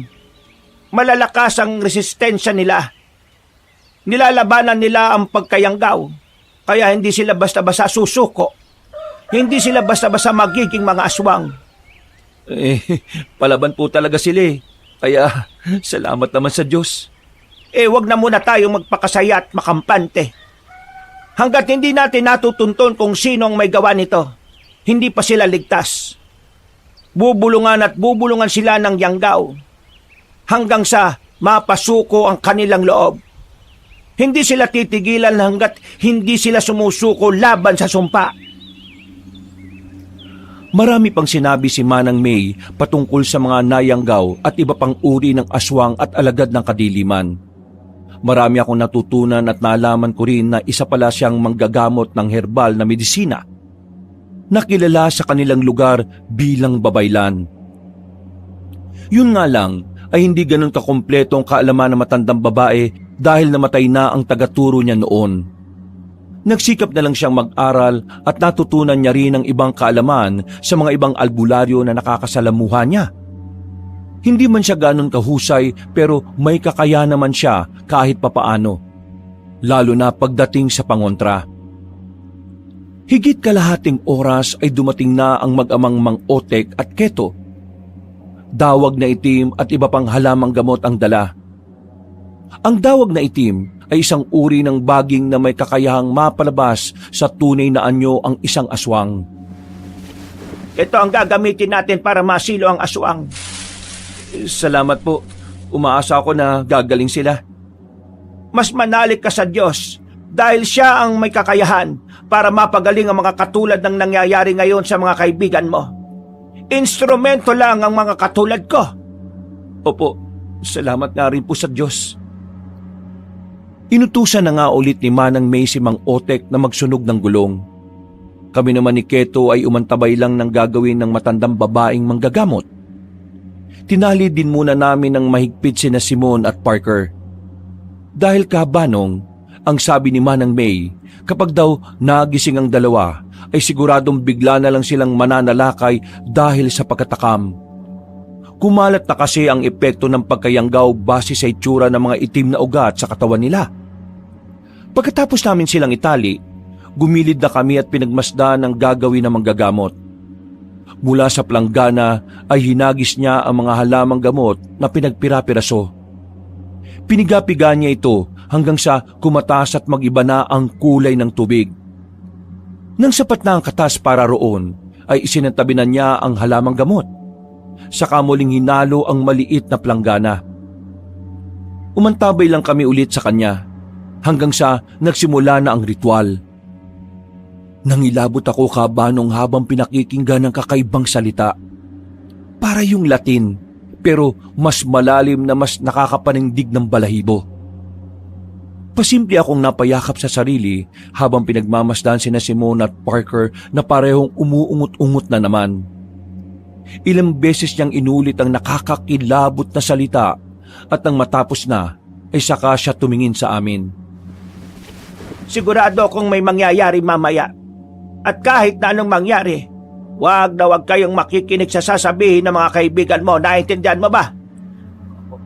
Malalakas ang resistensya nila. Nilalabanan nila ang pagkayanggaw, kaya hindi sila basta-basta susuko. Hindi sila basta-basta magiging mga aswang. Palaban po talaga sila eh. Kaya salamat naman sa Diyos. Wag na muna tayong magpakasaya at makampante. Hanggat hindi natin natutunton kung sino ang may gawa nito, hindi pa sila ligtas. Bubulungan at bubulungan sila ng yanggaw hanggang sa mapasuko ang kanilang loob. Hindi sila titigilan hanggat hindi sila sumusuko laban sa sumpa. Marami pang sinabi si Manang May patungkol sa mga nayanggaw at iba pang uri ng aswang at alagad ng kadiliman. Marami akong natutunan at nalaman ko rin na isa pala siyang manggagamot ng herbal na medisina. Nakilala sa kanilang lugar bilang babaylan. Yun nga lang ay hindi ganun kakumpleto ang kaalaman ng matandang babae dahil namatay na ang tagaturo niya noon. Nagsikap na lang siyang mag-aral at natutunan niya rin ang ibang kaalaman sa mga ibang albularyo na nakakasalamuha niya. Hindi man siya ganun kahusay pero may kakaya naman siya kahit papaano, lalo na pagdating sa pangontra. Higit kalahating oras ay dumating na ang mag-amang Mang Otek at Keto. Dawag na itim at iba pang halamang gamot ang dala. Ang dawag na itim ay isang uri ng baging na may kakayahang mapalabas sa tunay na anyo ang isang aswang. Ito ang gagamitin natin para masilo ang aswang. Salamat po. Umaasa ako na gagaling sila. Mas manalig ka sa Diyos dahil siya ang may kakayahan para mapagaling ang mga katulad ng nangyayari ngayon sa mga kaibigan mo. Instrumento lang ang mga katulad ko. Opo, salamat nga rin po sa Diyos. Inutusan na nga ulit ni Manang May si Mang Otek na magsunog ng gulong. Kami naman ni Keto ay umantabay lang ng gagawin ng matandang babaeng manggagamot. Tinali din muna namin ng mahigpit sina Simon at Parker. Dahil kabanong, ang sabi ni Manang May, kapag daw nagising ang dalawa, ay siguradong bigla na lang silang mananalakay dahil sa pagkatakam. Kumalat na kasi ang epekto ng pagkayanggaw base sa itsura ng mga itim na ugat sa katawan nila. Pagkatapos namin silang itali, gumilid na kami at pinagmasdan ang gagawin ng manggagamot. Mula sa planggana ay hinagis niya ang mga halamang gamot na pinagpira-piraso. Pinigapiga niya ito hanggang sa kumataas at mag-iba na ang kulay ng tubig. Nang sapat na ang katas para roon, ay isinantabi na niya ang halamang gamot. Saka muling hinalo ang maliit na planggana. Umantabay lang kami ulit sa kanya hanggang sa nagsimula na ang ritual. Nangilabot ako kabanong habang pinakikinggan ng kakaibang salita. Para yung Latin, pero mas malalim na mas nakakapanindig ng balahibo. Pasimple akong napayakap sa sarili habang pinagmamasdan sina Simon at Parker na parehong umuungot-ungot na naman. Ilang beses niyang inulit ang nakakakilabot na salita at nang matapos na ay saka siya tumingin sa amin. Sigurado akong may mangyayari mamaya. At kahit na anong mangyari, wag na wag kayong makikinig sa sasabihin ng mga kaibigan mo. Naintindihan mo ba?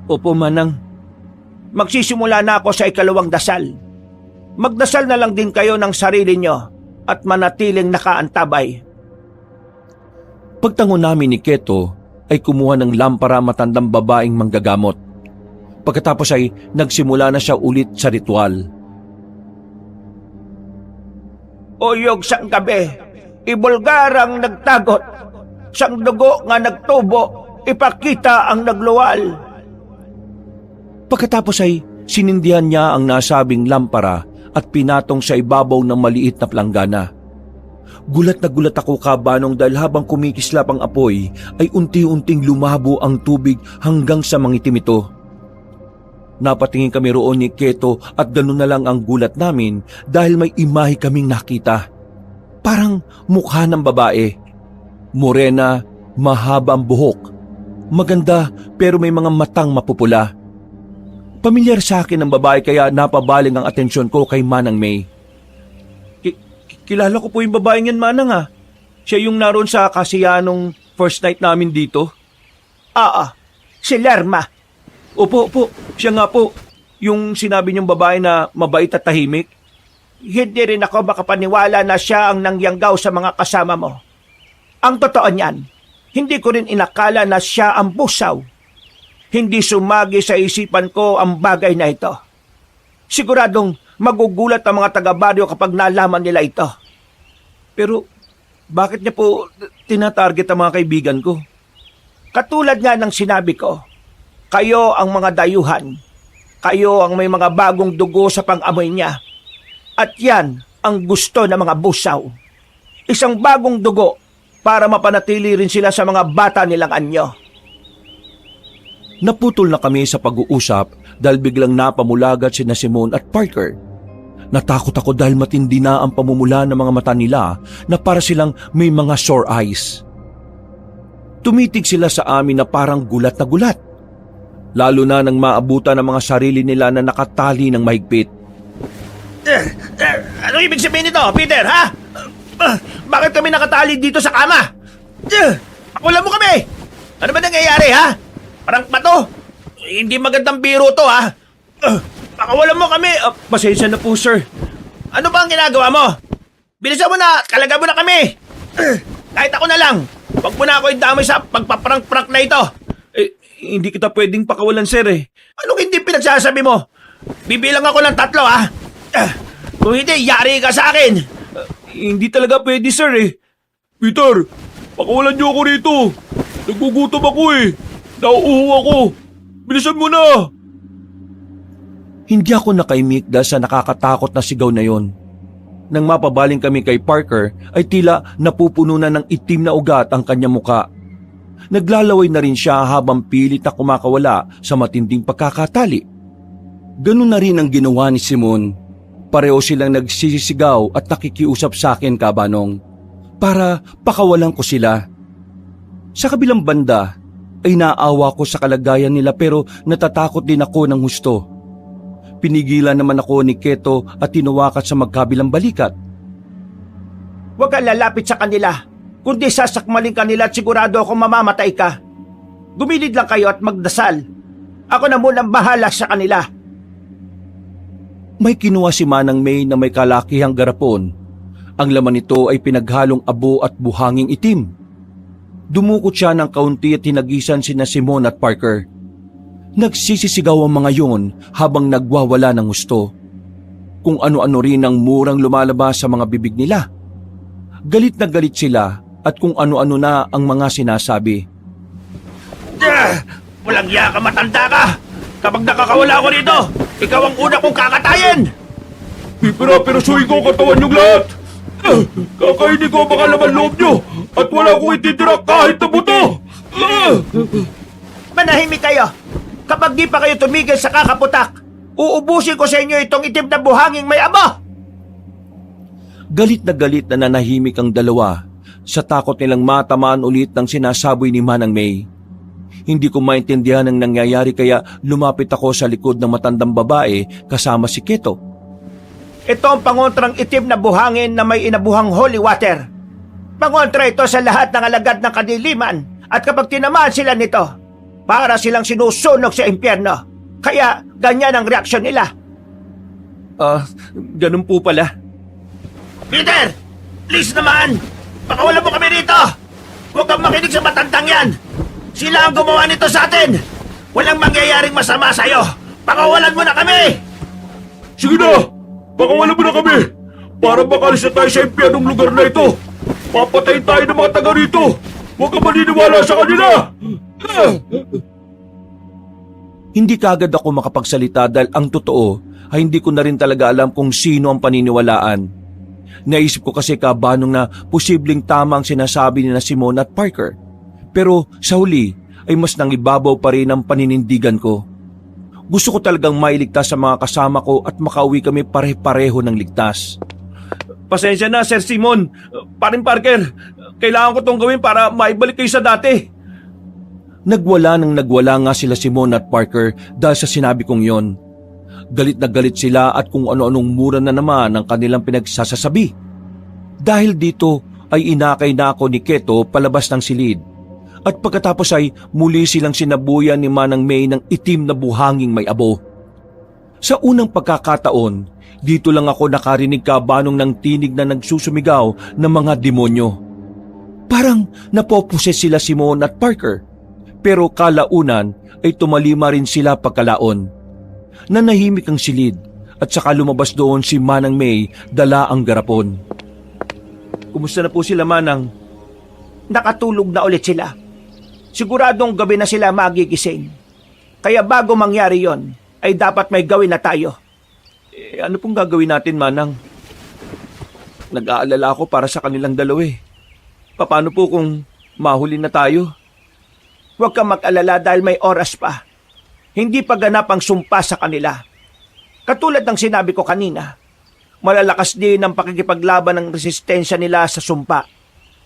Opo, Manang. Magsisimula na ako sa ikalawang dasal. Magdasal na lang din kayo ng sarili nyo at manatiling nakaantabay. Pagtango namin ni Keto ay kumuha ng lampara matandang babaeng manggagamot. Pagkatapos ay nagsimula na siya ulit sa ritual. Uyog sang gabi, ibulgar ang nagtagot, sang dugo nga nagtubo, ipakita ang nagluwal. Pagkatapos ay Sinindihan niya ang nasabing lampara at pinatong sa ibabaw ng maliit na planggana. Gulat na gulat ako, Kabanong, dahil habang kumikislap ang apoy ay unti-unting lumabo ang tubig hanggang sa mangitim ito. Napatingin kami roon ni Keto at ganun na lang ang gulat namin dahil may imahe kaming nakita. Parang mukha ng babae. Morena, mahaba ang buhok. Maganda pero may mga matang mapupula. Pamilyar sa akin ang babae kaya napabaling ang atensyon ko kay Manang May. Kilala ko po yung babaeng yan, Manang. Siya yung naroon sa kasiyanong first night namin dito. Oo, si Lerma. Opo, siya nga po. Yung sinabi niyong babae na mabait at tahimik. Hindi rin ako makapaniwala na siya ang nangyanggaw sa mga kasama mo. Ang totoo niyan, hindi ko rin inakala na siya ang busaw. Hindi sumagi sa isipan ko ang bagay na ito. Siguradong magugulat ang mga taga-baryo kapag nalaman nila ito. Pero bakit niya po tinatarget ang mga kaibigan ko? Katulad nga ng sinabi ko, kayo ang mga dayuhan. Kayo ang may mga bagong dugo sa pang-amoy niya. At yan ang gusto ng mga busaw. Isang bagong dugo para mapanatili rin sila sa mga bata nilang anyo. Naputol na kami sa pag-uusap dahil biglang napamulagat sina Simon at Parker. Natakot ako dahil matindi na ang pamumula ng mga mata nila na para silang may mga sore eyes. Tumitig sila sa amin na parang gulat na gulat. Lalo na nang maabutan ng mga sarili nila na nakatali ng mahigpit. Ano ibig sabihin nito, Peter, ha? Bakit kami nakatali dito sa kama? Pakulan mo kami! Ano ba nangyayari, ha? Parang bato. Hindi magandang biro to, ha? Pakawalan mo kami. Pasensya na po, sir. Ano ba ang ginagawa mo? Bilisan mo na. Kalaga mo na kami. Kahit ako na lang. Huwag mo na ako idamay sa pagpaprank-prank na ito. Hindi kita pwedeng pakawalan, sir, eh. Anong hindi pinagsasabi mo? Bibilang ako ng 3, ha? Kung hindi, yari ka sa akin. Hindi talaga pwede, sir, eh. Peter, pakawalan niyo ako rito. Nagugutom ako eh. Nauuhaw ako. Bilisan mo na. Hindi ako nakaimik dahil sa nakakatakot na sigaw na yon. Nang mapabaling kami kay Parker ay tila napupuno na ng itim na ugat ang kanyang muka. Naglalaway na rin siya habang pilit na kumakawala sa matinding pagkakatali. Ganun na rin ang ginawa ni Simon. Pareho silang nagsisisigaw at nakikiusap sa akin, Kabanong, para pakawalan ko sila. Sa kabilang banda ay naawa ko sa kalagayan nila pero natatakot din ako ng husto. Pinigilan naman ako ni Keto at tinuwakat sa magkabilang balikat. Huwag kang lalapit sa kanila, kundi sasakmalin kanila at sigurado akong mamamatay ka. Gumilid lang kayo at magdasal. Ako na munang bahala sa kanila. May kinuha si Manang May na may kalakihang garapon. Ang laman nito ay pinaghalong abo at buhanging itim. Dumukot siya ng kaunti at tinagisan sina Simon at Parker. Nagsisisigaw ang mga yon habang nagwawala ng gusto. Kung ano-ano rin ang murang lumalabas sa mga bibig nila. Galit na galit sila at kung ano-ano na ang mga sinasabi. Walang iya ka, matanda ka! Kapag nakakawala ako dito, ikaw ang una kong kakatayin! Pipira-pirasuhin ko ang katawan niyong lahat. Kakainin ko ang mga laman loob niyo at wala akong ititira kahit na buto. Manahimik kayo! Kapag di pa kayo tumigil sa kakaputak, uubusin ko sa inyo itong itim na buhanging may abo! Galit na nanahimik ang dalawa sa takot nilang matamaan ulit ng sinasaboy ni Manang May. Hindi ko maintindihan ang nangyayari kaya lumapit ako sa likod ng matandang babae kasama si Keto. Ito ang pangontrang itim na buhangin na may inabuhang holy water. Pangontra ito sa lahat ng alagad ng kadiliman at kapag tinamaan sila nito, para silang sinusunog sa impyerno. Kaya ganyan ang reaksyon nila. Ganun po pala. Peter! Please naman! Pakawalan mo kami rito! Huwag kang makinig sa matandang yan! Sila ang gumawa nito sa atin! Walang mangyayaring masama sa'yo! Pakawalan mo na kami! Sige na! Pakawalan mo na kami! Para makalis na tayo sa impyernong lugar na ito! Papatayin tayo ng mga taga rito! Huwag ka maniniwala sa kanila! Hindi kaagad ako makapagsalita dahil ang totoo ay hindi ko na rin talaga alam kung sino ang paniniwalaan. Naisip ko kasi kabanong na posibleng tama ang sinasabi ni na Simon at Parker. Pero sa huli ay mas nangibabaw pa rin ang paninindigan ko. Gusto ko talagang mailigtas sa mga kasama ko at makauwi kami pare-pareho ng ligtas. Pasensya na, Sir Simon. Paring Parker, kailangan ko tong gawin para maibalik kayo sa dati. Nagwala nga sila Simon at Parker dahil sa sinabi kong yon. Galit na galit sila at kung ano-anong mura na naman ang kanilang pinagsasasabi. Dahil dito ay inakay na ako ni Keto palabas ng silid. At pagkatapos ay muli silang sinabuyan ni Manang May ng itim na buhanging may abo. Sa unang pagkakataon, dito lang ako nakarinig kabanong ng tinig na nagsusumigaw ng mga demonyo. Parang napoposes sila Simon at Parker. Pero kalaunan ay tumalima rin sila pagkalaon. Nanahimik ang silid at saka lumabas doon si Manang May dala ang garapon. Kumusta na po sila, Manang? Nakatulog na ulit sila. Siguradong gabi na sila magigising. Kaya bago mangyari yon, ay dapat may gawin na tayo. Ano pong gagawin natin, Manang? Nag-aalala ako para sa kanilang dalawa. Paano po kung mahuli na tayo? Huwag kang mag-alala dahil may oras pa. Hindi pa ganap ang sumpa sa kanila. Katulad ng sinabi ko kanina, malalakas din ang pakikipaglaban ng resistensya nila sa sumpa.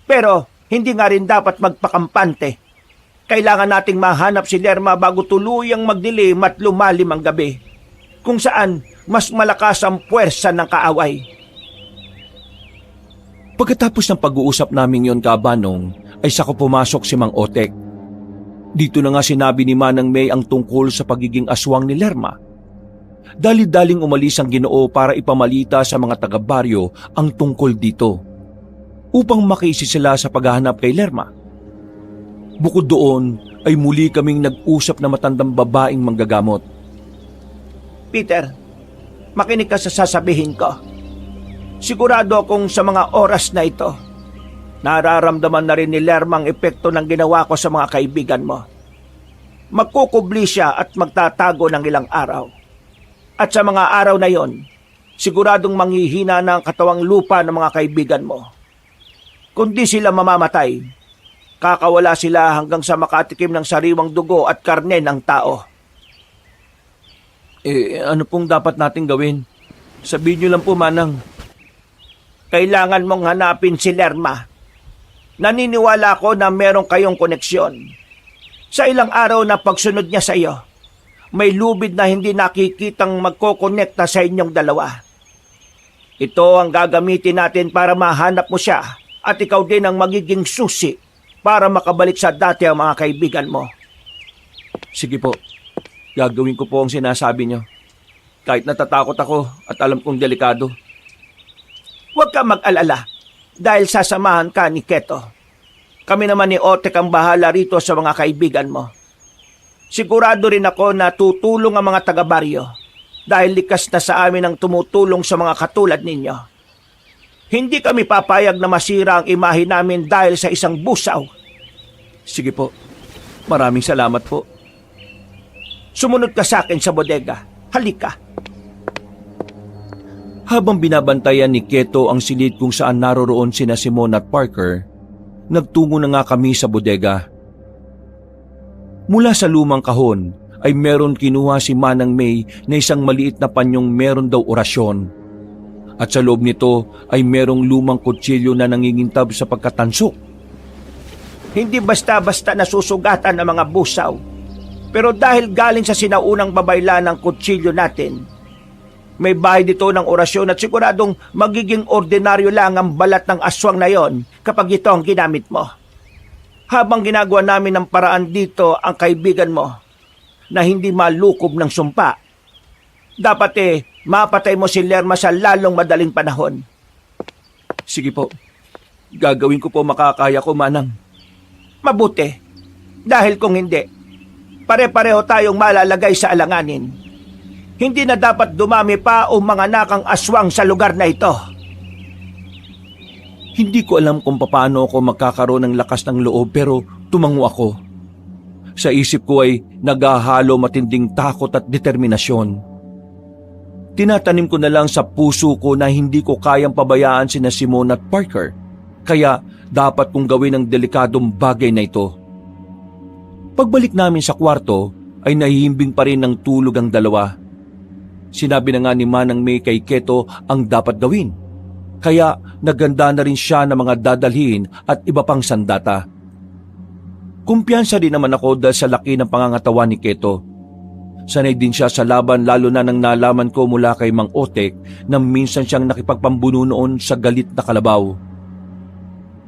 Pero hindi nga rin dapat magpakampante. Kailangan nating mahanap si Lerma bago tuluyang magdilim at lumalim ang gabi, kung saan mas malakas ang puwersa ng kaaway. Pagkatapos ng pag-uusap namin yon, kabanong, ay saka pumasok si Mang Otek. Dito na nga sinabi ni Manang May ang tungkol sa pagiging aswang ni Lerma. Dali-daling umalis ang Ginoo para ipamalita sa mga taga-baryo ang tungkol dito, upang makiisi sila sa paghahanap kay Lerma. Bukod doon ay muli kaming nag-usap na matandang babaeng manggagamot. Peter, makinig ka sa sasabihin ko. Sigurado akong sa mga oras na ito, nararamdaman na rin ni Lerma ang epekto ng ginawa ko sa mga kaibigan mo. Magkukubli siya at magtatago ng ilang araw. At sa mga araw na yon, siguradong manghihina na ang katawang lupa ng mga kaibigan mo. Kung di sila mamamatay, kakawala sila hanggang sa makatikim ng sariwang dugo at karne ng tao. Ano pong dapat nating gawin? Sabihin niyo lang po, Manang. Kailangan mong hanapin si Lerma. Naniniwala ko na meron kayong koneksyon. Sa ilang araw na pagsunod niya sa iyo, may lubid na hindi nakikitang magkokonekta sa inyong dalawa. Ito ang gagamitin natin para mahanap mo siya at ikaw din ang magiging susi para makabalik sa dati ang mga kaibigan mo. Sige po, gagawin ko po ang sinasabi niyo. Kahit natatakot ako at alam kong delikado. Huwag ka mag-alala dahil sasamahan ka ni Keto. Kami naman ni Otek ang bahala rito sa mga kaibigan mo. Sigurado rin ako na tutulong ang mga taga-baryo dahil likas na sa amin ang tumutulong sa mga katulad ninyo. Hindi kami papayag na masira ang imahe namin dahil sa isang busaw. Sige po, maraming salamat po. Sumunod ka sa akin sa bodega. Halika. Habang binabantayan ni Keto ang silid kung saan naroroon sina Simon at Parker, nagtungo na nga kami sa bodega. Mula sa lumang kahon ay meron kinuha si Manang May na isang maliit na panyong meron daw orasyon. At sa loob nito ay merong lumang kutsilyo na nangingintab sa pagkatansok. Hindi basta-basta nasusugatan ang mga busaw. Pero dahil galing sa sinaunang babayla ng kutsilyo natin, may bahay dito ng orasyon at siguradong magiging ordinaryo lang ang balat ng aswang na yon kapag ito ang ginamit mo. Habang ginagawa namin ng paraan dito ang kaibigan mo na hindi malukob ng sumpa, dapat mapatay mo si Lerma sa lalong madaling panahon. Sige po, gagawin ko po makakaya ko, Manang. Mabuti, dahil kung hindi, pare-pareho tayong malalagay sa alanganin. Hindi na dapat dumami pa o mga nakang aswang sa lugar na ito. Hindi ko alam kung paano ako magkakaroon ng lakas ng loob pero tumango ako. Sa isip ko ay naghahalo matinding takot at determinasyon. Tinatanim ko na lang sa puso ko na hindi ko kayang pabayaan sina Simone at Parker, kaya dapat kong gawin ang delikadong bagay na ito. Pagbalik namin sa kwarto ay nahihimbing pa rin ng tulog ang dalawa. Sinabi na nga ni Manang May kay Keto ang dapat gawin, kaya naganda na rin siya ng mga dadalhin at iba pang sandata. Kumpiyansa din naman ako dahil sa laki ng pangangatawan ni Keto. Sanay din siya sa laban lalo na nang nalaman ko mula kay Mang Otek na minsan siyang nakipagpambuno noon sa galit na kalabaw.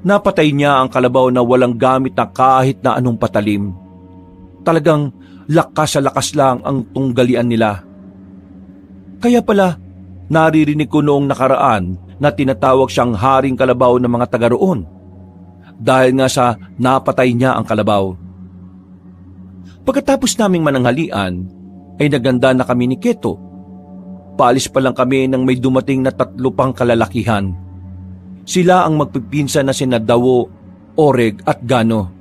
Napatay niya ang kalabaw na walang gamit na kahit na anong patalim. Talagang lakas sa lakas lang ang tunggalian nila. Kaya pala, naririnig ko noong nakaraan na tinatawag siyang Haring Kalabaw ng mga taga roon. Dahil nga sa napatay niya ang kalabaw. Pagkatapos naming mananghalian, ay naganda na kami ni Keto. Paalis pa lang kami nang may dumating na 3 pang kalalakihan. Sila ang magpipinsan na sina Dawo, Oreg at Gano.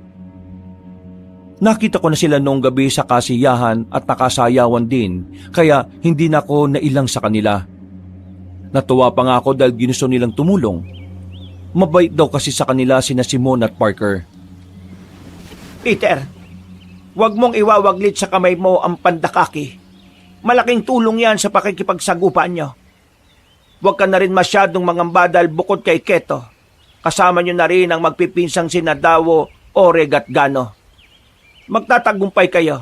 Nakita ko na sila noong gabi sa kasiyahan at nakasayawan din, kaya hindi na ako nailang sa kanila. Natuwa pa nga ako dahil ginusto nilang tumulong. Mabait daw kasi sa kanila sina Simone at Parker. Peter, huwag mong iwawaglit sa kamay mo ang pandakaki. Malaking tulong yan sa pakikipagsagupan nyo. Huwag ka na rin masyadong mangambadal bukod kay Keto. Kasama nyo na rin ang magpipinsang sina Dawo, Oreg at Gano. Magtatagumpay kayo.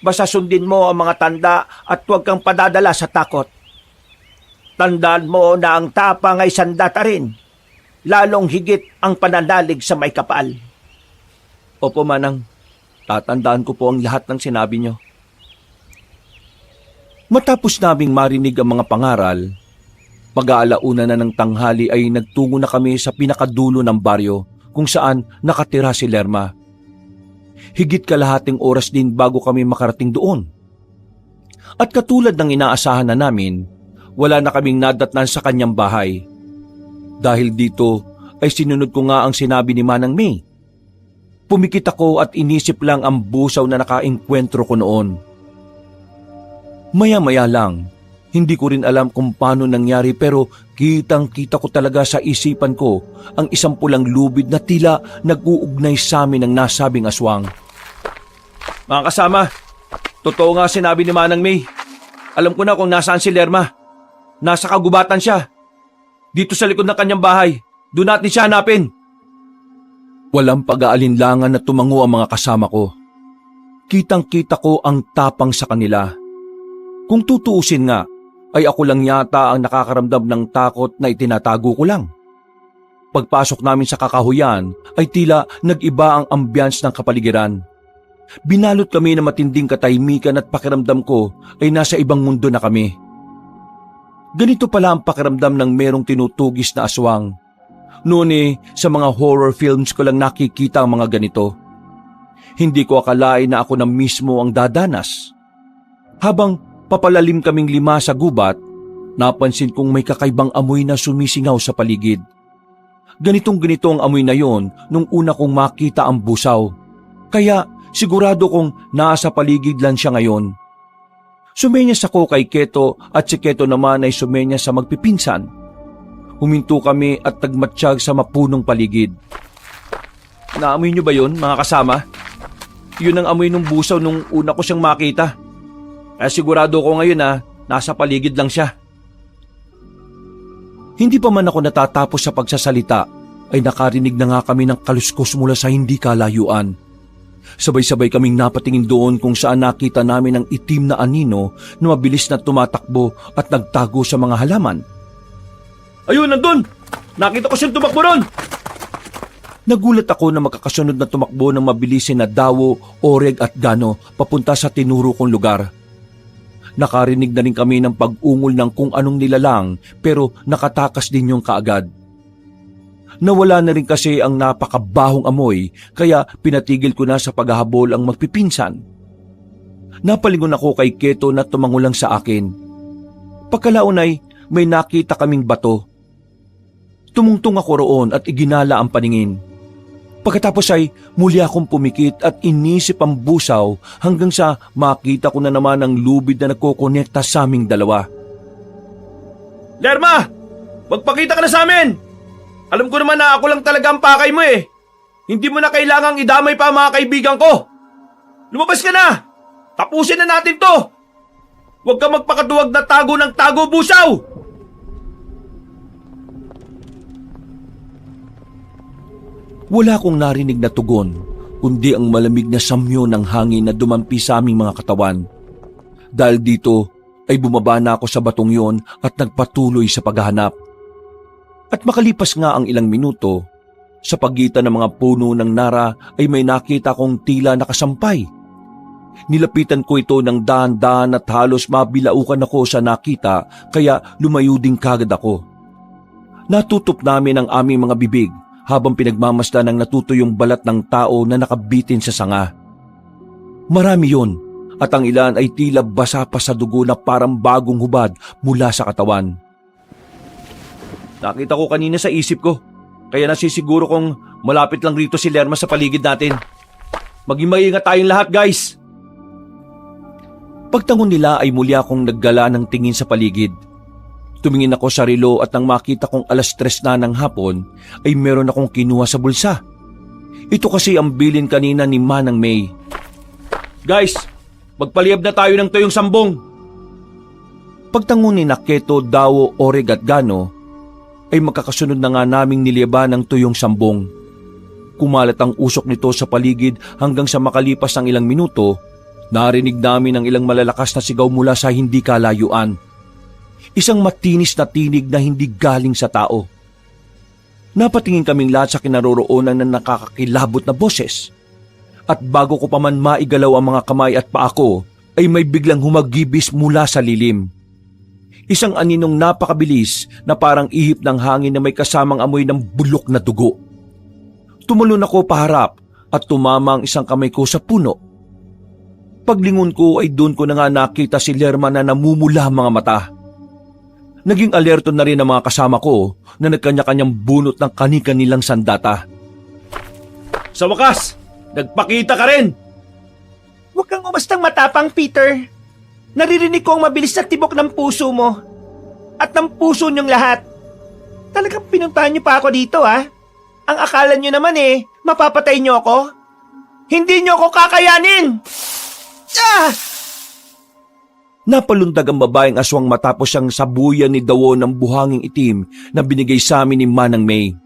Basta sundin mo ang mga tanda at huwag kang padadala sa takot. Tandaan mo na ang tapang ay sandata rin. Lalong higit ang pananalig sa may kapal. Opo, Manang. Tatandaan ko po ang lahat ng sinabi nyo. Matapos naming marinig ang mga pangaral, mag-aalauna na ng tanghali ay nagtungo na kami sa pinakadulo ng baryo kung saan nakatira si Lerma. Higit kalahating oras din bago kami makarating doon. At katulad ng inaasahan na namin, wala na kaming nadatnan sa kanyang bahay. Dahil dito ay sinunod ko nga ang sinabi ni Manang May. Pumikit ako at inisip lang ang busaw na nakaengkwentro ko noon. Maya-maya lang, hindi ko rin alam kung paano nangyari pero kitang-kita ko talaga sa isipan ko ang isang pulang lubid na tila nag-uugnay sa amin ng nasabing aswang. Mga kasama, totoo nga sinabi ni Manang May. Alam ko na kung nasaan si Lerma. Nasa kagubatan siya. Dito sa likod ng kanyang bahay. Doon natin siya hanapin. Walang pag-aalinlangan na tumango ang mga kasama ko. Kitang-kita ko ang tapang sa kanila. Kung tutuusin nga, ay ako lang yata ang nakakaramdam ng takot na itinatago ko lang. Pagpasok namin sa kakahuyan, ay tila nag-iba ang ambiance ng kapaligiran. Binalot kami ng matinding katahimikan at pakiramdam ko ay nasa ibang mundo na kami. Ganito pala ang pakiramdam ng merong tinutugis na aswang. Noon sa mga horror films ko lang nakikita ang mga ganito. Hindi ko akalain na ako na mismo ang dadanas. Habang papalalim kaming 5 sa gubat, napansin kong may kakaibang amoy na sumisingaw sa paligid. Ganitong-ganito ang amoy na yon nung una kong makita ang busaw. Kaya sigurado kong nasa paligid lang siya ngayon. Sumenyas ako kay Keto at si Keto naman ay sumenyas sa magpipinsan. Huminto kami at nagmatsyag sa mapunong paligid. Naamoy niyo ba yun, mga kasama? Yun ang amoy ng busaw nung una ko siyang makita. Kaya sigurado ko ngayon na nasa paligid lang siya. Hindi pa man ako natatapos sa pagsasalita ay nakarinig na nga kami ng kaluskos mula sa hindi kalayuan. Sabay-sabay kaming napatingin doon kung saan nakita namin ang itim na anino na mabilis na tumatakbo at nagtago sa mga halaman. Ayun, nandun! Nakita ko siyang tumakbo ron! Nagulat ako na makakasunod na tumakbo ng mabilisin na Dawo, Oreg at Gano papunta sa tinuro kong lugar. Nakarinig na rin kami ng pag-ungol ng kung anong nilalang pero nakatakas din yung kaagad. Nawala na rin kasi ang napakabahong amoy kaya pinatigil ko na sa paghahabol ang magpipinsan. Napalingon ako kay Keto na tumango lang sa akin. Pagkalaon ay may nakita kaming bato. Tumungtong ako roon at iginala ang paningin. Pagkatapos ay muli akong pumikit at inisip ang busaw hanggang sa makita ko na naman ang lubid na nagkokonekta sa aming dalawa. Lerma! Magpakita ka na sa amin! Alam ko naman na ako lang talaga ang pakay mo eh. Hindi mo na kailangang idamay pa ang mga kaibigan ko. Lumabas ka na! Tapusin na natin to! Huwag ka magpakaduwag na tago ng tago, busaw! Wala akong narinig na tugon, kundi ang malamig na samyo ng hangin na dumampi sa aming mga katawan. Dahil dito ay bumaba na ako sa batong yon at nagpatuloy sa paghahanap. At makalipas nga ang ilang minuto, sa pagitan ng mga puno ng nara ay may nakita kong tila nakasampay. Nilapitan ko ito ng dahan-dahan at halos mabilaukan ako sa nakita kaya lumayo din kagad ako. Natutop namin ang aming mga bibig habang pinagmamasdan ng natutuyong balat ng tao na nakabitin sa sanga. Marami yon at ang ilan ay tila basa pa sa dugo na parang bagong hubad mula sa katawan. Nakita ko kanina sa isip ko, kaya nasisiguro kong malapit lang rito si Lerma sa paligid natin. Maging maingat tayong lahat, guys! Pagtangon nila ay muli akong naggala ng tingin sa paligid. Tumingin ako sa relo at nang makita kong 3:00 na ng hapon ay meron akong kinuha sa bulsa. Ito kasi ang bilin kanina ni Manang May. Guys, magpaliyab na tayo ng tuyong sambong. Pagtangon ni Naketo, Dawo, Oreg at Gano ay magkakasunod na nga naming niliyaban ng tuyong sambong. Kumalat ang usok nito sa paligid hanggang sa makalipas ng ilang minuto, narinig namin ang ilang malalakas na sigaw mula sa hindi kalayuan. Isang matinis na tinig na hindi galing sa tao. Napatingin kaming lahat sa kinaroroonan ng nakakakilabot na boses. At bago ko pa man maigalaw ang mga kamay at paa ko, ay may biglang humagibis mula sa lilim. Isang aninong napakabilis na parang ihip ng hangin na may kasamang amoy ng bulok na dugo. Tumalon ako paharap at tumama ang isang kamay ko sa puno. Paglingon ko ay doon ko na nga nakita si Lerma na namumula ang mga mata. Naging alerto na rin ang mga kasama ko na nagkanya-kanyang bunot ng kani-kanilang sandata. Sa wakas, nagpakita ka rin! Huwag kang umastang matapang, Peter. Naririnig ko ang mabilis na tibok ng puso mo. At ng puso niyong lahat. Talagang pinuntahan niyo pa ako dito, ha? Ang akala niyo naman mapapatay niyo ako? Hindi niyo ako kakayanin! Ah! Napalundag ang babaeng aswang matapos siyang sabuyan ni Dawo ng buhanging itim na binigay sa amin ni Manang May.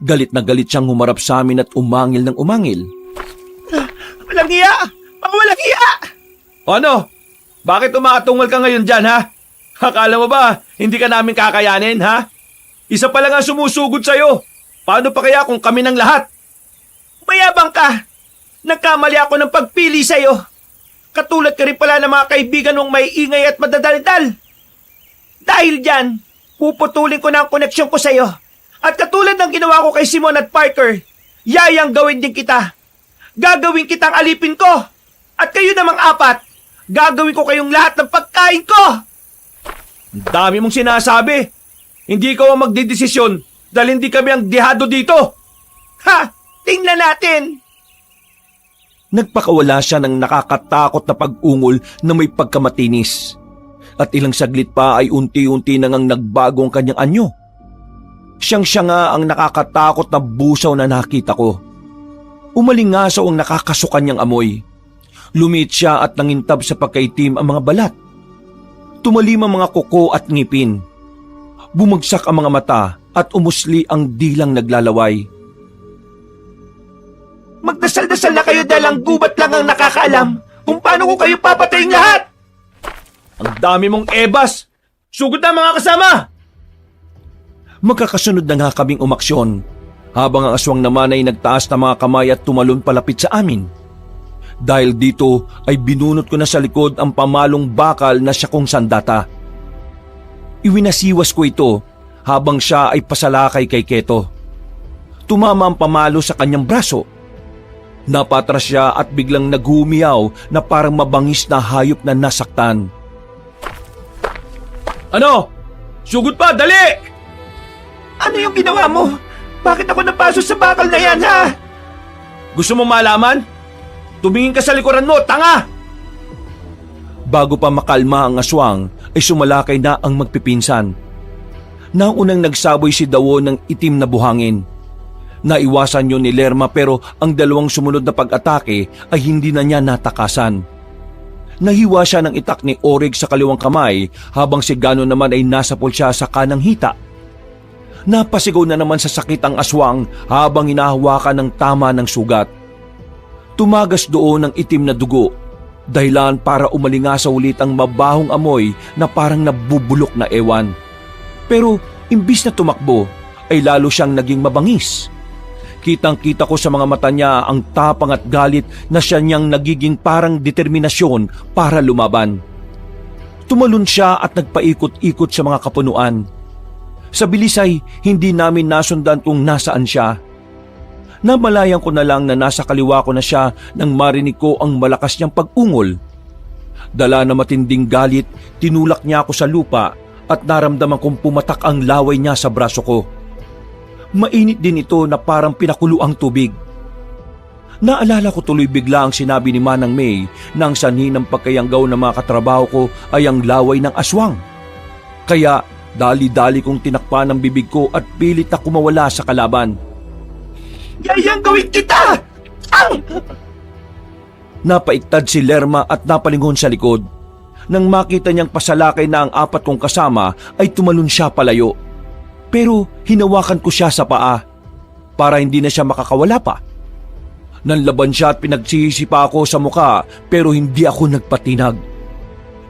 Galit na galit siyang humarap sa amin at umangil ng umangil. Walang hiya! Mga walang hiya! Ano? Bakit umakatungal ka ngayon dyan, ha? Akala mo ba hindi ka namin kakayanin, ha? Isa pa lang ang sumusugod sa'yo. Paano pa kaya kung kami ng lahat? Mayabang ka! Nagkamali ako ng pagpili sa'yo. Katulad ka rin pala ng mga kaibigan mong may ingay at madadaldal. Dahil dyan, puputulin ko na ang koneksyon ko sa'yo. At katulad ng ginawa ko kay Simon at Parker, yayang gawin din kita. Gagawin kitang alipin ko. At kayo namang 4, gagawin ko kayong lahat ng pagkain ko. Ang dami mong sinasabi. Hindi ikaw ang magdidesisyon dahil hindi kami ang dihado dito. Ha! Tingnan natin. Nagpakawala siya ng nakakatakot na pag-ungol na may pagkamatinis. At ilang saglit pa ay unti-unti nang nagbago ang kanyang anyo. Siyang-siya nga ang nakakatakot na busaw na nakita ko. Umalingasaw ang nakakasukan niyang amoy. Lumit siya at nangintab sa pagkaitim ang mga balat. Tumalim ang mga kuko at ngipin. Bumagsak ang mga mata at umusli ang dilang naglalaway. Magdasal-dasal na kayo dahil ang gubat lang ang nakakaalam kung paano ko kayo papatayin lahat. Ang dami mong ebas! Sugod na mga kasama! Magkakasunod na nga kaming umaksyon, habang ang aswang naman ay nagtaas na mga kamay at tumalon palapit sa amin. Dahil dito ay binunot ko na sa likod ang pamalong bakal na siya kong sandata. Iwinasiwas ko ito habang siya ay pasalakay kay Keto. Tumama ang pamalo sa kanyang braso. Napatras siya at biglang naghumiyaw na parang mabangis na hayop na nasaktan. Ano? Sugod pa, dali! Ano yung ginawa mo? Bakit ako napasok sa bakal na yan, ha? Gusto mo malaman? Tumingin ka sa likuran mo, tanga! Bago pa makalma ang aswang, ay sumalakay na ang magpipinsan. Naunang nagsaboy si Dawo ng itim na buhangin. Naiwasan yun ni Lerma pero ang dalawang sumunod na pag-atake ay hindi na niya natakasan. Nahiwa siya ng itak ni Orig sa kaliwang kamay habang si Gano naman ay nasapol siya sa kanang hita. Napasigaw na naman sa sakit ang aswang habang hinahawakan ng tama ng sugat. Tumagas doon ang itim na dugo, dahilan para umalingasa ulit ang mabahong amoy na parang nabubulok na ewan. Pero imbis na tumakbo, ay lalo siyang naging mabangis. Kitang-kita ko sa mga mata niya ang tapang at galit na siya niyang nagiging parang determinasyon para lumaban. Tumalon siya at nagpaikot-ikot sa mga kapunuan. Sa bilis ay hindi namin nasundan kung nasaan siya. Namalayan ko na lang na nasa kaliwa ko na siya nang marinig ko ang malakas niyang pag-ungol. Dala na matinding galit, tinulak niya ako sa lupa at naramdaman kong pumatak ang laway niya sa braso ko. Mainit din ito na parang pinakulo ang tubig. Naalala ko tuloy bigla ang sinabi ni Manang May na ang sanhi ng pagkayanggaw ng mga katrabaho ko ay ang laway ng aswang. Kaya dali-dali kong tinakpan ang bibig ko at pilit na kumawala sa kalaban. Yayanggawin kita! Ang! Napaiktad si Lerma at napalingon sa likod. Nang makita niyang pasalakay na ang apat kong kasama ay tumalon siya palayo. Pero hinawakan ko siya sa paa para hindi na siya makakawala pa. Nanlaban siya at pinagsisi pa ako sa muka pero hindi ako nagpatinag.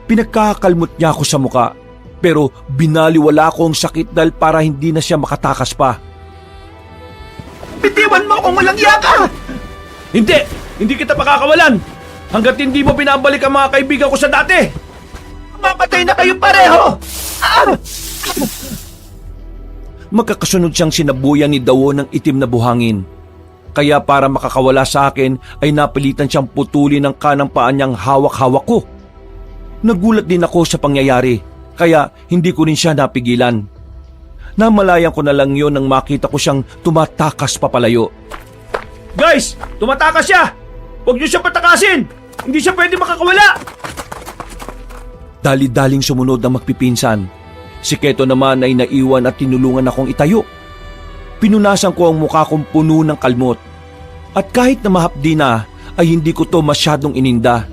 Pinagkakalmot niya ako sa muka pero binaliwala ko ang sakit dahil para hindi na siya makatakas pa. Bitiwan mo kung walang yaka! Hindi! Hindi kita pakakawalan! Hanggat hindi mo binabalik ang mga kaibigan ko sa dati! Mamatay na kayo pareho! Ah! Magkakasunod siyang sinabuyan ni Dawo ng itim na buhangin. Kaya para makakawala sa akin ay napilitan siyang putulin ng kanang paa niyang hawak-hawak ko. Nagulat din ako sa pangyayari, kaya hindi ko rin siya napigilan. Namalayan ko na lang yon nang makita ko siyang tumatakas papalayo. Guys! Tumatakas siya! Huwag niyo siya patakasin! Hindi siya pwede makakawala! Dali-daling sumunod ang magpipinsan. Si Keto naman ay naiwan at tinulungan akong itayo. Pinunasan ko ang mukha kong puno ng kalmot. At kahit na mahapdi na, ay hindi ko to masyadong ininda.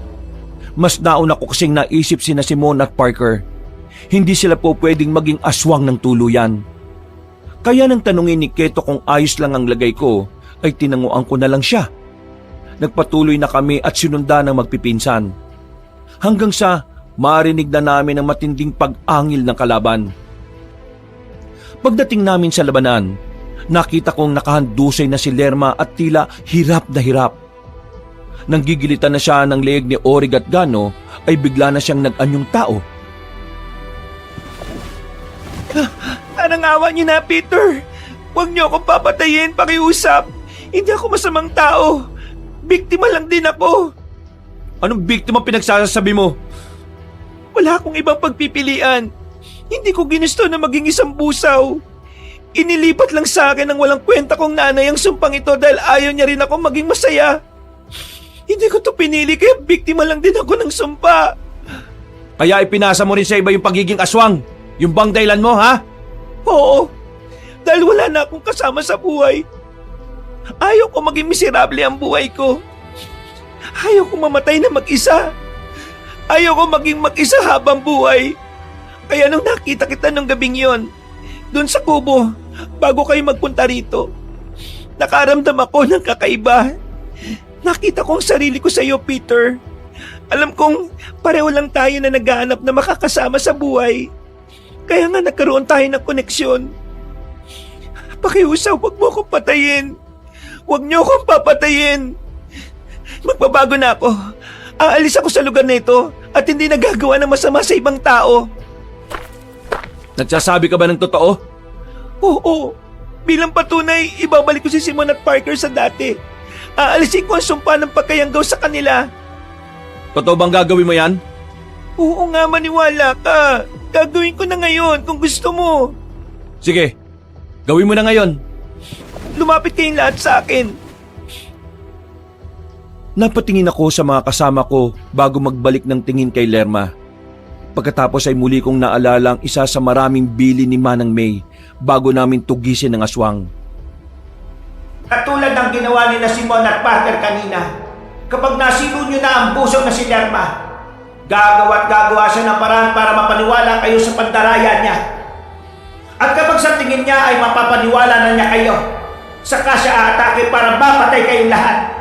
Mas nauna ko kasing naisip sina Simon at Parker. Hindi sila po pwedeng maging aswang ng tuluyan. Kaya nang tanungin ni Keto kung ayos lang ang lagay ko, ay tinanguan ko na lang siya. Nagpatuloy na kami at sinundan ng magpipinsan. Hanggang sa marinig na namin ang matinding pag-angil ng kalaban. Pagdating namin sa labanan, nakita kong nakahandusay na si Lerma at tila hirap na hirap. Nang gigilitan na siya ng leeg ni Orig at Gano, ay bigla na siyang nag-anyong tao. Parang awa niyo na, Peter. Huwag niyo akong papatayin, pakiusap. Hindi ako masamang tao. Biktima lang din ako. Anong biktima pinagsasabi mo? Wala akong ibang pagpipilian. Hindi ko ginusto na maging isang busaw. Inilipat lang sa akin ng walang kwenta kong nanay ang sumpang ito dahil ayaw niya rin ako maging masaya. Hindi ko to pinili kaya biktima lang din ako ng sumpa. Kaya ipinasa mo rin sa iba yung pagiging aswang? Yung bang dahilan mo, ha? Oo, dahil wala na akong kasama sa buhay. Ayaw ko maging miserable ang buhay ko. Ayaw ko mamatay na mag-isa. Ayaw ko maging mag-isa habang buhay. Kaya nung nakita kita nung gabing yon, doon sa kubo, bago kayo magpunta rito, nakaramdam ako ng kakaiba. Nakita ko ang sarili ko sa iyo, Peter. Alam kong pareho lang tayo na naghahanap na makakasama sa buhay. Kaya nga nagkaroon tayo ng koneksyon. Pakiusaw, huwag mo akong patayin. Huwag niyo akong papatayin. Magbabago na ako. Aalis ako sa lugar na ito at hindi nagagawa ng masama sa ibang tao. Nagsasabi ka ba ng totoo? Oo. Bilang patunay, ibabalik ko si Simon at Parker sa dati. Aalisin ko ang sumpa ng pagkayanggaw sa kanila. Totoo bang gagawin mo yan? Oo nga, maniwala ka. Gagawin ko na ngayon kung gusto mo. Sige, gawin mo na ngayon. Lumapit kayong lahat sa akin. Napatingin ako sa mga kasama ko bago magbalik ng tingin kay Lerma. Pagkatapos ay muli kong naalala ang isa sa maraming bili ni Manang May bago namin tugisin ng aswang. Katulad ng ginawa ni na Simon at Parker kanina, kapag nasilo nyo na ang buso na si Lerma, gagawa siya ng paraan para mapaniwala kayo sa pandaraya niya. At kapag sa tingin niya ay mapapaniwala na niya kayo, saka siya aatake para mapatay kayong lahat.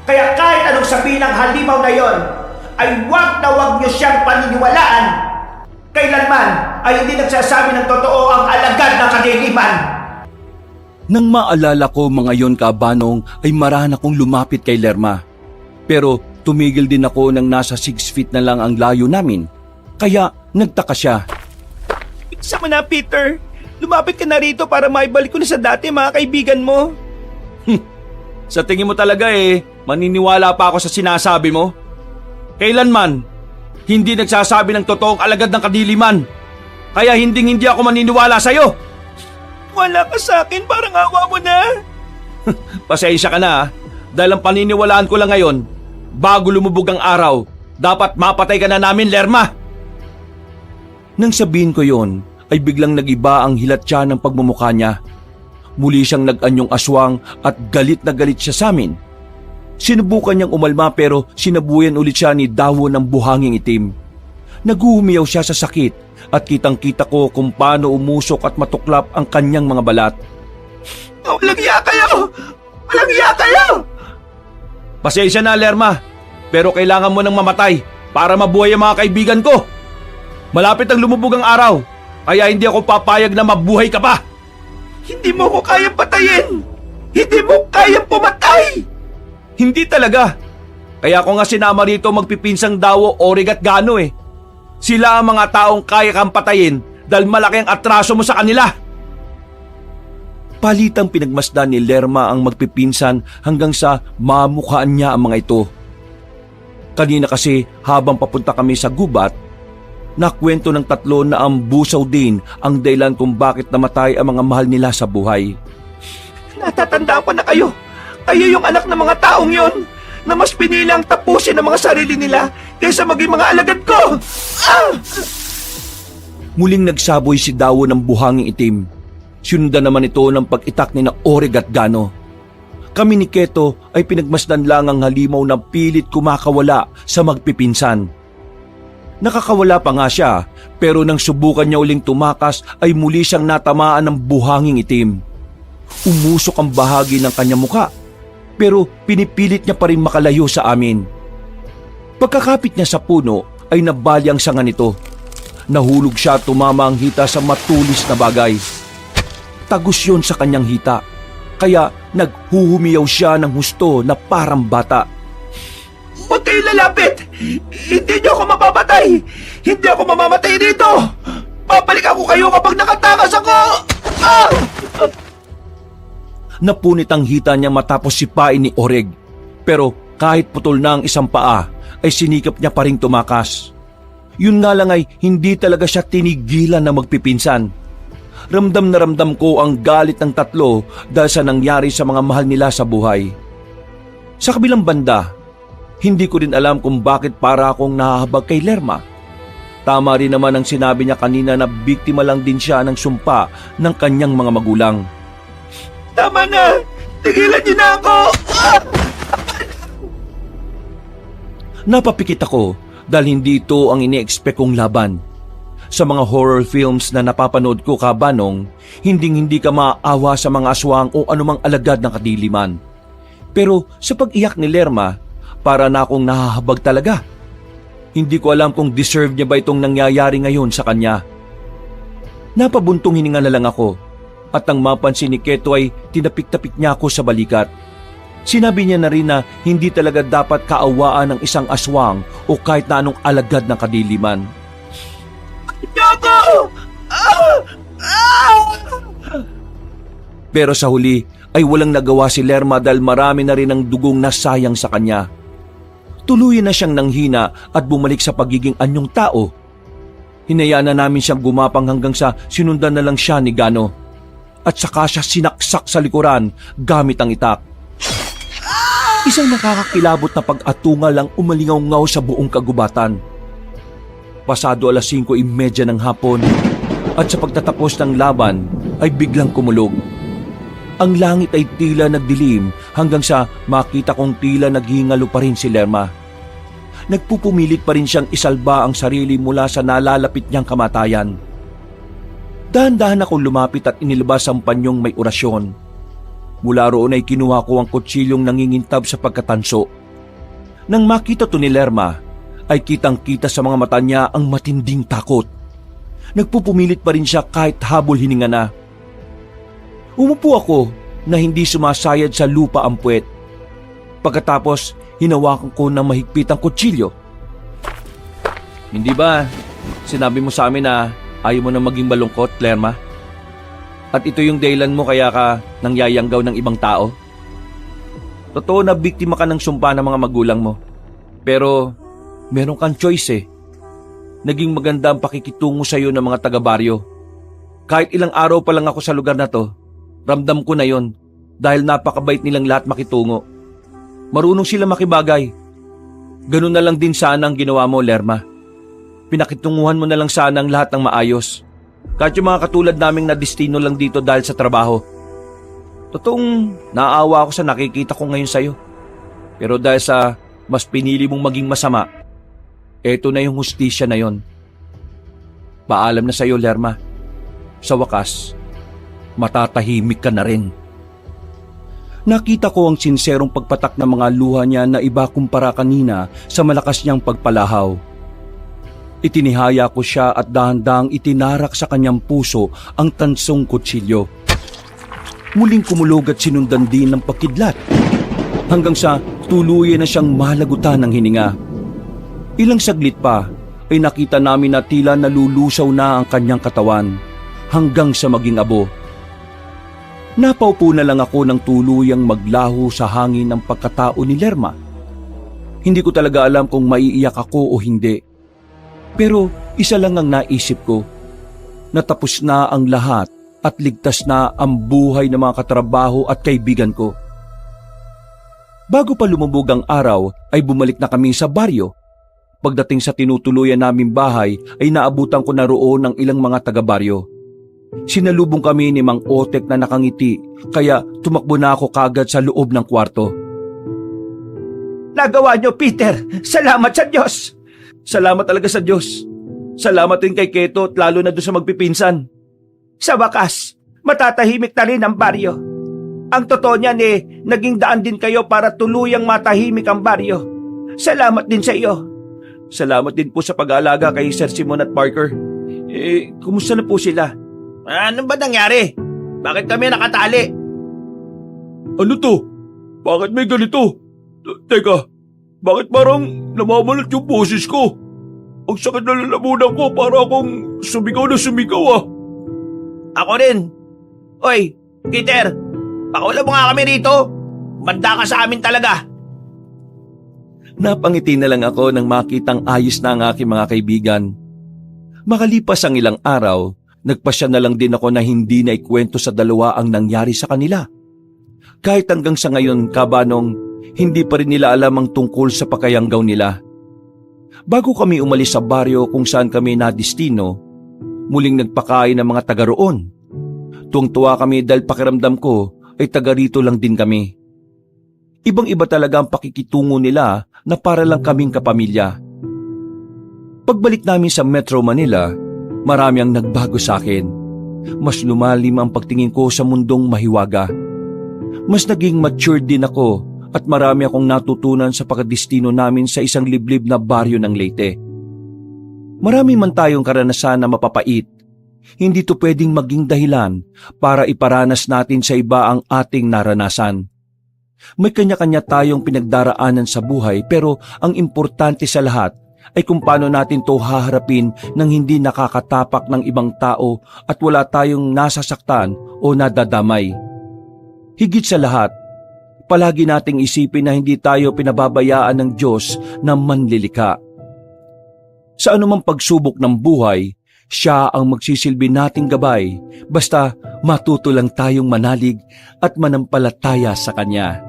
Kaya kahit anong sabihin ng halimaw na yon, ay wag na wag niyo siyang paniniwalaan. Kailanman ay hindi nagsasabi ng totoo ang alagad ng kadiliman. Nang maalala ko mga yon kabanong ay marahan akong lumapit kay Lerma. Pero tumigil din ako nang nasa 6 feet na lang ang layo namin. Kaya nagtaka siya. Isa mo na, Peter. Lumapit ka na rito para maibalik ko na sa dati mga kaibigan mo. Sa tingin mo talaga maniniwala pa ako sa sinasabi mo? Kailanman, hindi nagsasabi ng totoong alagad ng kadiliman. Kaya hindi ako maniniwala sa'yo. Wala ka sa akin, parang awa mo na. Pasensya ka na dahil ang paniniwalaan ko lang ngayon, bago lumubog ang araw, dapat mapatay ka na namin, Lerma. Nang sabihin ko yon, ay biglang nagiba ang hilatya ng pagmumukha niya. Muli siyang nag-anyong aswang at galit na galit siya sa amin. Sinubukan niyang umalma pero sinabuyan ulit siya ni dahon ng buhanging itim. Naguhumiyaw siya sa sakit at kitang-kita ko kung paano umusok at matuklap ang kanyang mga balat. Walang iya kayo! Walang iya kayo! Pasensya na, Lerma, pero kailangan mo nang mamatay para mabuhay ang mga kaibigan ko. Malapit ang lumubog ang araw, kaya hindi ako papayag na mabuhay ka pa. Hindi mo ko kayang patayin! Hindi mo kayang pumatay! Hindi talaga. Kaya ako nga sinama rito magpipinsang Dawo, Orig at Gano Sila ang mga taong kaya kang patayin dahil malaki ang atraso mo sa kanila. Palitang pinagmasdan ni Lerma ang magpipinsan hanggang sa mamukhaan niya ang mga ito. Kanina kasi habang papunta kami sa gubat, nakwento ng tatlo na ang busaw din ang dahilan kung bakit namatay ang mga mahal nila sa buhay. Natatandaan pa na kayo. Kayo yung anak ng mga taong yon na mas pinilang tapusin ang mga sarili nila kaysa maging mga alagad ko. Muling nagsaboy si Dawo ng buhanging itim. Sinundan naman ito ng pag-itak ni na Orig at Gano. Kami ni Keto ay pinagmasdan lang ang halimaw na pilit kumakawala sa magpipinsan. Nakakawala pa nga siya, pero nang subukan niya uling tumakas ay muli siyang natamaan ng buhanging itim. Umusok ang bahagi ng kanyang muka, pero pinipilit niya pa rin makalayo sa amin. Pagkakapit niya sa puno ay nabali ang sanga nito. Nahulog siya at tumama ang hita sa matulis na bagay. Tagos yun sa kanyang hita, kaya naghuhumiyaw siya ng husto na parang bata. Huwag kayo lalapit! Hindi niyo ako mapapatay! Hindi ako mamamatay dito! Papalik ako kayo kapag nakatakas ako! Napunit ang hita niya matapos sipain ni Orig. Pero kahit putol na ang isang paa, ay sinikap niya pa rin tumakas. Yun nga lang ay hindi talaga siya tinigilan na magpipinsan. Ramdam na ramdam ko ang galit ng tatlo dahil sa nangyari sa mga mahal nila sa buhay. Sa kabilang banda, hindi ko rin alam kung bakit para akong nahahabag kay Lerma. Tama rin naman ang sinabi niya kanina na biktima lang din siya ng sumpa ng kanyang mga magulang. Tama na! Tigilan niyo na ako! Napapikit ako dahil hindi ito ang ini-expect kong laban. Sa mga horror films na napapanood ko kabanong, hindi ka maawa sa mga aswang o anumang alagad ng kadiliman. Pero sa pag-iyak ni Lerma, para na akong nahahabag talaga. Hindi ko alam kung deserve niya ba itong nangyayari ngayon sa kanya. Napabuntong hininga na lang ako at ang mapansin ni Keto ay tinapik-tapik niya ako sa balikat. Sinabi niya na rin na hindi talaga dapat kaawaan ng isang aswang o kahit na anong alagad ng kadiliman. Yoko! Pero sa huli ay walang nagawa si Lerma dahil marami na rin ang dugong nasayang sa kanya. Tuluyan na siyang nanghina at bumalik sa pagiging anyong tao. Hinayaan na namin siyang gumapang hanggang sa sinundan na lang siya ni Gano. at saka siya sinaksak sa likuran gamit ang itak. Isang nakakakilabot na pag-atungal ang umalingaw-ngaw sa buong kagubatan. Pasado 5:30 ng hapon at sa pagtatapos ng laban ay biglang kumulog. Ang langit ay tila nagdilim hanggang sa makita kong tila naghingalo pa rin si Lerma. Nagpupumilit pa rin siyang isalba ang sarili mula sa nalalapit niyang kamatayan. Dahan-dahan akong lumapit at inilabas ang panyong may orasyon. Mula roon ay kinuha ko ang kutsilyong nangingintab sa pagkatanso. Nang makita to ni Lerma, ay kitang-kita sa mga mata niya ang matinding takot. Nagpupumilit pa rin siya kahit habol hininga na. Umupo ako na hindi sumasayad sa lupa ang puwet. Pagkatapos, hinawakan ko ng mahigpit ang kutsilyo. Hindi ba sinabi mo sa amin na ayaw mo na maging malungkot, Lerma? At ito yung dahilan mo kaya ka nangyayanggaw ng ibang tao? Totoo na biktima ka ng sumpa ng mga magulang mo. Pero meron kang choice eh. Naging maganda ang pakikitungo sa iyo ng mga taga-baryo. Kahit ilang araw pa lang ako sa lugar na to, ramdam ko na yon dahil napakabait nilang lahat makitungo. Marunong sila makibagay. Ganun na lang din sana ang ginawa mo, Lerma. Pinakitunguhan mo na lang sana ang lahat ng maayos. Kahit yung mga katulad naming na destino lang dito dahil sa trabaho. Totoong naaawa ako sa nakikita ko ngayon sa'yo. Pero dahil sa mas pinili mong maging masama, eto na yung hustisya na yon. Paalam na sa'yo, Lerma. Sa wakas, matatahimik ka na rin. Nakita ko ang sinserong pagpatak ng mga luha niya na iba kumpara kanina sa malakas niyang pagpalahaw. Itinihaya ko siya at dahan-dahang itinarak sa kanyang puso ang tansong kutsilyo. Muling kumulog at sinundan din ng pakidlat hanggang sa tuluyan na siyang malagutan ng hininga. Ilang saglit pa ay nakita namin na tila nalulusaw na ang kanyang katawan hanggang sa maging abo. Napaupo na lang ako ng tuluyang maglaho sa hangin ng pagkatao ni Lerma. Hindi ko talaga alam kung maiiyak ako o hindi. Pero isa lang ang naisip ko, natapos na ang lahat at ligtas na ang buhay ng mga katrabaho at kaibigan ko. Bago pa lumubog ang araw ay bumalik na kami sa baryo. Pagdating sa tinutuluyan naming bahay ay naabutan ko na roon ng ilang mga taga-baryo. Sinalubong kami ni Mang Otek na nakangiti kaya tumakbo na ako kagad sa loob ng kwarto. Nagawa niyo, Peter! Salamat sa Diyos! Salamat talaga sa Diyos. Salamat din kay Keto at lalo na doon sa magpipinsan. Sa wakas, matatahimik na rin ang baryo. Ang totoo niyan naging daan din kayo para tuluyang matahimik ang baryo. Salamat din sa iyo. Salamat din po sa pag-aalaga kay Sir Simon at Parker. Kumusta na po sila? Ano ba nangyari? Bakit kami nakatali? Ano to? Bakit may ganito? Teka, bakit parang namamalat yung boses ko? Ang sakit na lalamunan ko para akong sumigaw na sumigaw ah. Ako rin. Oy, Peter, pakawala mo nga kami rito. Banda ka sa amin talaga. Napangiti na lang ako nang makitang ayos na ang aking mga kaibigan. Makalipas ang ilang araw, nagpasya na lang din ako na hindi na ikwento sa dalawa ang nangyari sa kanila. Kahit hanggang sa ngayon, kabanong, hindi pa rin nila alam ang tungkol sa pakayanggaw nila. Bago kami umalis sa baryo kung saan kami nadistino, muling nagpakain ng mga taga roon. Tuwang-tuwa kami dahil pakiramdam ko ay taga rito lang din kami. Ibang-iba talaga ang pakikitungo nila na para lang kaming kapamilya. Pagbalik namin sa Metro Manila, marami ang nagbago sa akin. Mas lumalim ang pagtingin ko sa mundong mahiwaga. Mas naging mature din ako at marami akong natutunan sa pagkadestino namin sa isang liblib na baryo ng Leyte. Marami man tayong karanasan na mapapait, hindi to pwedeng maging dahilan para iparanas natin sa iba ang ating naranasan. May kanya-kanya tayong pinagdaraanan sa buhay pero ang importante sa lahat ay kung paano natin to haharapin nang hindi nakakatapak ng ibang tao at wala tayong nasasaktan o nadadamay. Higit sa lahat, palagi nating isipin na hindi tayo pinababayaan ng Diyos na manlilika. Sa anumang pagsubok ng buhay, Siya ang magsisilbi nating gabay, basta matuto lang tayong manalig at manampalataya sa Kanya.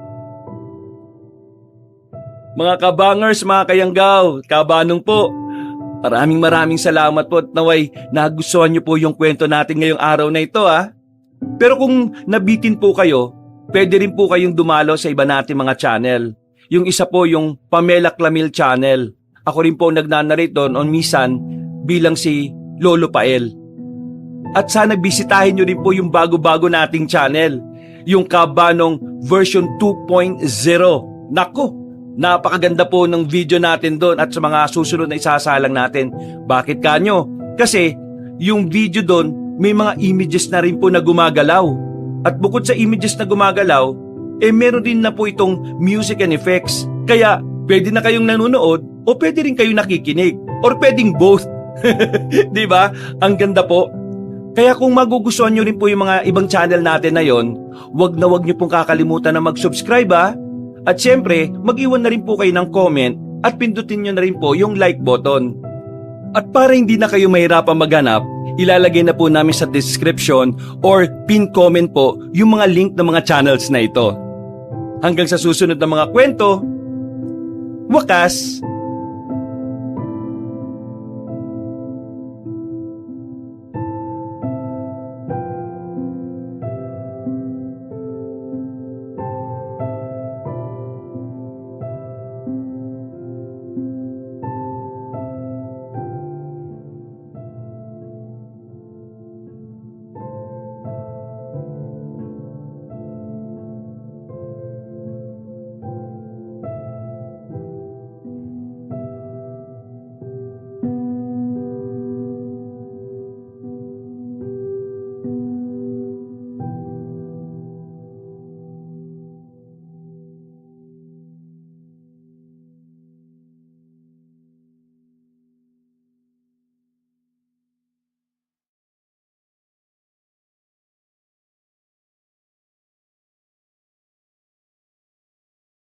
Mga kabangers, mga kayanggaw, kabanong po, maraming salamat po at naway nagustuhan niyo po yung kwento natin ngayong araw na ito Pero kung nabitin po kayo, pwede rin po kayong dumalo sa iba nating mga channel. Yung isa po yung Pamela Clamil channel. Ako rin po nagnanarate doon on minsan bilang si Lolo Pael. At sana bisitahin nyo rin po yung bago-bago nating channel, yung Kabanong version 2.0. Nako, napakaganda po ng video natin doon at sa mga susunod na isasalang natin. Bakit kanyo? Kasi yung video doon may mga images na rin po na gumagalaw. At bukod sa images na gumagalaw, meron din na po itong music and effects. Kaya pwede na kayong nanonood o pwede rin kayong nakikinig or pwedeng both. Di ba? Ang ganda po. Kaya kung magugustuhan nyo rin po yung mga ibang channel natin na yon, wag nyo pong kakalimutan na mag-subscribe At syempre, mag-iwan na rin po kayo ng comment at pindutin nyo na rin po yung like button. At para hindi na kayo mahirapang maghanap, ilalagay na po namin sa description or pin comment po yung mga link ng mga channels na ito. Hanggang sa susunod na mga kwento, wakas!